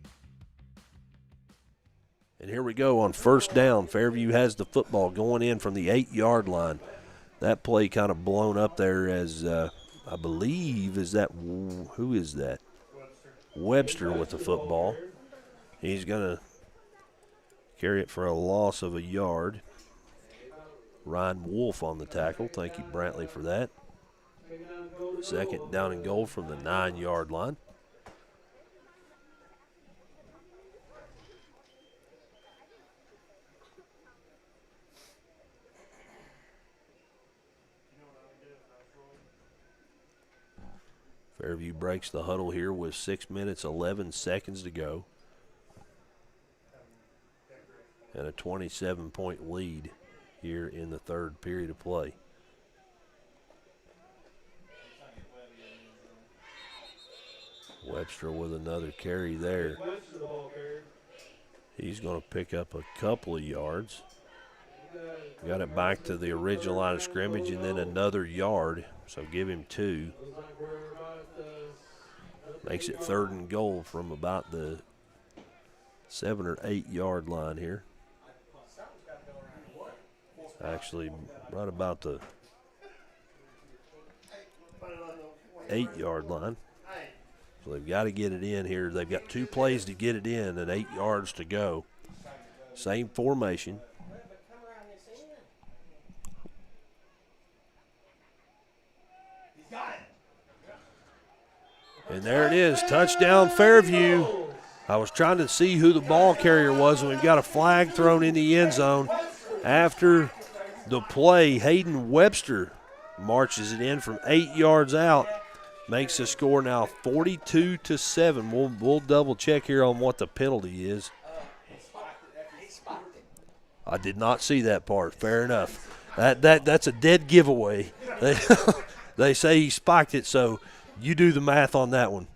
And here we go on first down. Fairview has the football going in from the 8-yard line. That play kind of blown up there as I believe, who is that? Webster with the football. He's going to carry it for a loss of a yard. Ryan Wolf on the tackle. Thank you, Brantley, for that. Second down and goal from the 9-yard line. Fairview breaks the huddle here with 6 minutes, 11 seconds to go. And a 27-point lead here in the third period of play. Webster with another carry there. He's going to pick up a couple of yards. Got it back to the original line of scrimmage and then another yard, so give him 2. Makes it third and goal from about the 7 or 8 yard line here. Actually, right about the 8 yard line. So they've got to get it in here. They've got 2 plays to get it in and 8 yards to go. Same formation. And there it is, touchdown Fairview. I was trying to see who the ball carrier was, and we've got a flag thrown in the end zone. After the play, Hayden Webster marches it in from 8 yards out, makes the score now 42-7. We'll double check here on what the penalty is. I did not see that part. Fair enough. That's a dead giveaway. They say he spiked it, so you do the math on that one.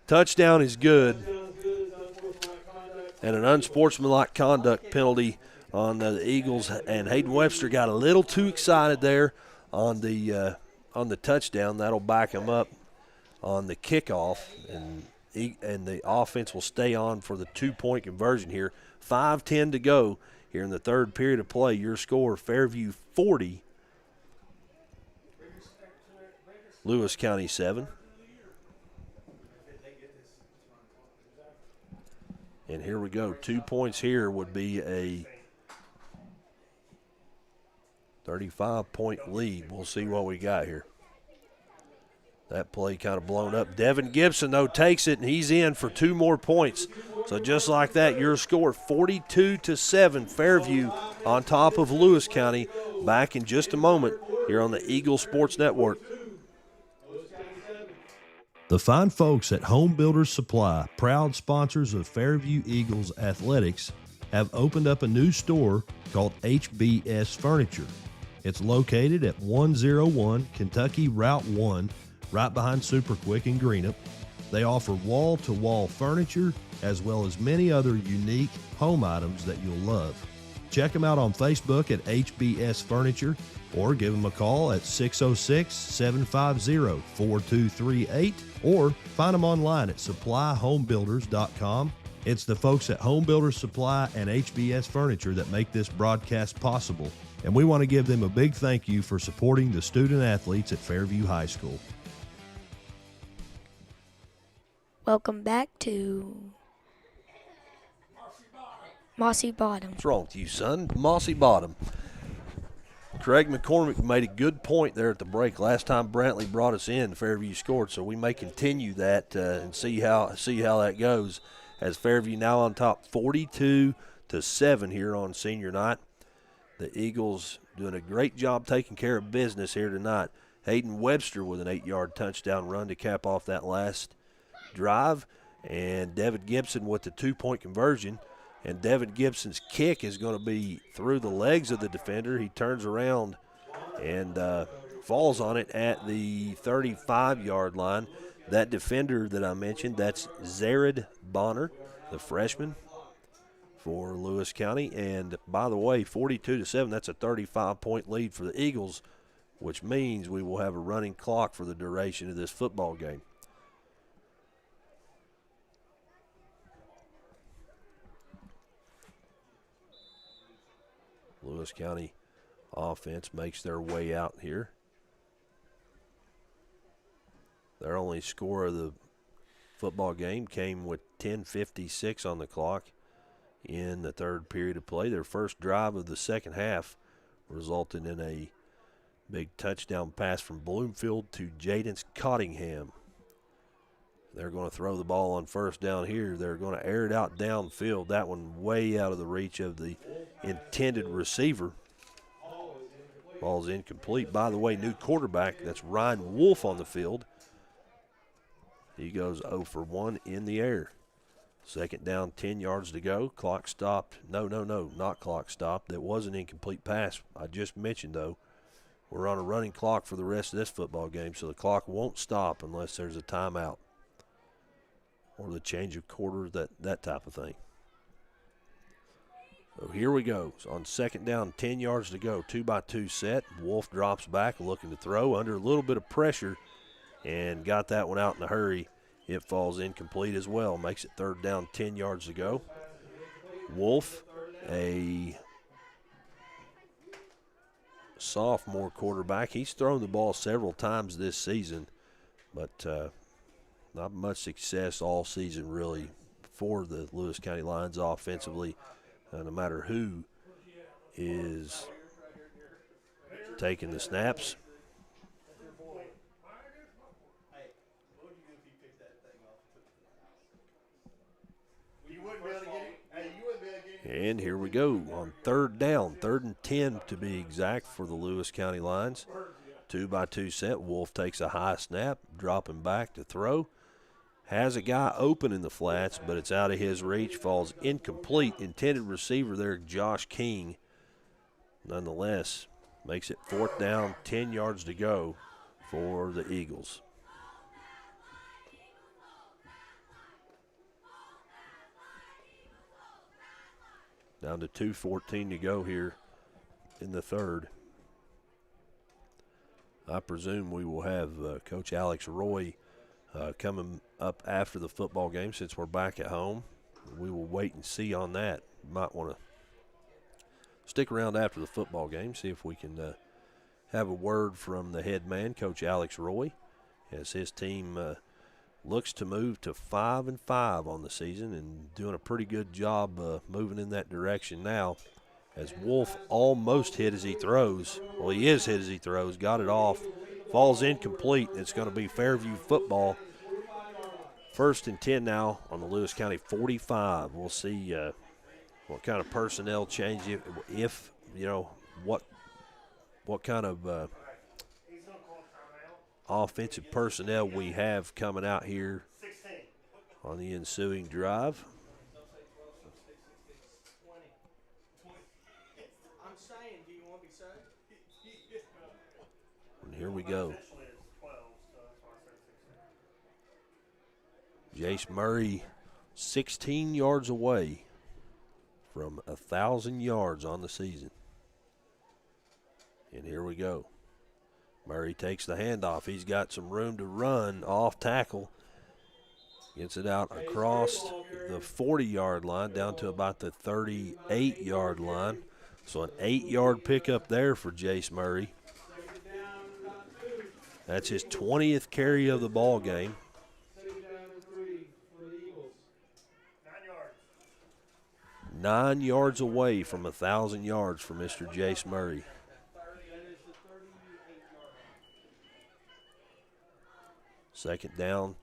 Touchdown is good. And an unsportsmanlike conduct penalty on the Eagles. And Hayden Webster got a little too excited there on the touchdown. That'll back him up on the kickoff. And the offense will stay on for the 2-point conversion here. 5:10 to go here in the third period of play. Your score, Fairview 40, Lewis County 7. And here we go. 2 points here would be a 35-point lead. We'll see what we got here. That play kind of blown up. Devin Gibson, though, takes it, and he's in for 2 more points. So just like that, your score, 42-7, Fairview on top of Lewis County. Back in just a moment here on the Eagle Sports Network. The fine folks at Home Builders Supply, proud sponsors of Fairview Eagles athletics, have opened up a new store called HBS Furniture. It's located at 101 Kentucky Route 1, right behind Super Quick in Greenup. They offer wall-to-wall furniture as well as many other unique home items that you'll love. Check them out on Facebook at HBS Furniture or give them a call at 606-750-4238 or find them online at supplyhomebuilders.com. It's the folks at Home Builders Supply and HBS Furniture that make this broadcast possible, and we want to give them a big thank you for supporting the student athletes at Fairview High School. Welcome back to Mossy Bottom. What's wrong with you, son? Mossy Bottom. Craig McCormick made a good point there at the break. Last time Brantley brought us in, Fairview scored, so we may continue that and see how that goes. As Fairview now on top, 42-7 here on senior night. The Eagles doing a great job taking care of business here tonight. Hayden Webster with an 8-yard touchdown run to cap off that last drive, and Devin Gibson with the 2-point conversion. And Devin Gibson's kick is going to be through the legs of the defender. He turns around and falls on it at the 35-yard line. That defender that I mentioned, that's Zared Bonner, the freshman for Lewis County. And by the way, 42-7, that's a 35-point lead for the Eagles, which means we will have a running clock for the duration of this football game. Lewis County offense makes their way out here. Their only score of the football game came with 10:56 on the clock in the third period of play. Their first drive of the second half resulted in a big touchdown pass from Bloomfield to Jadance Cottingham. They're going to throw the ball on first down here. They're going to air it out downfield. That one way out of the reach of the intended receiver. Ball's incomplete. By the way, new quarterback, that's Ryan Wolf on the field. He goes 0 for 1 in the air. Second down, 10 yards to go. Clock stopped. No, not clock stopped. That was an incomplete pass. I just mentioned, though, we're on a running clock for the rest of this football game, so the clock won't stop unless there's a timeout or the change of quarters, that type of thing. So here we go. So on second down, 10 yards to go, 2-by-2 set. Wolf drops back, looking to throw under a little bit of pressure, and got that one out in a hurry. It falls incomplete as well. Makes it third down, 10 yards to go. Wolf, a sophomore quarterback. He's thrown the ball several times this season, but not much success all season really for the Lewis County Lions offensively. No matter who is taking the snaps. And here we go on third down, 3rd and 10 to be exact for the Lewis County Lions. 2-by-2 set. Wolf takes a high snap, dropping back to throw. Has a guy open in the flats, but it's out of his reach, falls incomplete. Intended receiver there, Josh King, nonetheless, makes it 4th down, 10 yards to go for the Eagles. Down to 2:14 to go here in the third. I presume we will have Coach Alex Roy coming up after the football game since we're back at home. We will wait and see on that. Might want to stick around after the football game, see if we can have a word from the head man, Coach Alex Roy, as his team looks to move to 5-5 on the season and doing a pretty good job moving in that direction now. As Wolf almost hit as he throws. Well, he is hit as he throws. Got it off. Falls incomplete. It's going to be Fairview football. 1st and 10 now on the Lewis County 45. We'll see what kind of personnel change, if you know, what kind of offensive personnel we have coming out here on the ensuing drive. And here we go. Jace Murray 16 yards away from 1,000 yards on the season. And here we go. Murray takes the handoff. He's got some room to run off tackle. Gets it out across the 40-yard line down to about the 38-yard line. So an 8-yard pickup there for Jace Murray. That's his 20th carry of the ball game. 9 yards away from 1,000 yards for Mr. Jace Murray. Second down,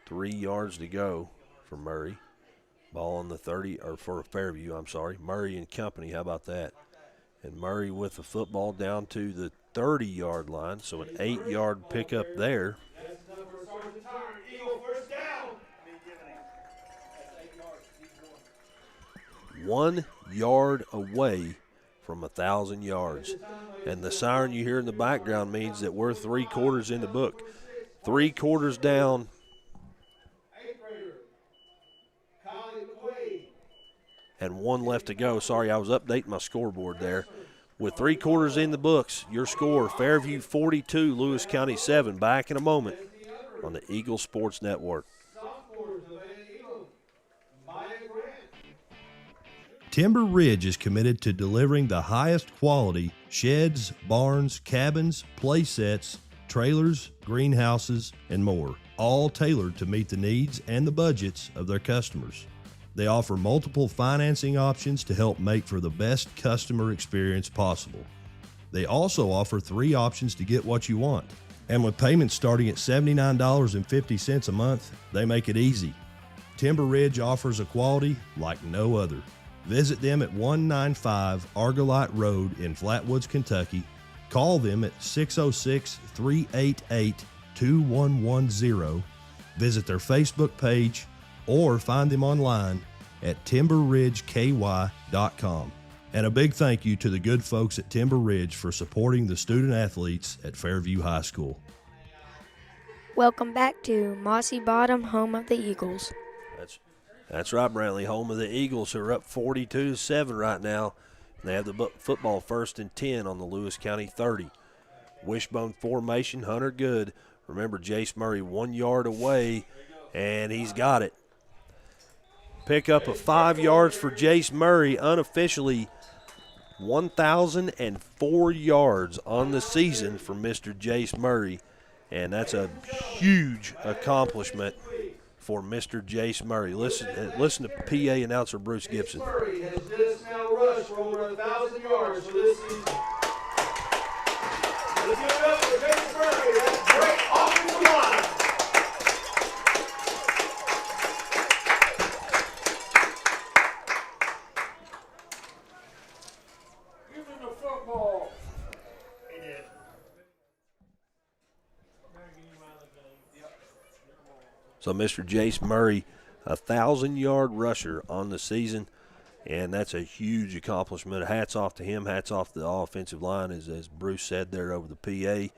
3 yards to go for Murray. Ball on the 30, or for Fairview, I'm sorry. Murray and company, how about that? And Murray with the football down to the 30-yard line, so an 8-yard pickup there. 1 yard away from 1,000 yards. And the siren you hear in the background means that we're 3 quarters in the book. 3 quarters down. And 1 left to go. Sorry, I was updating my scoreboard there. With 3 quarters in the books, your score, Fairview 42, Lewis County 7. Back in a moment on the Eagle Sports Network. Timber Ridge is committed to delivering the highest quality sheds, barns, cabins, play sets, trailers, greenhouses, and more, all tailored to meet the needs and the budgets of their customers. They offer multiple financing options to help make for the best customer experience possible. They also offer 3 options to get what you want. And with payments starting at $79.50 a month, they make it easy. Timber Ridge offers a quality like no other. Visit them at 195 Argolite Road in Flatwoods, Kentucky. Call them at 606-388-2110. Visit their Facebook page or find them online at timberridgeky.com. And a big thank you to the good folks at Timber Ridge for supporting the student athletes at Fairview High School. Welcome back to Mossy Bottom, home of the Eagles. That's right, Brantley, home of the Eagles, who are up 42-7 right now. They have the football 1st and 10 on the Lewis County 30. Wishbone formation, Hunter good. Remember, Jace Murray 1 yard away, and he's got it. Pick up of 5 yards for Jace Murray, unofficially 1,004 yards on the season for Mr. Jace Murray, and that's a huge accomplishment for Mr. Jace Murray. Listen to PA announcer Bruce Gibson. Murray has just now rushed for over 1,000 yards for this season. Let's give it up for Jace Murray. That's great offensive line. Give him the football. He did. So Mr. Jace Murray, 1,000-yard rusher on the season. And that's a huge accomplishment. Hats off to him. Hats off to the offensive line, as Bruce said there over the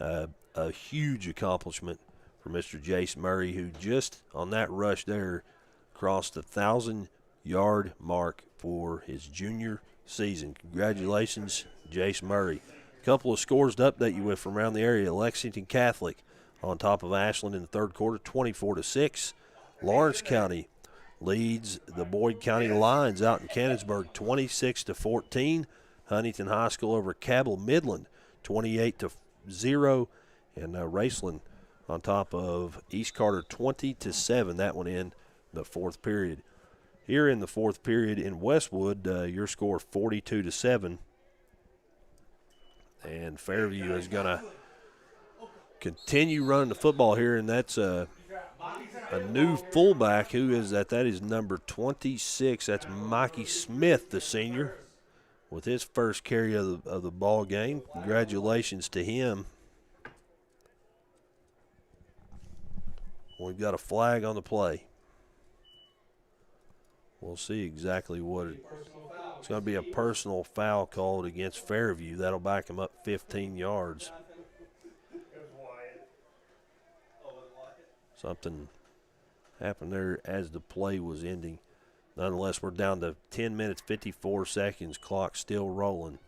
PA. A huge accomplishment for Mr. Jace Murray, who just on that rush there crossed the 1,000-yard mark for his junior season. Congratulations, Jace Murray. A couple of scores to update you with from around the area. Lexington Catholic on top of Ashland in the third quarter, 24-6. Lawrence County leads the Boyd County Lions out in Canonsburg, 26-14. Huntington High School over Cabell Midland, 28-0. And Raceland on top of East Carter, 20-7. That one in the fourth period. Here in the fourth period in Westwood, your score 42-7. And Fairview is going to continue running the football here, and that's a new fullback. Who is that? That is number 26. That's Mikey Smith, the senior, with his first carry of the ball game. Congratulations to him. We've got a flag on the play. We'll see exactly what it's going to be. A personal foul called against Fairview. That'll back them up 15 yards. Something happened there as the play was ending. Nonetheless, we're down to 10 minutes, 54 seconds. Clock still rolling.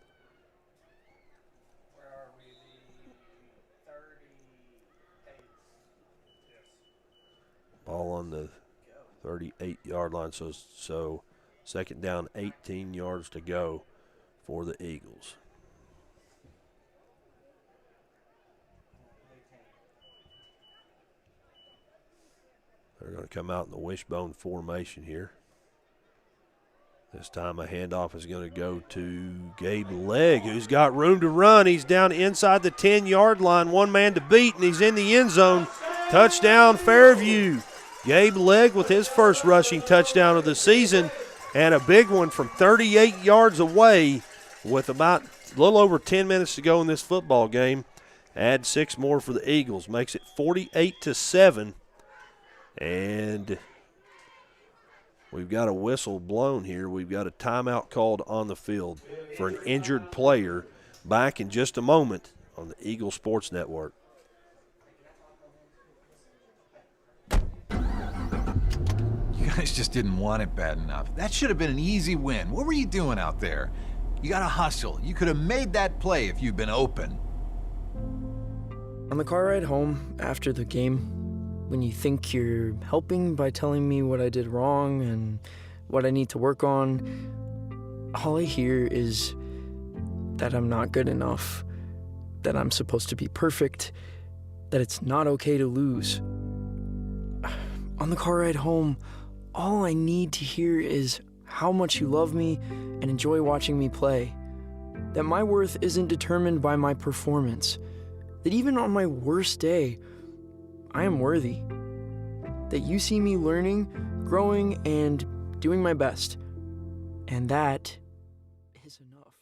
Ball on the 38-yard line, so second down, 18 yards to go for the Eagles. They're going to come out in the wishbone formation here. This time a handoff is going to go to Gabe Legg, who's got room to run. He's down inside the 10-yard line, one man to beat, and he's in the end zone. Touchdown, Fairview. Gabe Legg with his first rushing touchdown of the season, and a big one from 38 yards away with about a little over 10 minutes to go in this football game. Add 6 more for the Eagles, makes it 48-7. And we've got a whistle blown here. We've got a timeout called on the field for an injured player. Back in just a moment on the Eagle Sports Network. You guys just didn't want it bad enough. That should have been an easy win. What were you doing out there? You got to hustle. You could have made that play if you'd been open. On the car ride home after the game, when you think you're helping by telling me what I did wrong and what I need to work on, all I hear is that I'm not good enough, that I'm supposed to be perfect, that it's not okay to lose. On the car ride home, all I need to hear is how much you love me and enjoy watching me play, that my worth isn't determined by my performance, that even on my worst day, I am worthy, that you see me learning, growing, and doing my best, and that is enough.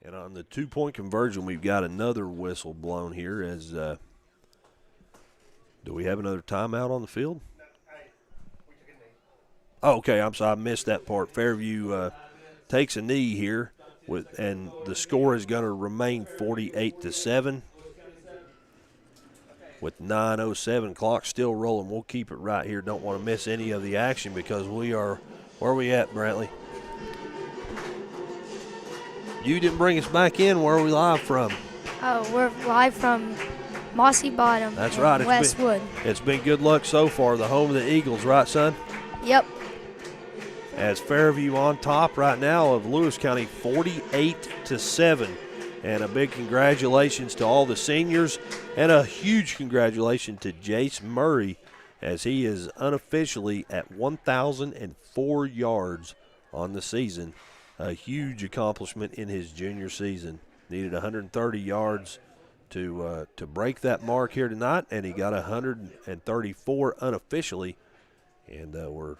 And on the two-point conversion, we've got another whistle blown here. As do we have another timeout on the field? Oh, okay, I'm sorry, I missed that part. Fairview takes a knee here, and the score is going to remain 48-7. With 9:07 clock still rolling, we'll keep it right here. Don't want to miss any of the action because we are – where are we at, Brantley? You didn't bring us back in. Where are we live from? Oh, we're live from Mossy Bottom. That's right. Westwood. It's been good luck so far. The home of the Eagles, right, son? Yep. As Fairview on top right now of Lewis County, 48-7. And a big congratulations to all the seniors, and a huge congratulations to Jace Murray, as he is unofficially at 1,004 yards on the season. A huge accomplishment in his junior season. Needed 130 yards to break that mark here tonight, and he got 134 unofficially. And we're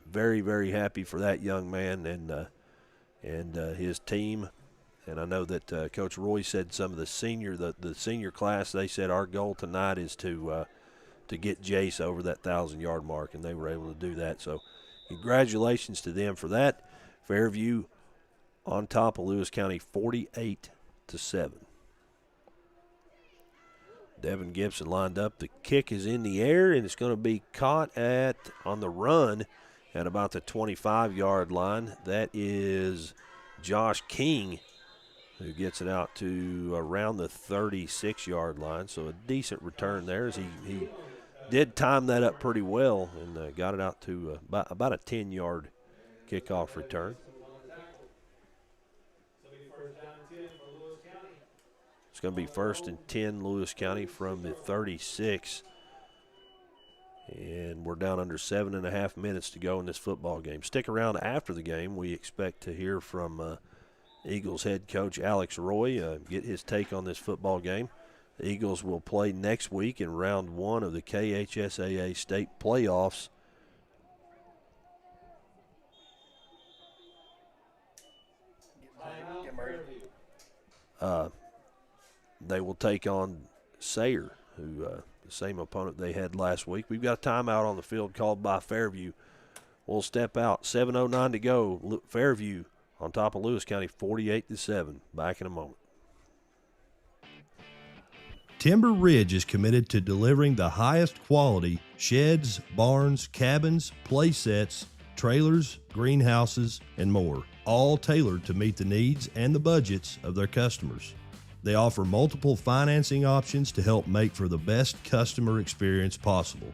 very, very happy for that young man and his team. And I know that Coach Roy said some of the senior class, they said our goal tonight is to get Jace over that 1,000-yard mark, and they were able to do that. So congratulations to them for that. Fairview on top of Lewis County 48-7. Devin Gibson lined up. The kick is in the air, and it's going to be caught on the run at about the 25-yard line. That is Josh King, who gets it out to around the 36-yard line. So a decent return there as he did time that up pretty well and got it out to about a 10-yard kickoff return. It's going to be 1st and 10 Lewis County from the 36. And we're down under 7.5 minutes to go in this football game. Stick around after the game. We expect to hear from Eagles head coach Alex Roy, get his take on this football game. The Eagles will play next week in round 1 of the KHSAA state playoffs. They will take on Sayre, who the same opponent they had last week. We've got a timeout on the field called by Fairview. We'll step out. 7:09 to go. Fairview on top of Lewis County 48-7. Back in a moment. Timber Ridge is committed to delivering the highest quality sheds, barns, cabins, play sets, trailers, greenhouses, and more, all tailored to meet the needs and the budgets of their customers. They offer multiple financing options to help make for the best customer experience possible.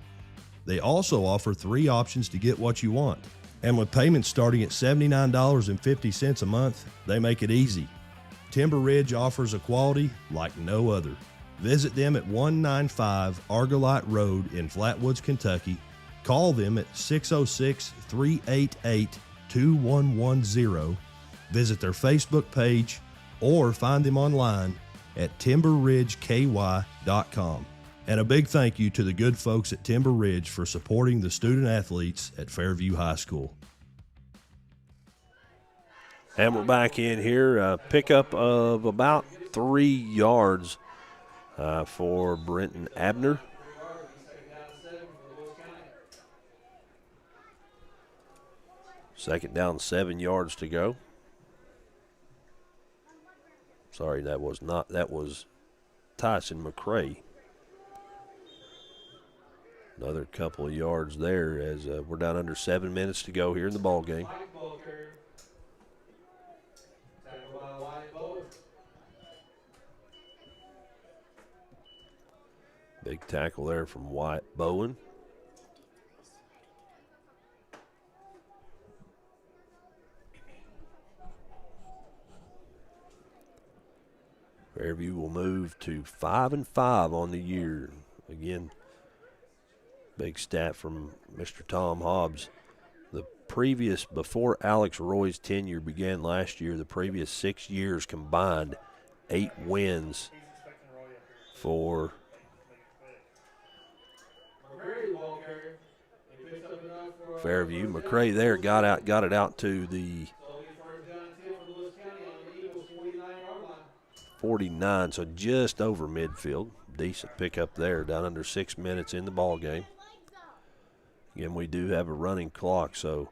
They also offer 3 options to get what you want. And with payments starting at $79.50 a month, they make it easy. Timber Ridge offers a quality like no other. Visit them at 195 Argolite Road in Flatwoods, Kentucky. Call them at 606-388-2110. Visit their Facebook page or find them online at timberridgeky.com. And a big thank you to the good folks at Timber Ridge for supporting the student athletes at Fairview High School. And we're back in here. Pickup of about 3 yards for Brenton Abner. Second down, 7 yards to go. Sorry, that was Tyson McCray. Another couple of yards there as we're down under 7 minutes to go here in the ball game. Big tackle there from Wyatt Bowen. Fairview will move to 5-5 on the year. Again, big stat from Mr. Tom Hobbs. Before Alex Roy's tenure began last year, the previous 6 years combined 8 wins for Fairview. McCray there got it out to the 49, so just over midfield. Decent pickup there, down under 6 minutes in the ball game. Again, we do have a running clock, so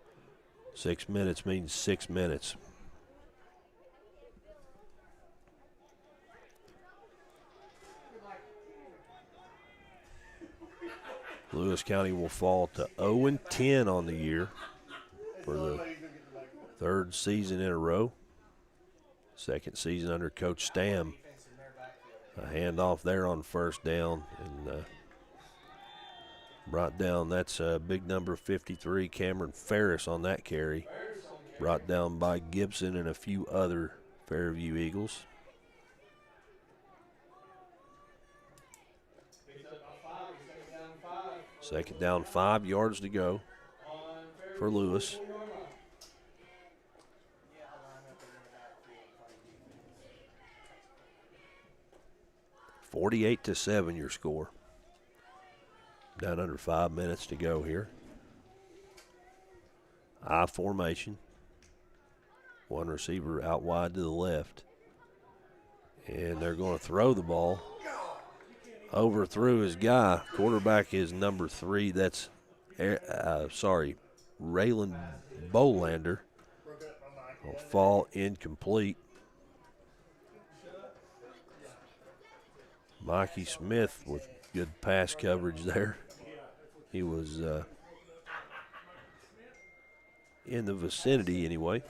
6 minutes means 6 minutes. Lewis County will fall to 0-10 on the year for the 3rd season in a row. 2nd season under Coach Stam. A handoff there on 1st down and brought down. That's big number 53, Cameron Ferris on that carry. Brought down by Gibson and a few other Fairview Eagles. Second down, 5 yards to go for Lewis. (48-7) your score. Down under 5 minutes to go here. I formation. One receiver out wide to the left. And they're going to throw the ball. Overthrew his guy. Quarterback is number 3. That's, Raylan Bolander. will fall incomplete. Mikey Smith with good pass coverage there. He was in the vicinity anyway.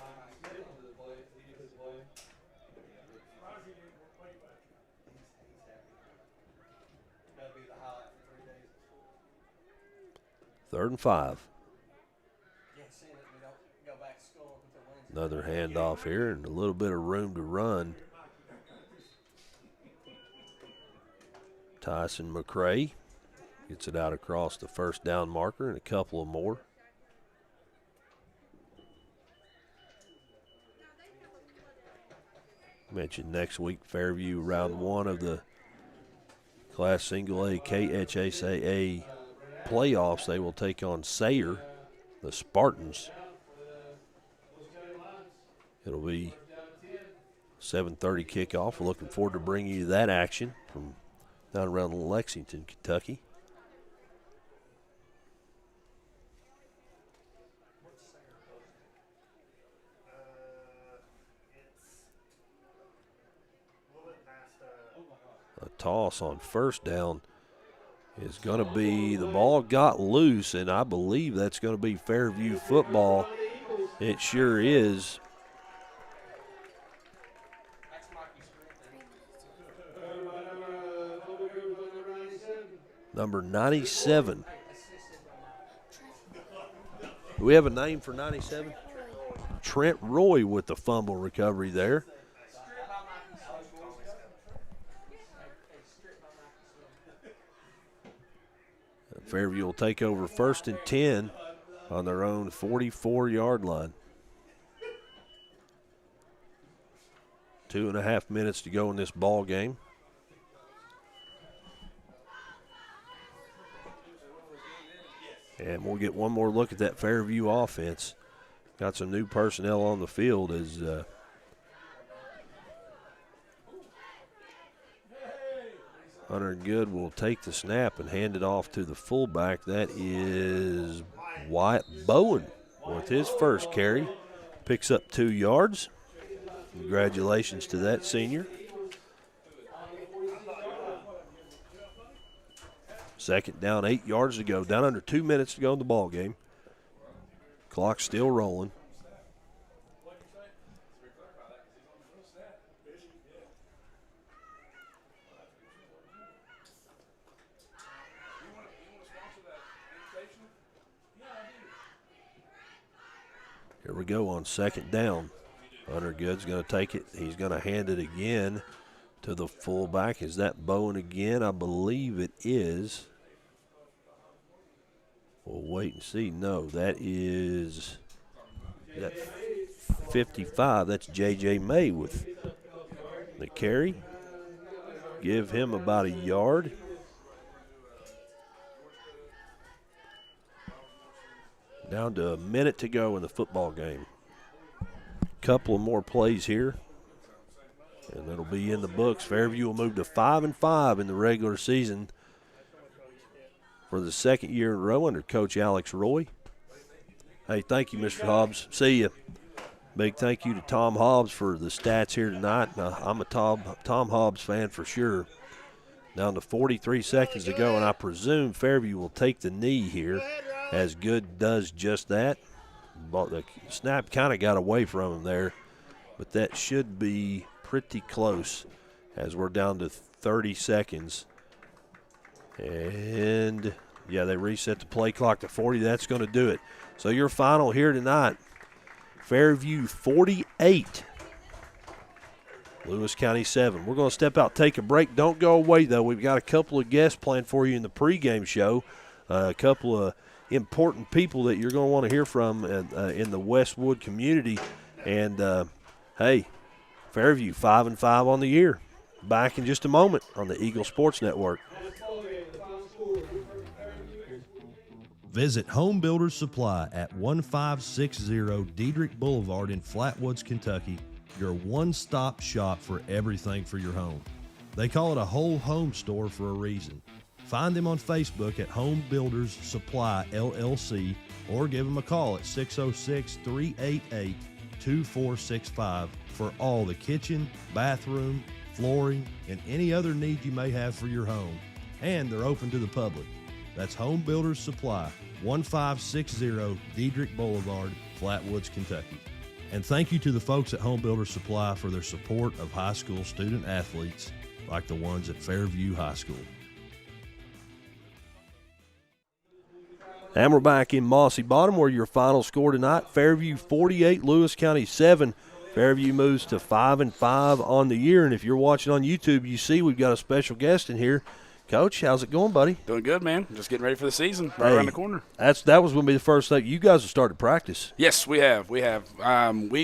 Third and 5. Another handoff here and a little bit of room to run. Tyson McCray gets it out across the first down marker and a couple of more. Mentioned next week, Fairview round 1 of the Class Single A KHSAA playoffs. They will take on Sayre, the Spartans. It'll be 7:30 kickoff. We're looking forward to bringing you that action from down around Lexington, Kentucky. A toss on first down is going to be, the ball got loose, and I believe that's going to be Fairview football. It sure is. Number 97. Do we have a name for 97? Trent Roy with the fumble recovery there. Fairview will take over 1st and 10 on their own 44-yard line. 2.5 minutes to go in this ball game. And we'll get one more look at that Fairview offense. Got some new personnel on the field as Hunter Good will take the snap and hand it off to the fullback. That is Wyatt Bowen with his first carry. Picks up 2 yards. Congratulations to that senior. Second down, 8 yards to go. Down under 2 minutes to go in the ball game. Clock still rolling. Here we go on second down. Hunter Good's going to take it. He's going to hand it again to the fullback. Is that Bowen again? I believe it is. We'll wait and see. No, that is that 55. That's J.J. May with the carry. Give him about a yard. Down to a minute to go in the football game. Couple of more plays here, and it'll be in the books. Fairview will move to 5-5 in the regular season for the second year in a row under Coach Alex Roy. Hey, thank you, Mr. Hobbs. See you. Big thank you to Tom Hobbs for the stats here tonight. I'm a Tom Hobbs fan for sure. Down to 43 seconds to go, and I presume Fairview will take the knee here, as Good does just that. But the snap kind of got away from him there, but that should be pretty close as we're down to 30 seconds. And, yeah, they reset the play clock to 40. That's going to do it. So your final here tonight, Fairview 48, Lewis County 7. We're going to step out, take a break. Don't go away, though. We've got a couple of guests planned for you in the pregame show, a couple of important people that you're going to want to hear from in the Westwood community. And, hey, Fairview 5-5 on the year. Back in just a moment on the Eagle Sports Network. Visit Home Builders Supply at 1560 Diedrich Boulevard in Flatwoods, Kentucky, your one-stop shop for everything for your home. They call it a whole home store for a reason. Find them on Facebook at Home Builders Supply LLC or give them a call at 606-388-2300. 2465 for all the kitchen, bathroom, flooring, and any other need you may have for your home. And they're open to the public. That's Home Builders Supply, 1560 Diedrich Boulevard, Flatwoods, Kentucky. And thank you to the folks at Home Builders Supply for their support of high school student athletes like the ones at Fairview High School. And we're back in Mossy Bottom where your final score tonight, Fairview 48, Lewis County 7. Fairview moves to 5-5 on the year. And if you're watching on YouTube, you see we've got a special guest in here. Coach, how's it going, buddy? Doing good, man. Just getting ready for the season right around the corner. That was going to be the first thing. You guys have started practice. Yes, we have. We've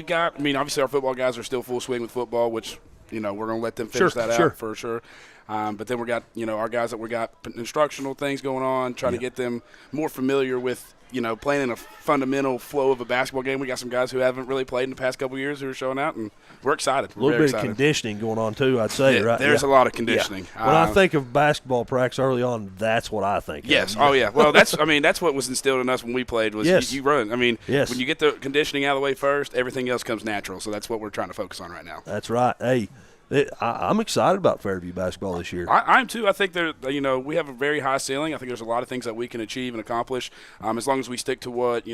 got, obviously our football guys are still full swing with football, which, we're going to let them finish that out for sure. But then we got, our guys that we got instructional things going on, trying to get them more familiar with, playing in a fundamental flow of a basketball game. We got some guys who haven't really played in the past couple of years who are showing out, and we're excited. A little bit of conditioning going on, too, I'd say, right? There's a lot of conditioning. Yeah. When I think of basketball practice early on, that's what I think Yes. of. Oh, yeah. Well, that's what was instilled in us when we played was you run. When you get the conditioning out of the way first, everything else comes natural. So that's what we're trying to focus on right now. That's right. Hey, I'm excited about Fairview basketball this year. I am too. I think we have a very high ceiling. I think there's a lot of things that we can achieve and accomplish as long as we stick to what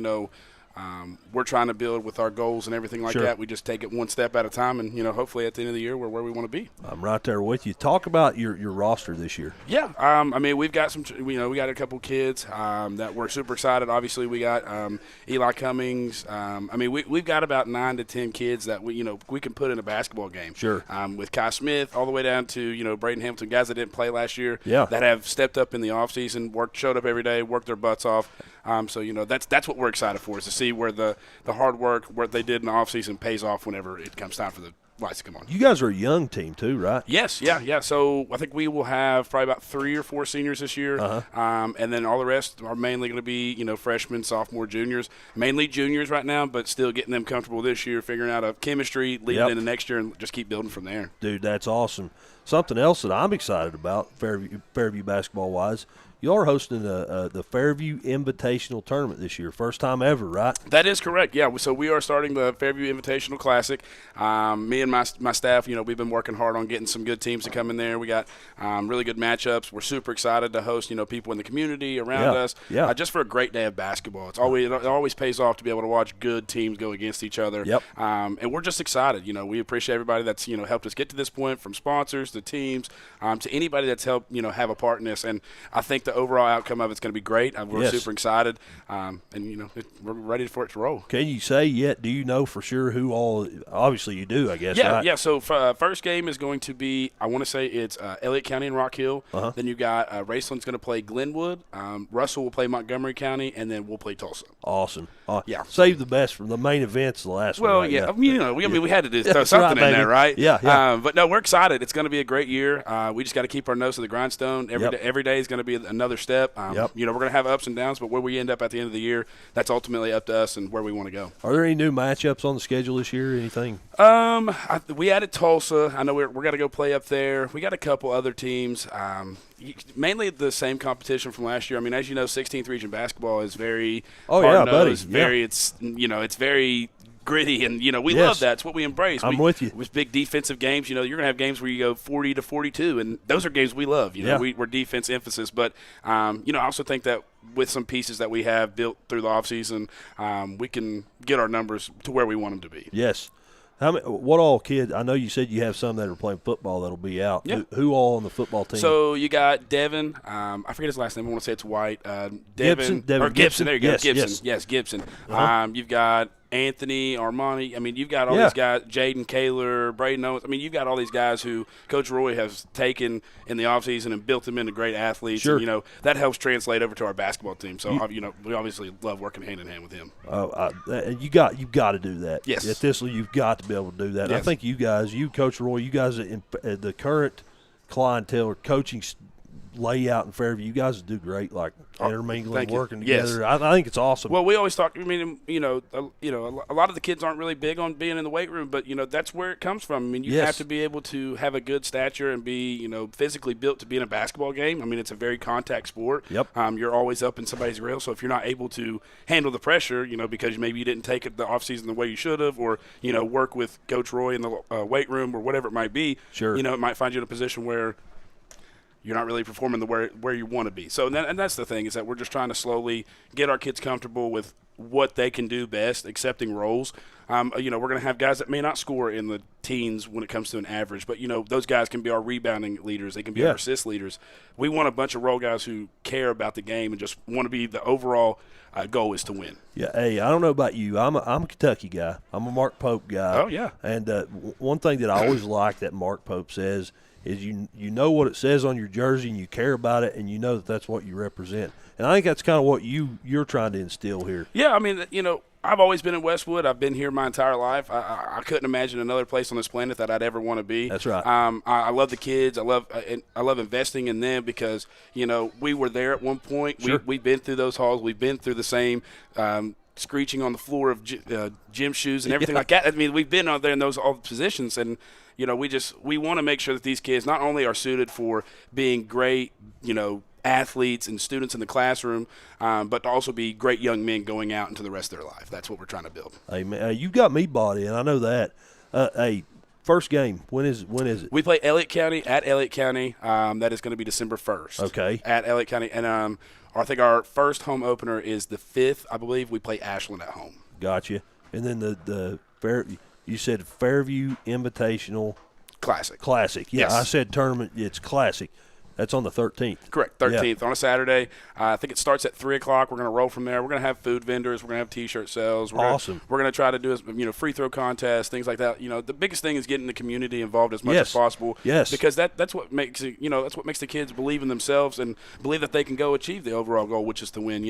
we're trying to build with our goals and everything like that. We just take it one step at a time, and hopefully at the end of the year we're where we want to be. I'm right there with you. Talk about your roster this year. Yeah, we've got some. We got a couple kids that we're super excited. Obviously, we got Eli Cummings. We've got about 9 to 10 kids that we can put in a basketball game. Sure. With Kai Smith all the way down to Braden Hamilton, guys that didn't play last year. Yeah. That have stepped up in the off season, showed up every day, worked their butts off. That's what we're excited for, is to see where the hard work, what they did in the offseason pays off whenever it comes time for the lights to come on. You guys are a young team too, right? Yes, yeah. So I think we will have probably about 3 or 4 seniors this year, and then all the rest are mainly going to be freshmen, sophomore, juniors, mainly juniors right now, but still getting them comfortable this year, figuring out a chemistry, leading into next year, and just keep building from there. Dude, that's awesome. Something else that I'm excited about, Fairview basketball-wise, you are hosting the Fairview Invitational Tournament this year. First time ever, right? That is correct, yeah. So we are starting the Fairview Invitational Classic. Me and my staff, we've been working hard on getting some good teams to come in there. We got really good matchups. We're super excited to host, people in the community around us. Yeah. Just for a great day of basketball. It always pays off to be able to watch good teams go against each other. Yep. And we're just excited. We appreciate everybody that's, helped us get to this point, from sponsors to teams, to anybody that's helped, have a part in this. And I think the overall outcome of it's going to be great. We're super excited, and we're ready for it to roll. Can you say yet? Do you know for sure who all? Obviously, you do. I guess. Yeah, right? yeah. So first game is going to be, I want to say it's Elliott County and Rock Hill. Then you got Raceland's going to play Glenwood. Russell will play Montgomery County, and then we'll play Tulsa. Awesome. Yeah. Save the best from the main events. The last one. Well, right? yeah. We had to throw something in there, right? Yeah. But no, we're excited. It's going to be a great year. We just got to keep our nose to the grindstone. Every day is going to be another step. We're going to have ups and downs, but where we end up at the end of the year, that's ultimately up to us and where we want to go. Are there any new matchups on the schedule this year? Anything? We added Tulsa. I know we're going to go play up there. We got a couple other teams. Mainly the same competition from last year. As you know, 16th region basketball is very buddy. Very it's very gritty, and we love that. It's what we embrace. I'm with you. With big defensive games, you're going to have games where you go 40 to 42, and those are games we love. We're defense emphasis, but I also think that with some pieces that we have built through the offseason, we can get our numbers to where we want them to be. Yes. What all kids? I know you said you have some that are playing football that'll be out. Yeah. Who all on the football team? So you got Devin. I forget his last name. I want to say it's White. Gibson. Gibson. There you go. Yes, Gibson. Yes, Gibson. You've got Anthony, Armani. You've got all these guys, Jaden Kaler, Braden Owens. You've got all these guys who Coach Roy has taken in the offseason and built them into great athletes. Sure. And, that helps translate over to our basketball team. So, we obviously love working hand in hand with him. You've got to do that. Yes. At Thistle, you've got to be able to do that. Yes. I think you guys, Coach Roy, you guys, the current clientele or coaching layout in Fairview. You guys do great, like intermingling, thank you. working Yes. together. I think it's awesome. Well, we always talk. I mean, a lot of the kids aren't really big on being in the weight room, but that's where it comes from. I mean, you have to be able to have a good stature and be physically built to be in a basketball game. I mean, it's a very contact sport. Yep. You're always up in somebody's grill, so if you're not able to handle the pressure, because maybe you didn't take it the offseason the way you should have, or work with Coach Roy in the weight room or whatever it might be. Sure. It might find you in a position where you're not really performing where you want to be. So and that's the thing, is that we're just trying to slowly get our kids comfortable with what they can do best, accepting roles. We're going to have guys that may not score in the teens when it comes to an average, but those guys can be our rebounding leaders. They can be our assist leaders. We want a bunch of role guys who care about the game and just want to be the overall goal is to win. Yeah, hey, I don't know about you. I'm a Kentucky guy. I'm a Mark Pope guy. Oh, yeah. And one thing that I always like that Mark Pope says is you know what it says on your jersey and you care about it and you know that that's what you represent. And I think that's kind of what you're trying to instill here. Yeah, I mean, I've always been in Westwood. I've been here my entire life. I couldn't imagine another place on this planet that I'd ever want to be. That's right. I love the kids. I love investing in them because we were there at one point. Sure. We've been through those halls. We've been through the same screeching on the floor of gym shoes and everything like that. I mean, we've been out there in all the positions, and we want to make sure that these kids not only are suited for being great, athletes and students in the classroom, but to also be great young men going out into the rest of their life. That's what we're trying to build. Hey, man, you got me bought in. I know that. Hey, first game, when is it? We play Elliott County at Elliott County. That is going to be December 1st. Okay. At Elliott County. And I think our first home opener is the 5th. I believe we play Ashland at home. Gotcha. And then you said Fairview Invitational Classic. Classic. Yeah, Yes. I said tournament. It's Classic. That's on the 13th. Correct, 13th on a Saturday. I think it starts at 3 o'clock. We're going to roll from there. We're going to have food vendors. We're going to have T-shirt sales. Awesome. We're going to try to do free throw contests, things like that. The biggest thing is getting the community involved as much as possible. Yes. Because that's what makes it. That's what makes the kids believe in themselves and believe that they can go achieve the overall goal, which is to win.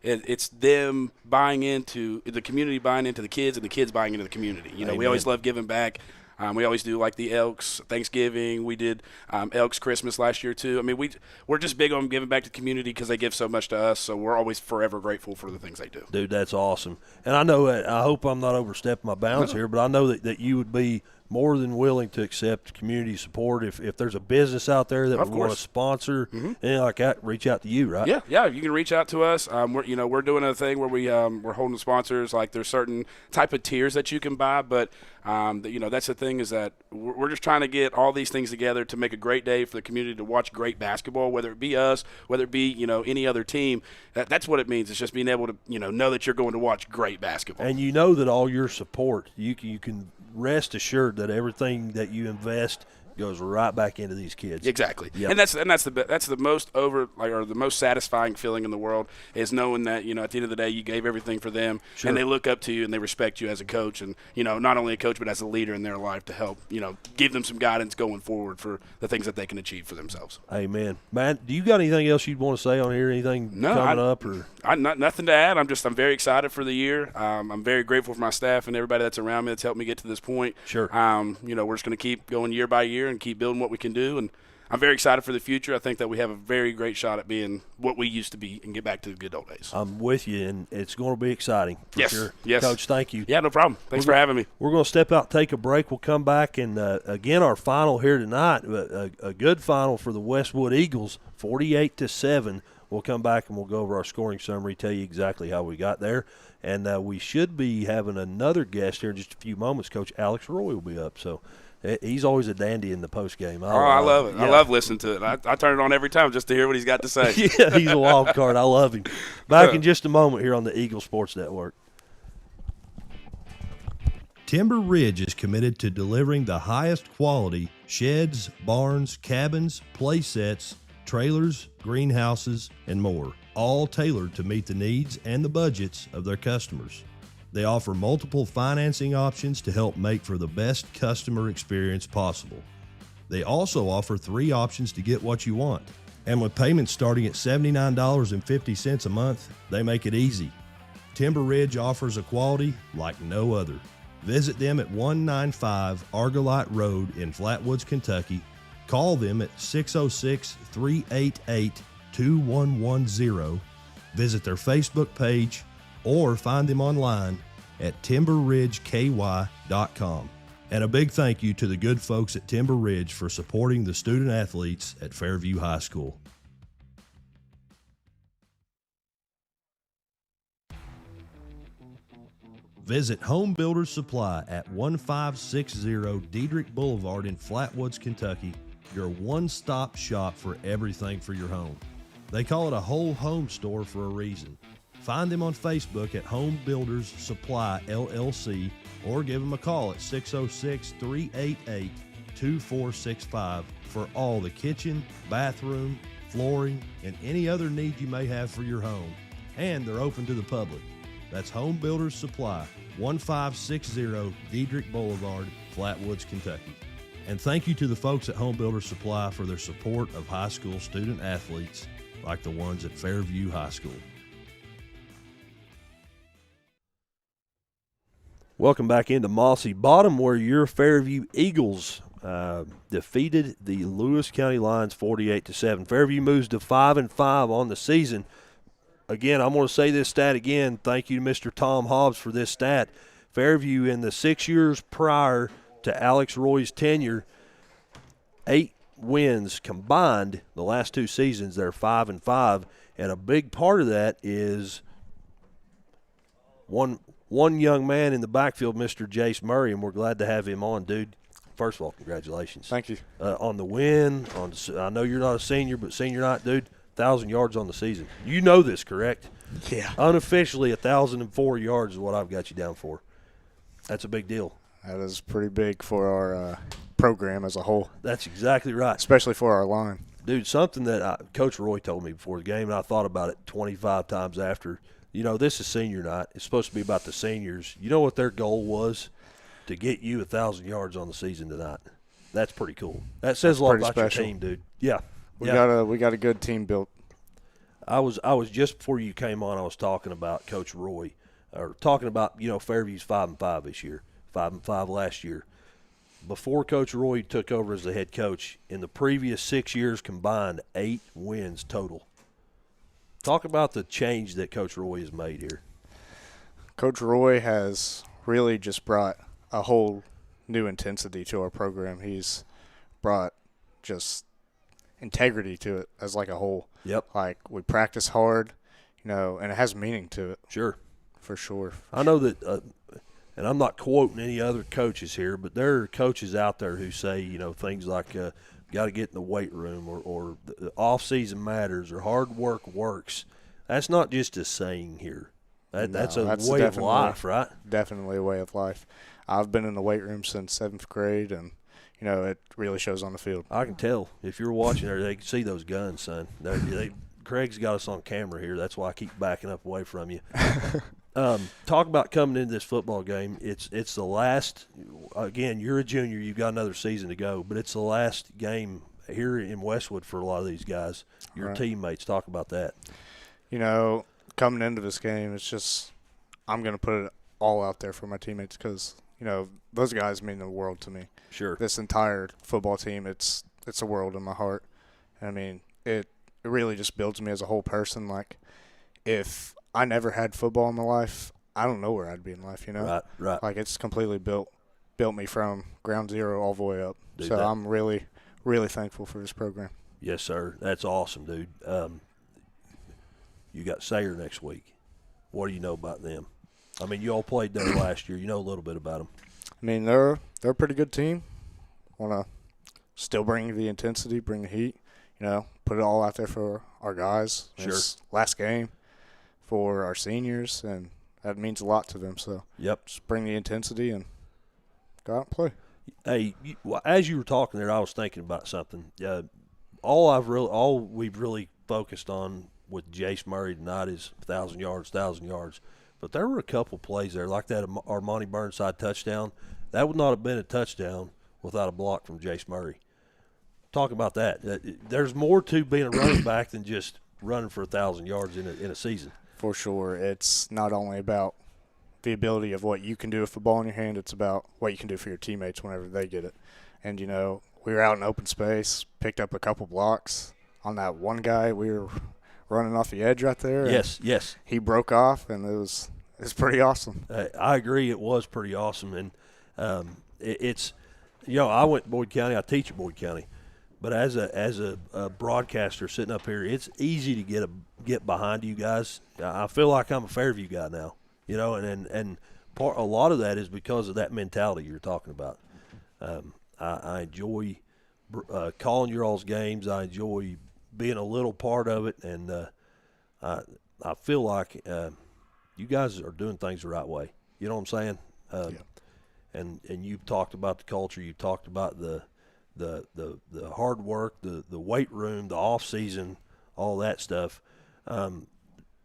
It's them buying into the community, buying into the kids, and the kids buying into the community. We always love giving back. We always do like the Elks Thanksgiving. We did Elks Christmas last year too. I mean, we're just big on giving back to the community because they give so much to us. So we're always forever grateful for the things they do. Dude, that's awesome. And I know I hope I'm not overstepping my bounds here, but I know that you would be more than willing to accept community support if there's a business out there that would want to sponsor anything like that. Reach out to you, right? Yeah. You can reach out to us. We're doing a thing where we're holding sponsors. Like there's certain type of tiers that you can buy, but that's the thing is that we're just trying to get all these things together to make a great day for the community to watch great basketball, whether it be us, whether it be any other team. That's what it means. It's just being able to know that you're going to watch great basketball. And that all your support, you can rest assured that everything that you invest goes right back into these kids. Exactly. Yep. And that's the most the most satisfying feeling in the world is knowing that at the end of the day you gave everything for them and they look up to you and they respect you as a coach and not only a coach but as a leader in their life to help give them some guidance going forward for the things that they can achieve for themselves. Amen. Man, do you got anything else you'd want to say on here? Anything coming up or? Nothing to add. I'm very excited for the year. I'm very grateful for my staff and everybody that's around me that's helped me get to this point. Sure. We're just going to keep going year by year and keep building what we can do, and I'm very excited for the future. I think that we have a very great shot at being what we used to be and get back to the good old days. I'm with you, and it's going to be exciting for sure. Yes. Coach, thank you. Yeah, no problem. Thanks for having me. We're going to step out, take a break. We'll come back, and again, our final here tonight, a good final for the Westwood Eagles, 48-7. We'll come back and we'll go over our scoring summary, tell you exactly how we got there. And we should be having another guest here in just a few moments. Coach Alex Roy will be up, so he's always a dandy in the postgame. I love it. Yeah. I love listening to it. I turn it on every time just to hear what he's got to say. Yeah, he's a wild card. I love him. Back in just a moment here on the Eagle Sports Network. Timber Ridge is committed to delivering the highest quality sheds, barns, cabins, play sets, trailers, greenhouses, and more, all tailored to meet the needs and the budgets of their customers. They offer multiple financing options to help make for the best customer experience possible. They also offer 3 options to get what you want. And with payments starting at $79.50 a month, they make it easy. Timber Ridge offers a quality like no other. Visit them at 195 Argolite Road in Flatwoods, Kentucky, Call them at 606-388-2110, visit their Facebook page, or find them online at timberridgeky.com. And a big thank you to the good folks at Timber Ridge for supporting the student athletes at Fairview High School. Visit Home Builders Supply at 1560 Diedrich Boulevard in Flatwoods, Kentucky, your one-stop shop for everything for your home. They call it a whole home store for a reason. Find them on Facebook at Home Builders Supply LLC or give them a call at 606-388-2465 for all the kitchen, bathroom, flooring, and any other need you may have for your home. And they're open to the public. That's Home Builders Supply, 1560 Diedrich Boulevard, Flatwoods, Kentucky. And thank you to the folks at Home Builders Supply for their support of high school student athletes like the ones at Fairview High School. Welcome back into Mossy Bottom, where your Fairview Eagles defeated the Lewis County Lions 48-7. Fairview moves to 5-5 on the season. Again, I'm going to say this stat again. Thank you to Mr. Tom Hobbs for this stat. Fairview, in the 6 years prior to Alex Roy's tenure, 8 wins combined. The last 2 seasons, they're 5-5, and a big part of that is one young man in the backfield, Mr. Jace Murray, and we're glad to have him on, dude. First of all, congratulations. Thank you. On the win. I know you're not a senior, but senior night, dude, 1,000 yards on the season. You know this, correct? Yeah. Unofficially, 1,004 yards is what I've got you down for. That's a big deal. That is pretty big for our program as a whole. That's exactly right. Especially for our line. Dude, something that Coach Roy told me before the game, and I thought about it 25 times after. You know, this is senior night. It's supposed to be about the seniors. You know what their goal was? To get you 1,000 yards on the season tonight. That's pretty cool. That says a lot about your team, dude. Yeah. We got a good team built. I was just before you came on, I was talking about Coach Roy, or talking about, you know, Fairview's 5-5 this year, 5-5 last year. Before Coach Roy took over as the head coach, in the previous 6 years combined, 8 wins total. Talk about the change that Coach Roy has made here. Coach Roy has really just brought a whole new intensity to our program. He's brought just integrity to it as like a whole. Yep. Like, we practice hard, you know, and it has meaning to it. Sure. For sure. I know that, and I'm not quoting any other coaches here, but there are coaches out there who say, you know, things like got to get in the weight room, or the off-season matters, or hard work works. That's not just a saying here. That's a way of life, right? Definitely a way of life. I've been in the weight room since 7th grade, and you know, it really shows on the field. I can tell. If you're watching there, they can see those guns, son. Craig's got us on camera here. That's why I keep backing up away from you. Talk about coming into this football game. It's the last – again, you're a junior. You've got another season to go. But it's the last game here in Westwood for a lot of these guys, your teammates. Talk about that. You know, coming into this game, it's just I'm going to put it all out there for my teammates because, you know, those guys mean the world to me. Sure. This entire football team, it's a world in my heart. I mean, it really just builds me as a whole person. Like, if I never had football in my life, I don't know where I'd be in life, you know? Right. Like, it's completely built me from ground zero all the way up. Dude, so I'm really, really thankful for this program. Yes, sir. That's awesome, dude. You got Sayre next week. What do you know about them? I mean, you all played there last year. You know a little bit about them. I mean, they're a pretty good team. Want to still bring the intensity, bring the heat, you know, put it all out there for our guys. Sure. It's last game for our seniors, and that means a lot to them. So, yep, just bring the intensity and go out and play. Hey, as you were talking there, I was thinking about something. All we've really focused on with Jace Murray tonight is 1,000 yards. But there were a couple plays there, like that Armani Burnside touchdown. That would not have been a touchdown without a block from Jace Murray. Talk about that. There's more to being a running back than just running for 1,000 yards in a season. For sure. It's not only about the ability of what you can do with the ball in your hand, it's about what you can do for your teammates whenever they get it. And, you know, we were out in open space, picked up a couple blocks on that one guy. We were running off the edge right there. Yes, yes. He broke off, and it was pretty awesome. I agree. It was pretty awesome, and it's I went to Boyd County. I teach at Boyd County, but as a broadcaster sitting up here, it's easy to get behind you guys. I feel like I'm a Fairview guy now, and a lot of that is because of that mentality you're talking about. I enjoy calling your all's games. I enjoy being a little part of it, and I feel like you guys are doing things the right way. You know what I'm saying? And you've talked about the culture. You've talked about the hard work, the weight room, the off season, all that stuff.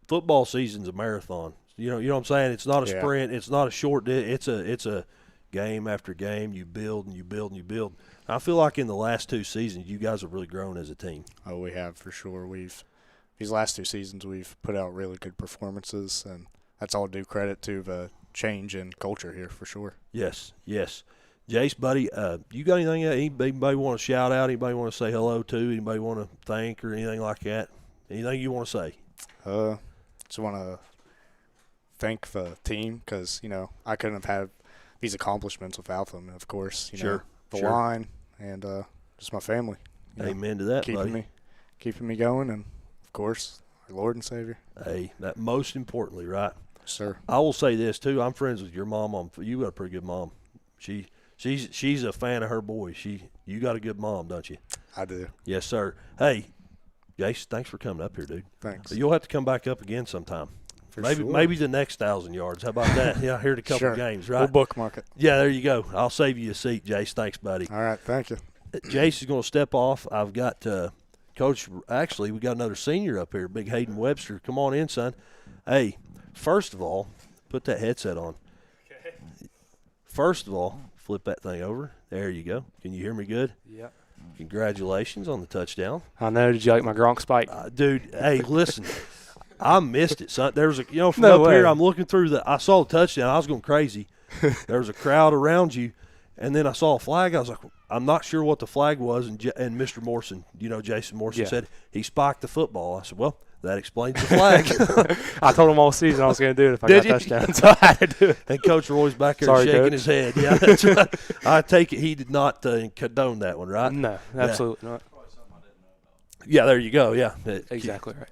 Football season's a marathon. You know what I'm saying? It's not a sprint. It's not a short. It's a game after game. You build and you build and you build. I feel like in the last 2 seasons, you guys have really grown as a team. Oh, we have for sure. These last 2 seasons, we've put out really good performances, and that's all due credit to the change in culture here for sure. Yes. Jace, buddy, you got anything anybody want to shout out? Anybody want to say hello to? Anybody want to thank or anything like that? Anything you want to say? Just want to thank the team because, I couldn't have had these accomplishments without them. And, of course, the line and just my family. Amen to that, buddy. Keeping me going, and, of course, our Lord and Savior. Hey, that most importantly, right? Sir. I will say this, too. I'm friends with your mom. You got a pretty good mom. She's a fan of her boy. You got a good mom, don't you? I do. Yes, sir. Hey, Jace, thanks for coming up here, dude. Thanks. You'll have to come back up again sometime. Maybe the next 1,000 yards. How about that? Yeah, I heard a couple of games, right? We'll bookmark it. Yeah, there you go. I'll save you a seat, Jace. Thanks, buddy. All right, thank you. Jace is going to step off. I've got Coach. Actually, we got another senior up here, Big Hayden Webster. Come on in, son. Hey, first of all, put that headset on. Okay. First of all, flip that thing over. There you go. Can you hear me good? Yep. Congratulations on the touchdown. I know. Did you like my Gronk spike? Dude, hey, listen. I missed it, son. There was from up here, I'm looking through I saw the touchdown. I was going crazy. There was a crowd around you, and then I saw a flag. I was like, I'm not sure what the flag was, and Mr. Morrison, Jason Morrison said he spiked the football. I said, well, that explains the flag. I told him all season I was going to do it if I got a touchdown, so I had to do it. And Coach Roy's back there shaking Coach. his head. Yeah, that's right. I take it he did not condone that one, right? No, absolutely not. Yeah, there you go. Yeah, exactly right.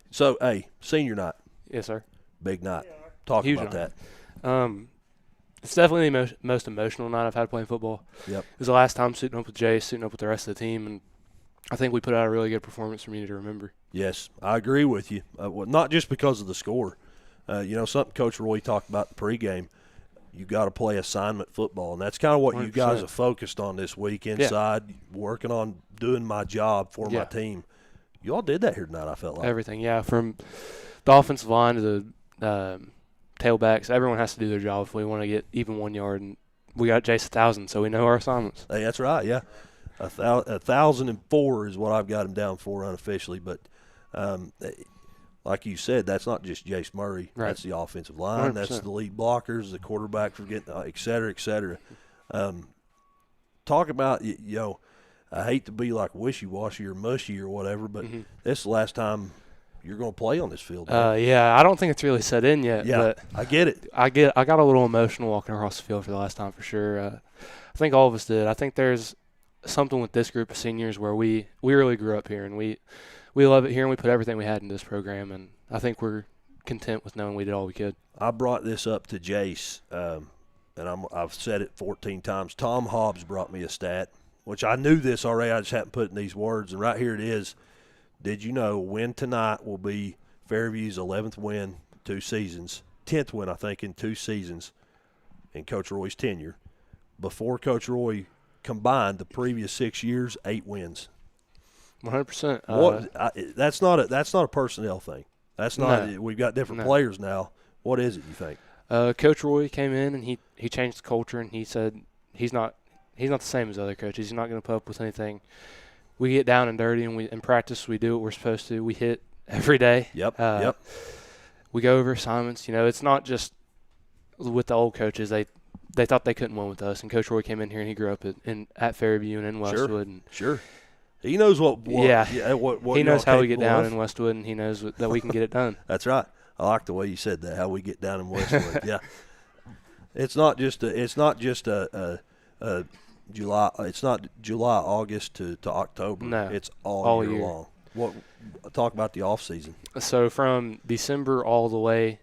So, hey, senior night. Yes, sir. Big night. Talk Huge about night. that. It's definitely the most emotional night I've had playing football. Yep. It was the last time suiting up with Jay, suiting up with the rest of the team, and I think we put out a really good performance for me to remember. Yes, I agree with you. Well, not just because of the score. Something Coach Roy talked about in the pregame, you got to play assignment football, and that's kind of what 100%. You guys have focused on this week inside, working on doing my job for my team. You all did that here tonight, I felt like. Everything, yeah, from the offensive line to the tailbacks. Everyone has to do their job if we want to get even 1 yard, and we got Jace 1,000, so we know our assignments. Hey, that's right, yeah. 1,004 is what I've got him down for unofficially, but like you said, that's not just Jace Murray. Right. That's the offensive line. 100%. That's the lead blockers, the quarterback for getting, et cetera, et cetera. Talk about, I hate to be like wishy-washy or mushy or whatever, but this is the last time you're going to play on this field. Yeah, I don't think it's really set in yet. Yeah, but I get it. I got a little emotional walking across the field for the last time for sure. I think all of us did. I think there's something with this group of seniors where we really grew up here, and we love it here, and we put everything we had in this program, and I think we're content with knowing we did all we could. I brought this up to Jace, and I've said it 14 times. Tom Hobbs brought me a stat, which I knew this already. I just hadn't put in these words, and right here it is. Did you know win tonight will be Fairview's 11th win, 2 seasons, 10th win, I think, in 2 seasons in Coach Roy's tenure. Before Coach Roy combined the previous 6 years, 8 wins. 100%. That's not a personnel thing. That's not. No. We've got different players now. What is it you think? Coach Roy came in and he changed the culture, and he said he's not the same as other coaches. He's not going to put up with anything. We get down and dirty, and in practice we do what we're supposed to. We hit every day. Yep. We go over assignments. It's not just with the old coaches. They they thought they couldn't win with us. And Coach Roy came in here, and he grew up at Fairview and in Westwood. And Sure. He knows what he knows how we get down in Westwood, and he knows that we can get it done. That's right. I like the way you said that. How we get down in Westwood. Yeah. It's not just a July. It's not July, August to October. No, it's all year long. Talk about the off season. So from December all the way.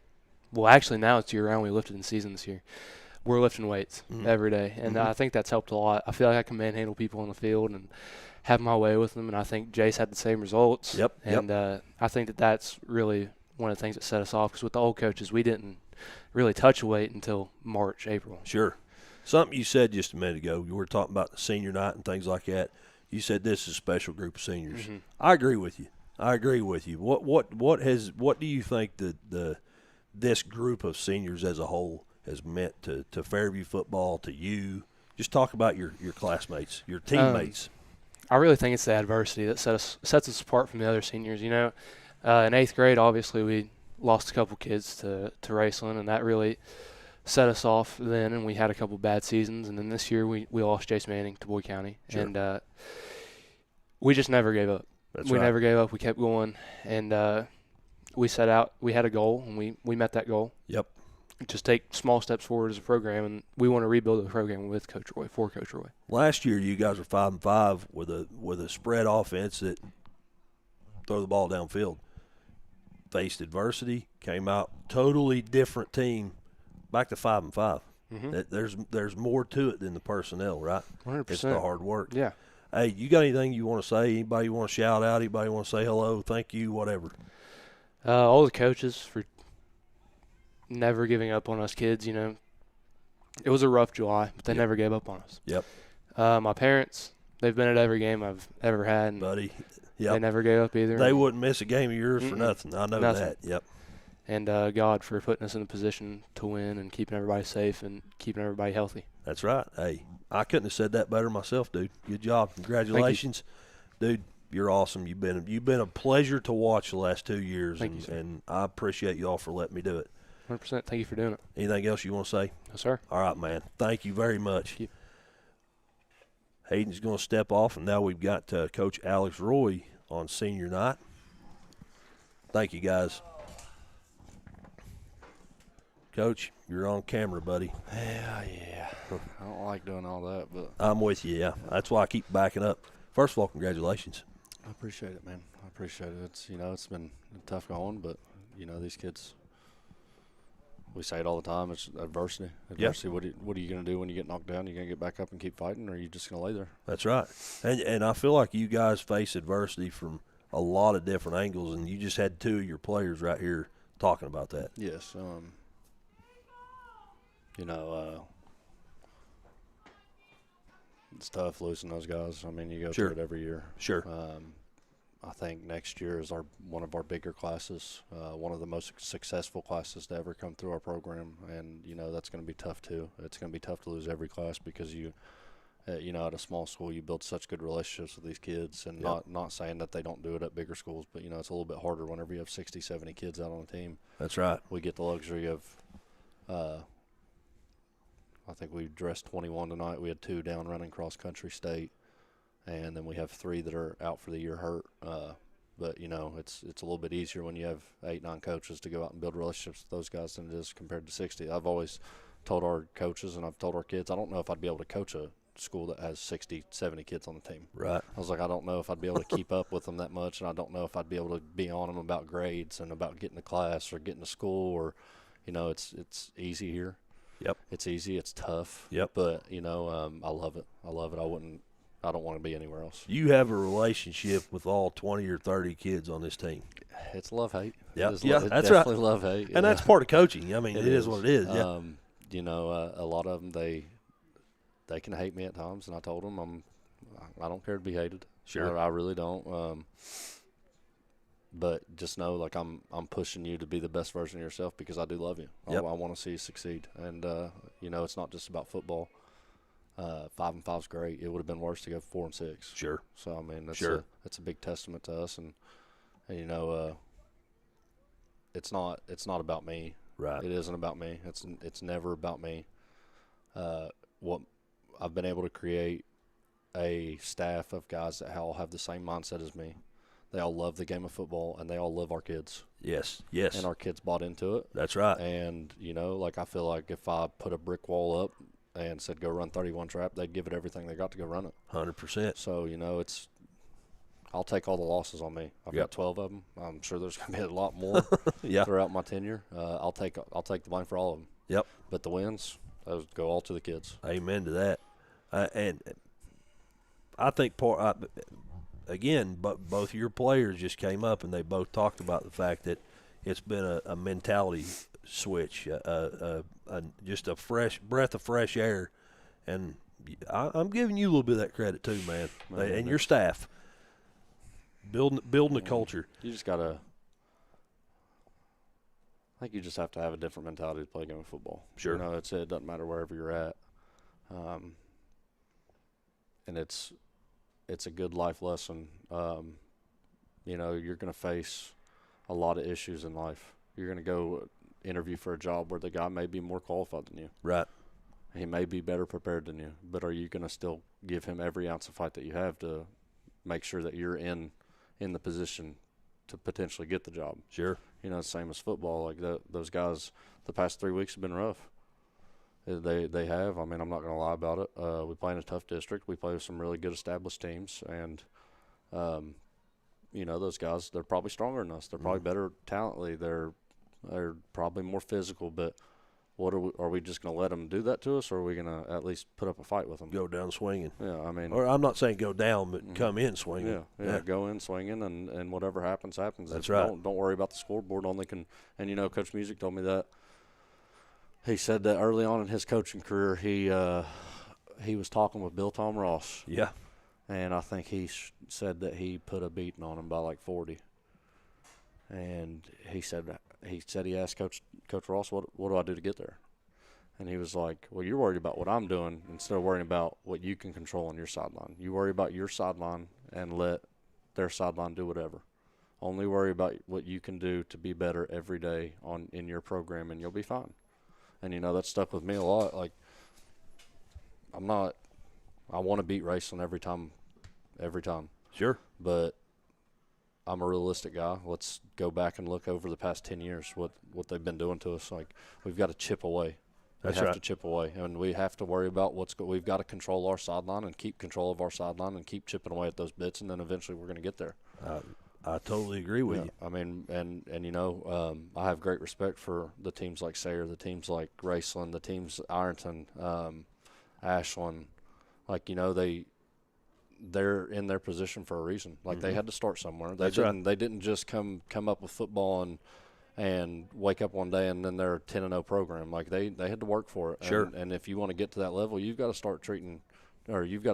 Well, actually now it's year round. We lifted in season this year. We're lifting weights every day, and I think that's helped a lot. I feel like I can manhandle people on the field and have my way with them, and I think Jace had the same results. Yep. And I think that's really one of the things that set us off, because with the old coaches, we didn't really touch a weight until March, April. Sure. Something you said just a minute ago, you were talking about the senior night and things like that. You said this is a special group of seniors. Mm-hmm. I agree with you. What do you think this group of seniors as a whole has meant to Fairview football, to you? Just talk about your classmates, your teammates. I really think it's the adversity that sets us apart from the other seniors. You know, in 8th grade, obviously we lost a couple kids to Raceland, and that really set us off then, and we had a couple bad seasons. And then this year we lost Jace Manning to Boyd County. Sure. And we just never gave up. We never gave up. We kept going, and we set out. We had a goal, and we met that goal. Yep. Just take small steps forward as a program, and we want to rebuild the program with Coach Roy, for Coach Roy. Last year, you guys were 5-5 with a spread offense that throw the ball downfield. Faced adversity, came out totally different team, back to 5-5. Mm-hmm. There's more to it than the personnel, right? 100%. It's the hard work. Yeah. Hey, you got anything you want to say? Anybody you want to shout out? Anybody want to say hello? Thank you, whatever. All the coaches for never giving up on us kids. You know, it was a rough July, but they never gave up on us. Yep. My parents, they've been at every game I've ever had. And buddy. Yep. They never gave up either. They wouldn't miss a game of yours for nothing. I know that. Yep. And God for putting us in a position to win and keeping everybody safe and keeping everybody healthy. That's right. Hey, I couldn't have said that better myself, dude. Good job. Congratulations. Dude, you're awesome. You've been a pleasure to watch the last 2 years. Thank you, sir. And I appreciate y'all for letting me do it. 100%. Thank you for doing it. Anything else you want to say? No, sir. All right, man. Thank you very much. Thank you. Hayden's going to step off, and now we've got Coach Alex Roy on senior night. Thank you, guys. Coach, you're on camera, buddy. Yeah. I don't like doing all that, but I'm with you, yeah. That's why I keep backing up. First of all, congratulations. I appreciate it, man. I appreciate it. It's been tough going, but these kids, we say it all the time, it's adversity. Adversity. Yep. What are you going to do when you get knocked down? You going to get back up and keep fighting, or are you just going to lay there? That's right. And I feel like you guys face adversity from a lot of different angles, and you just had 2 of your players right here talking about that. Yes. It's tough losing those guys. I mean, you go through it every year. Sure. I think next year is one of our bigger classes, one of the most successful classes to ever come through our program, and that's going to be tough too. It's going to be tough to lose every class because at a small school you build such good relationships with these kids, and not saying that they don't do it at bigger schools, but it's a little bit harder whenever you have 60, 70 kids out on a team. That's right. We get the luxury of. I think we dressed 21 tonight. We had 2 down running cross-country state, and then we have 3 that are out for the year hurt. But, it's a little bit easier when you have 8, 9 coaches to go out and build relationships with those guys than it is compared to 60. I've always told our coaches and I've told our kids, I don't know if I'd be able to coach a school that has 60, 70 kids on the team. Right. I was like, I don't know if I'd be able to keep up with them that much, and I don't know if I'd be able to be on them about grades and about getting to class or getting to school or, it's easy here. Yep. It's easy. It's tough. Yep. But I love it. I love it. I don't want to be anywhere else. You have a relationship with all 20 or 30 kids on this team. It's love-hate. Yeah, that's right. Definitely love-hate. And that's part of coaching. I mean, it is what it is. Yeah. A lot of them, they can hate me at times, and I told them I don't care to be hated. Sure. I really don't. But just know, like, I'm pushing you to be the best version of yourself because I do love you. Yep. I want to see you succeed. And, it's not just about football. 5-5 is great. It would have been worse to go 4-6. Sure. So, I mean, that's a big testament to us. And it's not about me. Right. It isn't about me. It's never about me. what I've been able to create a staff of guys that all have the same mindset as me. They all love the game of football, and they all love our kids. Yes. And our kids bought into it. That's right. And, like I feel like if I put a brick wall up and said go run 31 trap, they'd give it everything they got to go run it. 100%. So, I'll take all the losses on me. I've got 12 of them. I'm sure there's going to be a lot more throughout my tenure. I'll take the blame for all of them. Yep. But the wins, those go all to the kids. Amen to that. And I think again, but both of your players just came up and they both talked about the fact that it's been a mentality switch, just a fresh breath of fresh air. And I'm giving you a little bit of that credit too, man, and your staff. Building a culture. You just got to – I think you just have to have a different mentality to play a game of football. Sure. It doesn't matter wherever you're at. And it's a good life lesson. You're going to face a lot of issues in life. You're going to go interview for a job where the guy may be more qualified than you. Right. He may be better prepared than you. But are you going to still give him every ounce of fight that you have to make sure that you're in the position to potentially get the job? Sure. Same as football. Like those guys, the past 3 weeks have been rough. They have. I mean, I'm not going to lie about it. We play in a tough district. We play with some really good established teams, and those guys, they're probably stronger than us. They're probably better talently. They're probably more physical. But are we just going to let them do that to us, or are we going to at least put up a fight with them? Go down swinging. Yeah, I mean. Or I'm not saying go down, but come in swinging. Yeah, go in swinging, and whatever happens. That's right. Don't worry about the scoreboard. And Coach Music told me that. He said that early on in his coaching career, he was talking with Bill Tom Ross. Yeah. And I think he said that he put a beating on him by like 40. And he asked Coach Ross, what do I do to get there? And he was like, well, you're worried about what I'm doing instead of worrying about what you can control on your sideline. You worry about your sideline and let their sideline do whatever. Only worry about what you can do to be better every day in your program, and you'll be fine. And, that stuck with me a lot. Like, I want to beat Raceland every time. Sure. But I'm a realistic guy. Let's go back and look over the past 10 years, what they've been doing to us. Like, we've got to chip away. We have to chip away, and we have to worry about we've got to control our sideline and keep control of our sideline and keep chipping away at those bits, and then eventually we're going to get there. I totally agree with you. I mean, I have great respect for the teams like Sayre, the teams like Raceland, the teams Ironton, Ashland. Like, they're in their position for a reason. Like, they had to start somewhere. They didn't just come up with football and wake up one day and then they're a 10-0 program. Like, they had to work for it. Sure. And if you want to get to that level, you've got to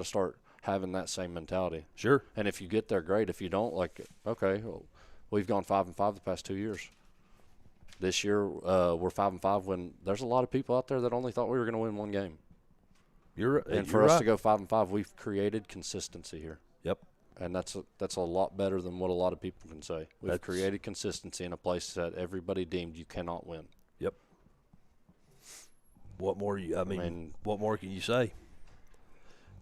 start having that same mentality. Sure. And if you get there, great. If you don't, we've gone 5-5 the past 2 years. This year, we're 5-5 when there's a lot of people out there that only thought we were going to win one game. And for us to go 5-5, we've created consistency here. Yep. And that's a lot better than what a lot of people can say. We've created consistency in a place that everybody deemed you cannot win. Yep. What more can you say?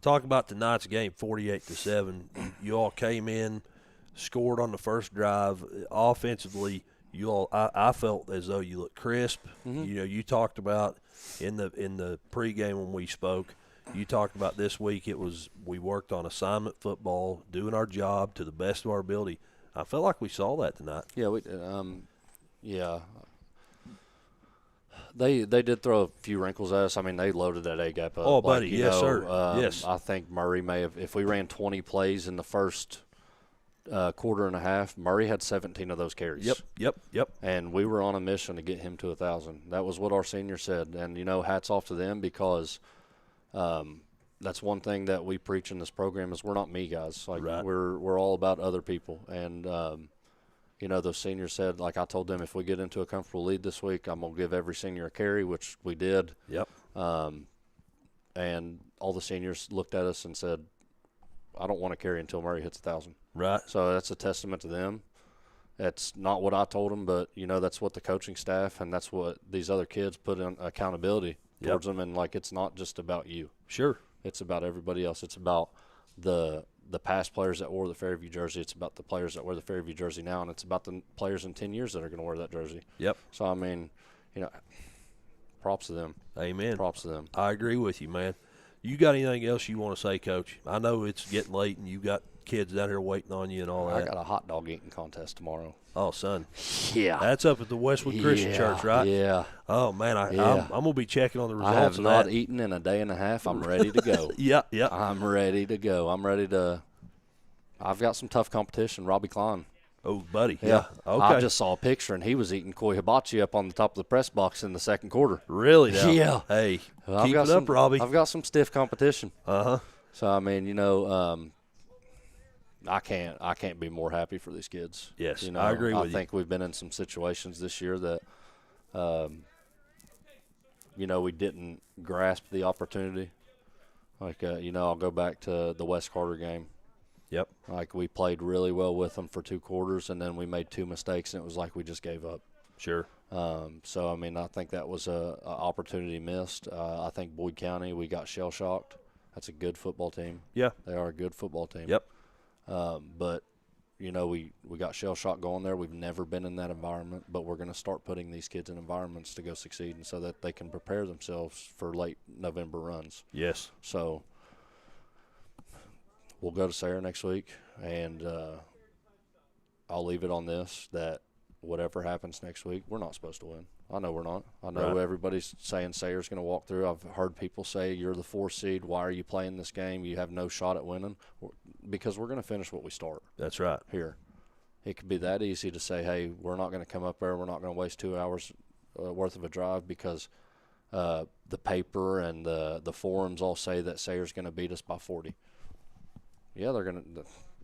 Talk about tonight's game, 48-7. You all came in, scored on the first drive. Offensively, I felt as though you looked crisp. Mm-hmm. You talked about in the pregame when we spoke. You talked about this week. We worked on assignment football, doing our job to the best of our ability. I felt like we saw that tonight. Yeah, They did throw a few wrinkles at us. I mean, they loaded that A gap up. Oh, buddy, yes, sir. Yes. I think Murray may have, if we ran 20 plays in the first quarter and a half, Murray had 17 of those carries. Yep. And we were on a mission to get him to 1,000. That was what our senior said. And, hats off to them because that's one thing that we preach in this program is we're not me guys. Like, right. We're all about other people. And, those seniors said, like I told them, if we get into a comfortable lead this week, I'm going to give every senior a carry, which we did. Yep. And all the seniors looked at us and said, I don't want to carry until Murray hits 1,000. Right. So that's a testament to them. That's not what I told them, but, that's what the coaching staff and that's what these other kids put in accountability. Yep. them, and like it's not just about you. Sure. It's about everybody else. It's about the past players that wore the Fairview jersey. It's about the players that wear the Fairview jersey now, and it's about the players in 10 years that are going to wear that jersey. Yep. So, I mean, props to them. Amen. Props to them. I agree with you, man. You got anything else you want to say, Coach? I know it's getting late and you got kids out here waiting on you and all that. I got a hot dog eating contest tomorrow. Oh, son. Yeah. That's up at the Westwood Christian Church, right? Yeah. Oh, man, I'm going to be checking on the results I have of not that. eaten in a day and a half. I'm ready to go. Yeah. I'm ready to go. I've got some tough competition. Robbie Klein. Oh, buddy. Yeah. Okay. I just saw a picture, and he was eating koi hibachi up on the top of the press box in the second quarter. Really now? Yeah. Hey, Well, keep it up, Robbie. I've got some stiff competition. Uh-huh. So, I mean, I can't be more happy for these kids. Yes, I agree with you. I think we've been in some situations this year that, we didn't grasp the opportunity. Like, I'll go back to the West Carter game. Yep. Like, we played really well with them for 2 quarters, and then we made 2 mistakes, and it was like we just gave up. Sure. So, I mean, I think that was a opportunity missed. I think Boyd County, we got shell-shocked. That's a good football team. Yeah. They are a good football team. Yep. But, we got shell-shocked going there. We've never been in that environment, but we're going to start putting these kids in environments to go succeed and so that they can prepare themselves for late November runs. Yes. So we'll go to Sayre next week, and I'll leave it on this, that whatever happens next week, we're not supposed to win. I know we're not. I know everybody's saying Sayre's going to walk through. I've heard people say, you're the 4 seed. Why are you playing this game? You have no shot at winning. Because we're going to finish what we start. That's right. Here. It could be that easy to say, hey, we're not going to come up there. We're not going to waste 2 hours worth of a drive because the paper and the forums all say that Sayre's going to beat us by 40. Yeah, they're going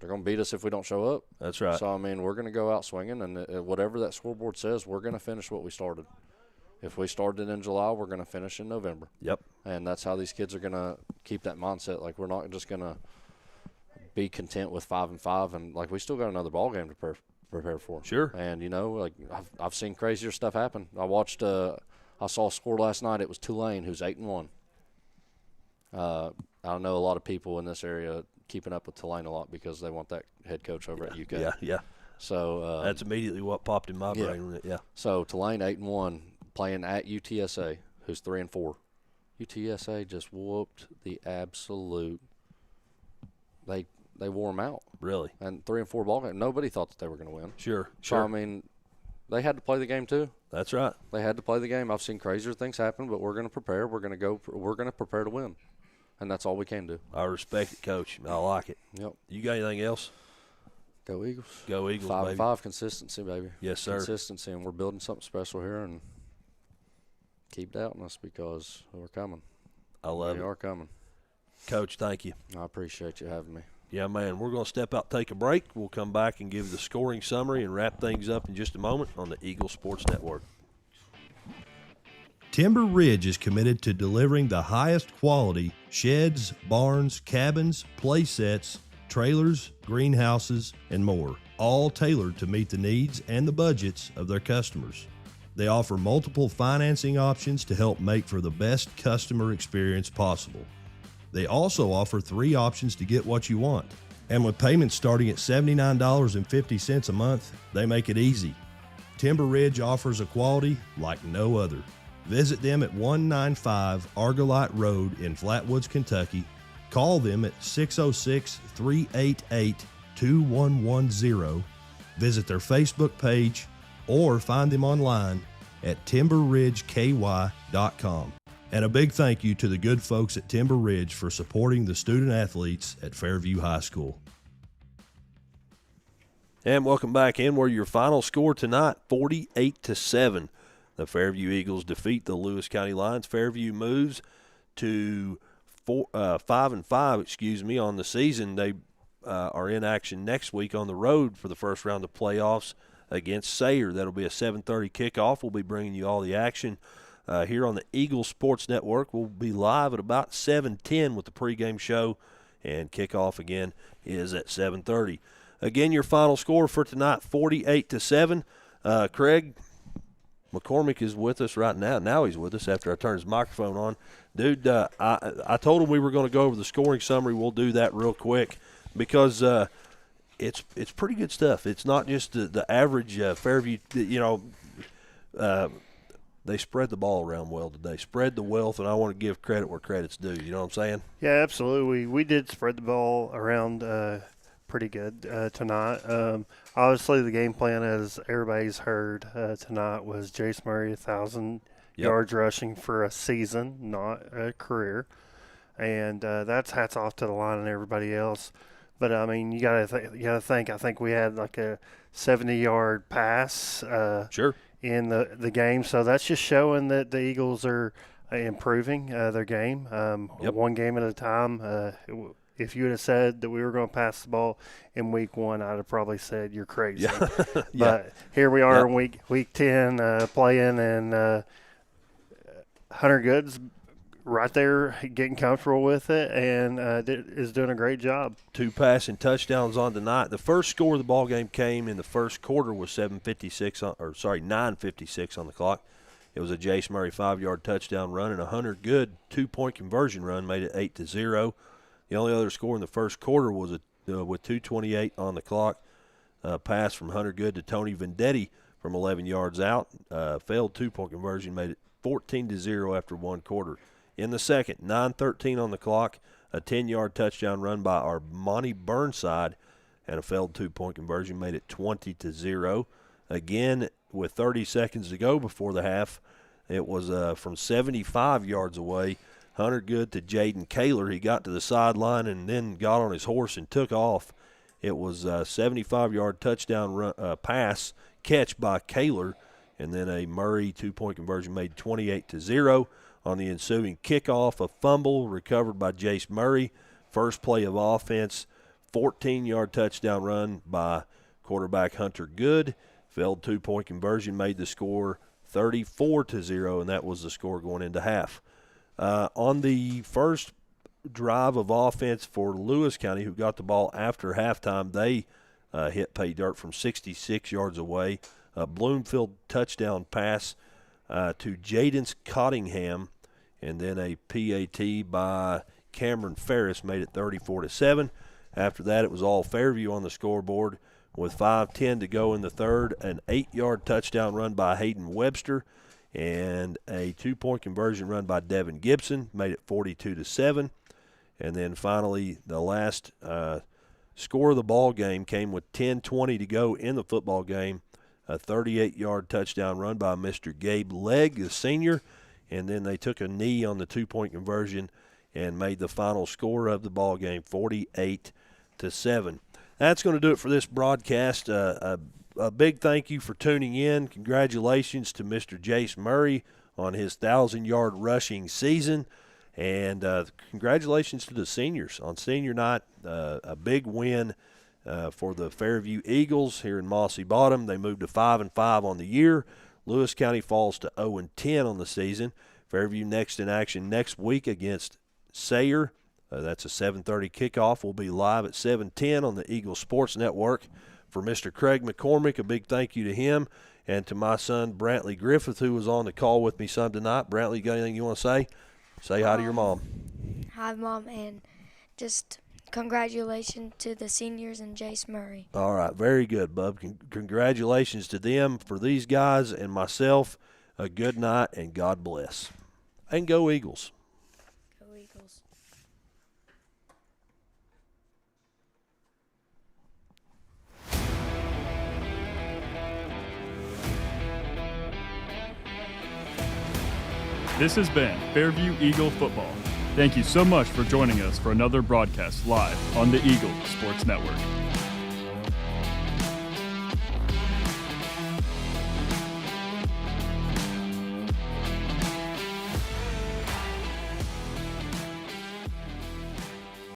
to beat us if we don't show up. That's right. So, I mean, we're going to go out swinging, and whatever that scoreboard says, we're going to finish what we started. If we started in July, we're going to finish in November. Yep. And that's how these kids are going to keep that mindset. Like, we're not just going to be content with 5-5, and like we still got another ball game to prepare for. Sure. And like I've seen crazier stuff happen. I saw a score last night. It was Tulane, who's 8-1. I know a lot of people in this area keeping up with Tulane a lot because they want that head coach over at UK. Yeah. So that's immediately what popped in my brain. Yeah. So Tulane 8-1 playing at UTSA, who's 3-4. UTSA just whooped the absolute. They wore them out. Really? And 3-4 ball game. Nobody thought that they were going to win. Sure. So, I mean, they had to play the game too. That's right. They had to play the game. I've seen crazier things happen, but we're going to prepare. We're going to prepare to win. And that's all we can do. I respect it, Coach. I like it. Yep. You got anything else? Go Eagles. Go Eagles, 5-5 consistency, baby. Yes, sir. Consistency, and we're building something special here, and keep doubting us because we're coming. I love it. We are coming. Coach, thank you. I appreciate you having me. Yeah, man. We're going to step out, take a break. We'll come back and give the scoring summary and wrap things up in just a moment on the Eagle Sports Network. Timber Ridge is committed to delivering the highest quality sheds, barns, cabins, play sets, trailers, greenhouses, and more, all tailored to meet the needs and the budgets of their customers. They offer multiple financing options to help make for the best customer experience possible. They also offer 3 options to get what you want. And with payments starting at $79.50 a month, they make it easy. Timber Ridge offers a quality like no other. Visit them at 195 Argolite Road in Flatwoods, Kentucky. Call them at 606-388-2110. Visit their Facebook page or find them online at timberridgeky.com. And a big thank you to the good folks at Timber Ridge for supporting the student athletes at Fairview High School. And welcome back in where your final score tonight, 48-7. The Fairview Eagles defeat the Lewis County Lions. Fairview moves to 5-5, on the season. They are in action next week on the road for the first round of playoffs against Sayre. That'll be a 7:30 kickoff. We'll be bringing you all the action here on the Eagle Sports Network. We'll be live at about 7:10 with the pregame show, and kickoff again is at 7:30. Again, your final score for tonight, 48-7. Craig, McCormick is with us right now. Now he's with us after I turned his microphone on. Dude, I told him we were going to go over the scoring summary. We'll do that real quick because it's pretty good stuff. It's not just the average Fairview, they spread the ball around well today. Spread the wealth, and I want to give credit where credit's due. You know what I'm saying? Yeah, absolutely. We did spread the ball around pretty good tonight. Obviously, the game plan, as everybody's heard tonight, was Jace Murray 1,000 yards rushing for a season, not a career. And that's hats off to the line and everybody else. But, I mean, you gotta think. I think we had like a 70-yard pass in the game. So that's just showing that the Eagles are improving their game one game at a time. If you would have said that we were going to pass the ball in week 1, I'd have probably said you're crazy. Yeah. But here we are in week 10 playing, and Hunter Good's right there getting comfortable with it and is doing a great job. 2 passing touchdowns on tonight. The first score of the ball game came in the first quarter with 9:56 on the clock. It was a Jace Murray 5-yard touchdown run, and a Hunter Good 2-point conversion run made it 8-0. The only other score in the first quarter was with 2:28 on the clock. Pass from Hunter Good to Tony Vendetti from 11 yards out. Failed 2-point conversion, made it 14-0 after 1 quarter. In the second, 9:13 on the clock, a 10-yard touchdown run by Armani Burnside, and a failed 2-point conversion made it 20-0. Again, with 30 seconds to go before the half, it was from 75 yards away, Hunter Good to Jaden Kaler. He got to the sideline and then got on his horse and took off. It was a 75-yard touchdown pass catch by Kaler, and then a Murray 2-point conversion made 28-0. On the ensuing kickoff, a fumble recovered by Jace Murray. First play of offense, 14-yard touchdown run by quarterback Hunter Good. Failed 2-point conversion made the score 34-0, and that was the score going into half. On the first drive of offense for Lewis County, who got the ball after halftime, they hit pay dirt from 66 yards away. A Bloomfield touchdown pass to Jadance Cottingham, and then a PAT by Cameron Ferris made it 34-7. After that, it was all Fairview on the scoreboard with 5:10 to go in the third. An 8-yard touchdown run by Hayden Webster and a 2-point conversion run by Devin Gibson made it 42-7. And then finally, the last score of the ball game came with 10:20 to go in the football game. A 38-yard touchdown run by Mr. Gabe Legg, the senior, and then they took a knee on the 2-point conversion and made the final score of the ball game 48-7. That's going to do it for this broadcast. A big thank you for tuning in. Congratulations to Mr. Jace Murray on his 1,000-yard rushing season, and congratulations to the seniors on senior night. A big win for the Fairview Eagles here in Mossy Bottom. They moved to 5-5 on the year. Lewis County falls to 0-10 on the season. Fairview next in action next week against Sayre. That's a 7:30 kickoff. We'll be live at 7:10 on the Eagles Sports Network. For Mr. Craig McCormick, a big thank you to him, and to my son Brantley Griffith, who was on the call with me some tonight. Brantley, you got anything you want to say? Say hi to your mom. Hi, Mom, and just congratulations to the seniors and Jace Murray. All right, very good, bub. Congratulations to them. For these guys and myself, a good night and God bless. And go Eagles. Go Eagles. This has been Fairview Eagle Football. Thank you so much for joining us for another broadcast live on the Eagle Sports Network.